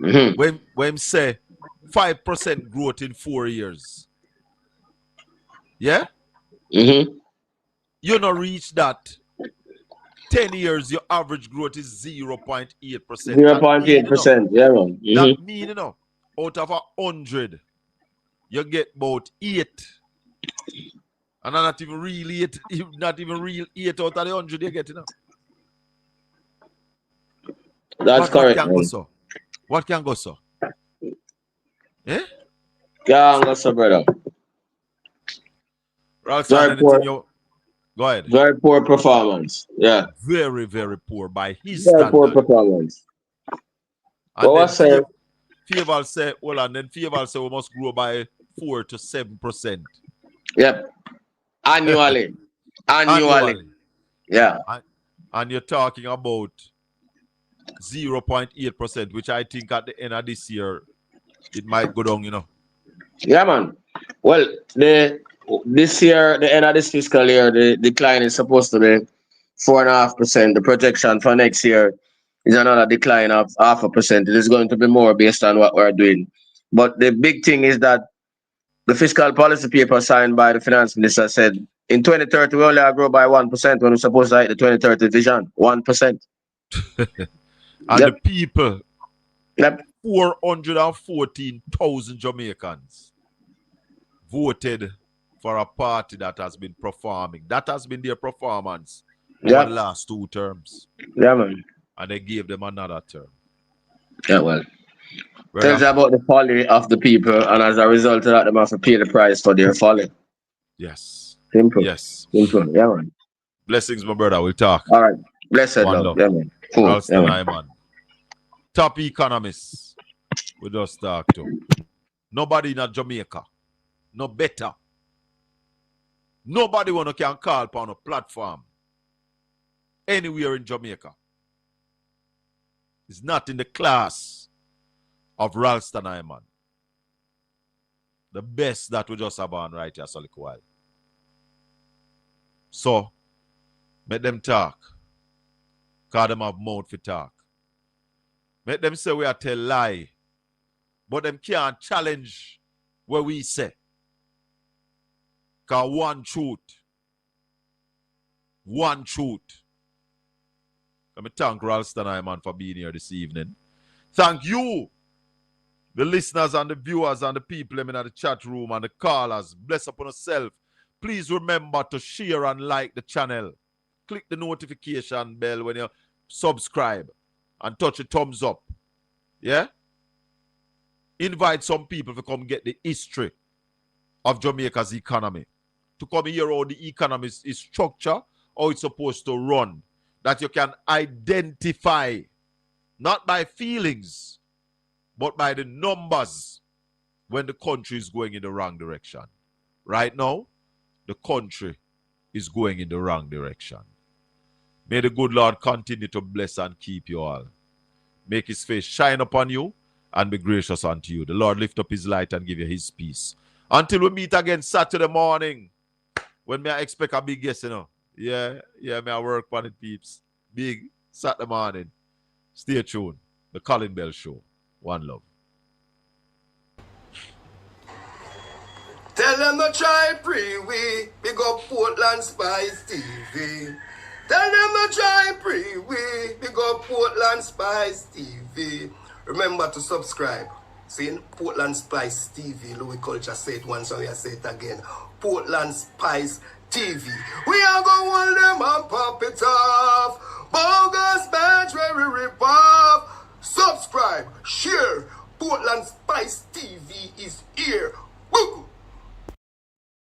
Mm-hmm. When say 5% growth in 4 years. Yeah? Mm-hmm. You not reach that. 10 years, your average growth is 0.8%. 0.8%, yeah, man. Mm-hmm. That means, out of 100, you get about 8. And not even real 8, not even real 8 out of the 100 you get, That's correct. What can go so? What can go so? Eh? Can't go so, brother. Go ahead. Very poor performance. Yeah. Very, very poor by his very standard. Poor performance. And what then Favor say, well, and then Favor say we must grow by 4 to 7%. Yep. Annually. Annually. Yeah. And you're talking about 0.8%, which I think at the end of this year it might go down, Yeah, man. Well, this year, the end of this fiscal year, the decline is supposed to be 4.5%. The projection for next year is another decline of 0.5%. It is going to be more based on what we're doing. But the big thing is that the fiscal policy paper signed by the finance minister said in 2030 we only grow by 1% when we're supposed to hit the 2030 vision. 1%. And the people, 414,000 Jamaicans voted for a party that has been performing. That has been their performance over the last 2 terms. Yeah, man. And they gave them another term. Yeah, well. Tells you about the folly of the people, and as a result of that, they have to pay the price for their folly. Yes. Simple. Yes. Simple. Yeah, man. Blessings, my brother. We'll talk. All right. Blessed One love. love. Yeah, man. Cool. Ralston Yeah, man. Iman. Top economists. We just talk to. Nobody in Jamaica. No better. Nobody wanna can call upon a platform anywhere in Jamaica. It's not in the class of Ralston Iman. The best that we just have on right here, so little while. So, make them talk. Cause them have mouth for talk. Make them say we are tell lie. But them can't challenge what we say. Cause one truth. One truth. Let me thank Ralston Iman for being here this evening. Thank you, the listeners and the viewers and the people in the chat room and the callers. Bless upon yourself. Please remember to share and like the channel. Click the notification bell when you subscribe and touch the thumbs up. Yeah? Invite some people to come get the history of Jamaica's economy. To come hear how the economy is structured, how it's supposed to run. That you can identify, not by feelings, but by the numbers when the country is going in the wrong direction. Right now, the country is going in the wrong direction. May the good Lord continue to bless and keep you all. Make his face shine upon you and be gracious unto you. The Lord lift up his light and give you his peace. Until we meet again Saturday morning, when may I expect a big guest, you know. Yeah, may I work on it, peeps. Big Saturday morning. Stay tuned. The Colin Bell Show. One love. Tell them to try pre-we, big up Portland Spice TV. Tell them to try pre-we, big up Portland Spice TV. Remember to subscribe. See, Portland Spice TV. Louis Culture say it once, so I say it again. Portland Spice TV. We are going to hold them and pop it off. Bogus match where we rip off. Subscribe, share. Portland Spice TV is here. Woo!